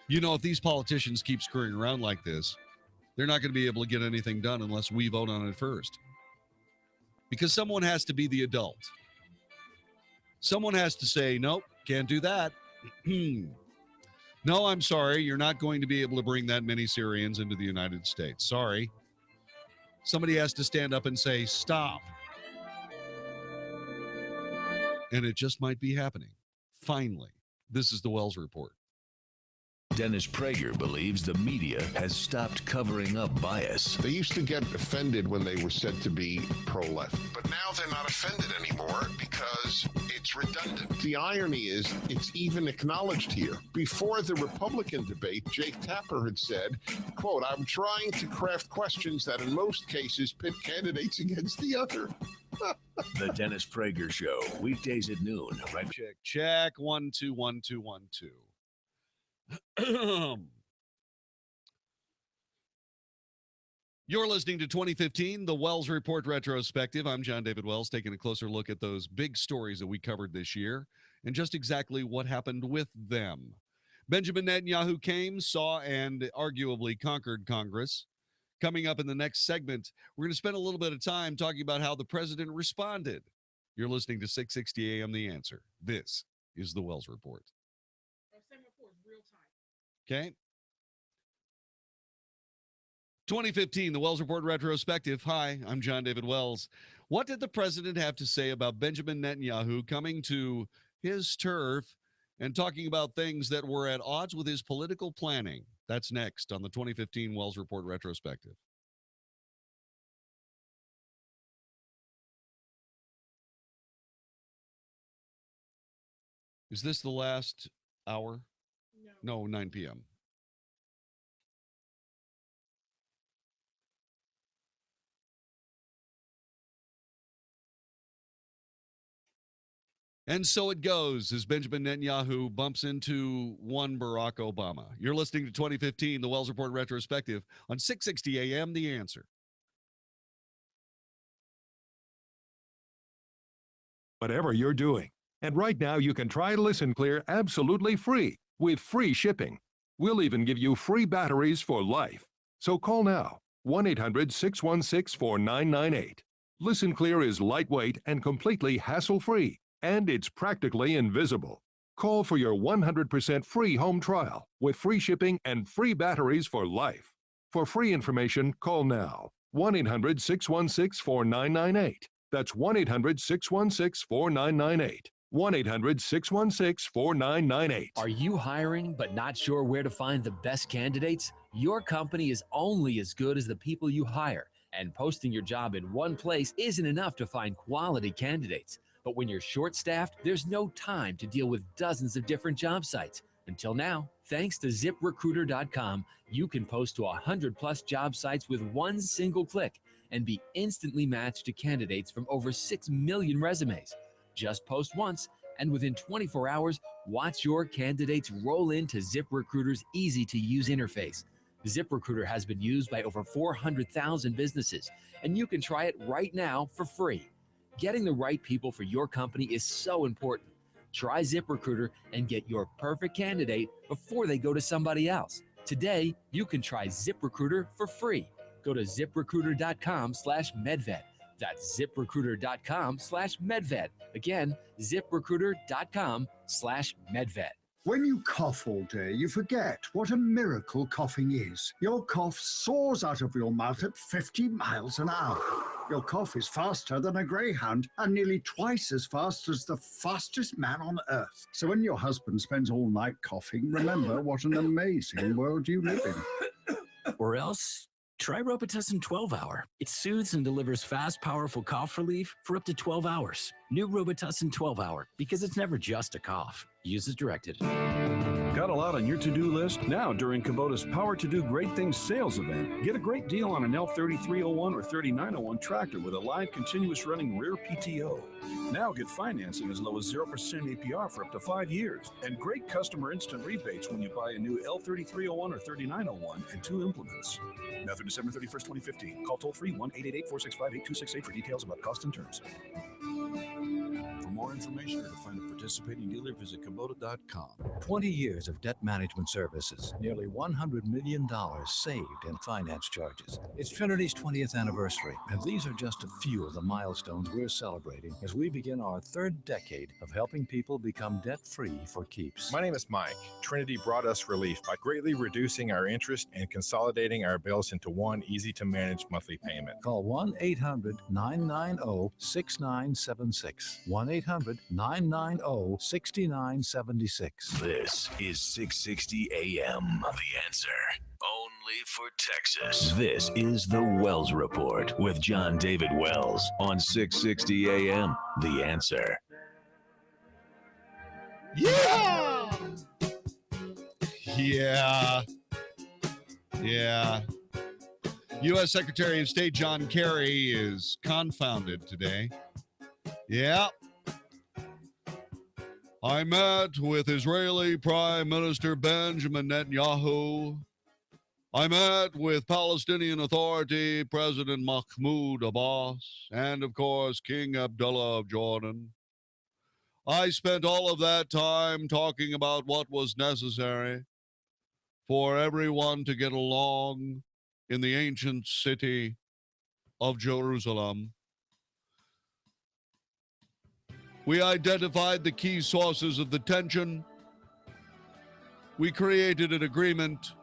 Speaker 13: You know, if these politicians keep screwing around like this, they're not going to be able to get anything done unless we vote on it first. Because someone has to be the adult. Someone has to say, nope, can't do that. No, I'm sorry, you're not going to be able to bring that many Syrians into the United States. Sorry. Somebody has to stand up and say, stop. And it just might be happening. Finally, this is the Wells Report.
Speaker 12: Dennis Prager believes the media has stopped covering up bias.
Speaker 2: They used to get offended when they were said to be pro-left, but now they're not offended anymore because it's redundant. The irony is it's even acknowledged here. Before the Republican debate, Jake Tapper had said, quote, I'm trying to craft questions that in most cases pit candidates against the other.
Speaker 12: The Dennis Prager Show, weekdays at noon. Right?
Speaker 13: Check. 1 2 1 2 1 2. You're listening to 2015, the Wells Report Retrospective. I'm Jon-David Wells, taking a closer look at those big stories that we covered this year and just exactly what happened with them. Benjamin Netanyahu came, saw, and arguably conquered Congress. Coming up in the next segment, we're going to spend a little bit of time talking about how the president responded. You're listening to 660 AM The Answer. This is the Wells Report. Okay. 2015, the Wells Report Retrospective. Hi, I'm Jon-David Wells. What did the president have to say about Benjamin Netanyahu coming to his turf and talking about things that were at odds with his political planning? That's next on the 2015 Wells Report Retrospective. Is this the last hour? No, 9 p.m. And so it goes as Benjamin Netanyahu bumps into one Barack Obama. You're listening to 2015, the Wells Report Retrospective on 660 AM The Answer.
Speaker 3: Whatever you're doing. And right now you can try Listen Clear absolutely free with free shipping. We'll even give you free batteries for life. So call now, 1-800-616-4998. Listen Clear is lightweight and completely hassle-free, and it's practically invisible. Call for your 100% free home trial with free shipping and free batteries for life. For free information, call now, 1-800-616-4998. That's 1-800-616-4998. 1-800-616-4998.
Speaker 7: Are you hiring but not sure where to find the best candidates? Your company is only as good as the people you hire, and posting your job in one place isn't enough to find quality candidates. But when you're short-staffed, there's no time to deal with dozens of different job sites. Until now, thanks to ZipRecruiter.com, you can post to 100+ job sites with one single click and be instantly matched to candidates from over 6 million resumes. Just post once, and within 24 hours, watch your candidates roll into ZipRecruiter's easy-to-use interface. ZipRecruiter has been used by over 400,000 businesses, and you can try it right now for free. Getting the right people for your company is so important. Try ZipRecruiter and get your perfect candidate before they go to somebody else. Today, you can try ZipRecruiter for free. Go to ZipRecruiter.com/MedVet. That's ziprecruiter.com/medvet. Again, ziprecruiter.com/medvet.
Speaker 8: When you cough all day, you forget what a miracle coughing is. Your cough soars out of your mouth at 50 miles an hour. Your cough is faster than a greyhound and nearly twice as fast as the fastest man on earth. So when your husband spends all night coughing, remember what an amazing world you live in.
Speaker 9: Or else, try Robitussin 12 Hour. It soothes and delivers fast, powerful cough relief for up to 12 hours. New Robitussin 12 Hour, because it's never just a cough. Use as directed.
Speaker 18: Got a lot on your to-do list? Now, during Kubota's Power to Do Great Things sales event, get a great deal on an L3301 or 3901 tractor with a live continuous running rear PTO. Now get financing as low as 0% APR for up to 5 years, and great customer instant rebates when you buy a new L3301 or 3901 and 2 implements. Now through December 31st, 2015. Call toll-free 1-888-465-8268 for details about cost and terms. For more information or to find a participating dealer, visit Kubota.com.
Speaker 21: 20 years of debt management services, nearly $100 million saved in finance charges. It's Trinity's 20th anniversary, and these are just a few of the milestones we're celebrating as we begin our 3rd decade of helping people become debt-free for keeps.
Speaker 22: My name is Mike. Trinity brought us relief by greatly reducing our interest and consolidating our bills into one easy-to-manage monthly payment.
Speaker 21: Call 1-800-990-6976. 1-800-990-6976.
Speaker 12: This is 660 AM. The Answer. Only for Texas. This is the Wells Report with Jon-David Wells on 660 AM. The Answer.
Speaker 13: Yeah. U.S. Secretary of State John Kerry is confounded today. Yeah. I met with Israeli Prime Minister Benjamin Netanyahu. I met with Palestinian Authority President Mahmoud Abbas and, of course, King Abdullah of Jordan. I spent all of that time talking about what was necessary for everyone to get along in the ancient city of Jerusalem. We identified the key sources of the tension. We created an agreement.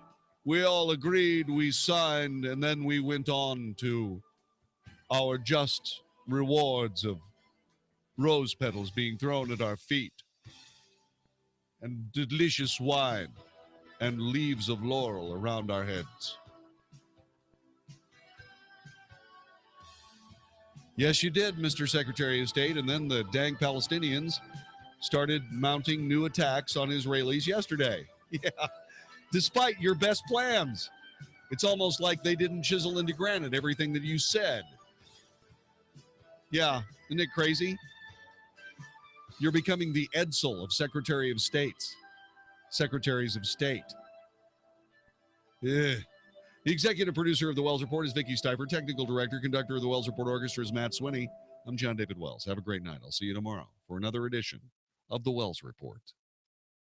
Speaker 13: We all agreed, we signed, and then we went on to our just rewards of rose petals being thrown at our feet and delicious wine and leaves of laurel around our heads. Yes, you did, Mr. Secretary of State. And then the dang Palestinians started mounting new attacks on Israelis yesterday. Yeah, despite your best plans. It's almost like they didn't chisel into granite everything that you said. Yeah, isn't it crazy? You're becoming the Edsel of Secretary of States. Secretaries of State. Ugh. The executive producer of the Wells Report is Vicki Stifer. Technical director, conductor of the Wells Report Orchestra is Matt Swinney. I'm Jon-David Wells. Have a great night. I'll see you tomorrow for another edition of the Wells Report.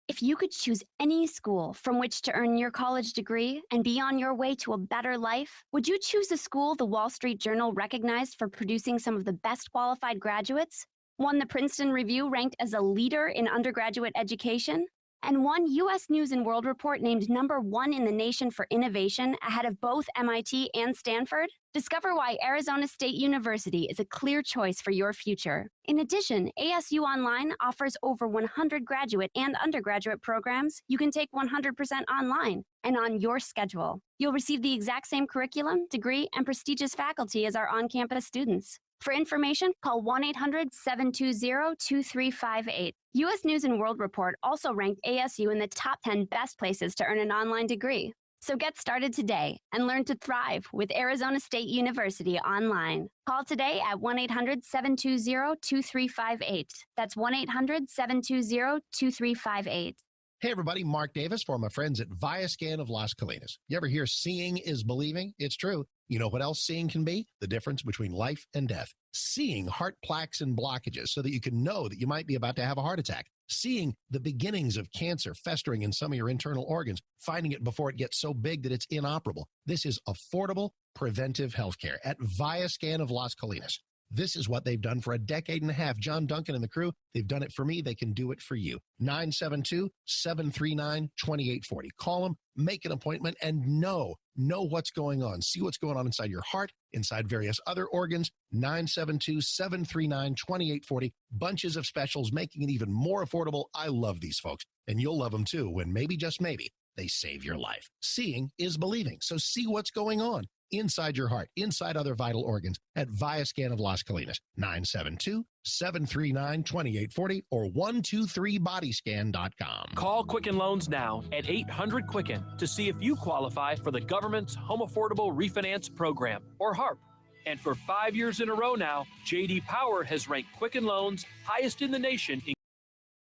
Speaker 25: If you could choose any school from which to earn your college degree and be on your way to a better life, would you choose a school the Wall Street Journal recognized for producing some of the best qualified graduates? One the Princeton Review ranked as a leader in undergraduate education? And one U.S. News and World Report named #1 in the nation for innovation ahead of both MIT and Stanford? Discover why Arizona State University is a clear choice for your future. In addition, ASU Online offers over 100 graduate and undergraduate programs you can take 100% online and on your schedule. You'll receive the exact same curriculum, degree, and prestigious faculty as our on-campus students. For information, call 1-800-720-2358. U.S. News and World Report also ranked ASU in the top 10 best places to earn an online degree. So get started today and learn to thrive with Arizona State University online. Call today at 1-800-720-2358. That's 1-800-720-2358.
Speaker 14: Hey everybody, Mark Davis for my friends at Viascan of Las Colinas. You ever hear seeing is believing? It's true. You know what else seeing can be? The difference between life and death. Seeing heart plaques and blockages so that you can know that you might be about to have a heart attack. Seeing the beginnings of cancer festering in some of your internal organs, finding it before it gets so big that it's inoperable. This is affordable preventive health care at Viascan of Las Colinas. This is what they've done for a decade and a half. John Duncan and the crew, they've done it for me. They can do it for you. 972-739-2840. Call them, make an appointment, and know what's going on. See what's going on inside your heart, inside various other organs. 972-739-2840. Bunches of specials, making it even more affordable. I love these folks, and you'll love them too when maybe, just maybe, they save your life. Seeing is believing. So see what's going on inside your heart, inside other vital organs at Viascan of Las Colinas. 972-739-2840 or 123bodyscan.com.
Speaker 1: Call Quicken Loans now at 800-QUICKEN to see if you qualify for the government's Home Affordable Refinance Program, or HARP. And for 5 years in a row now, J.D. Power has ranked Quicken Loans highest in the nation in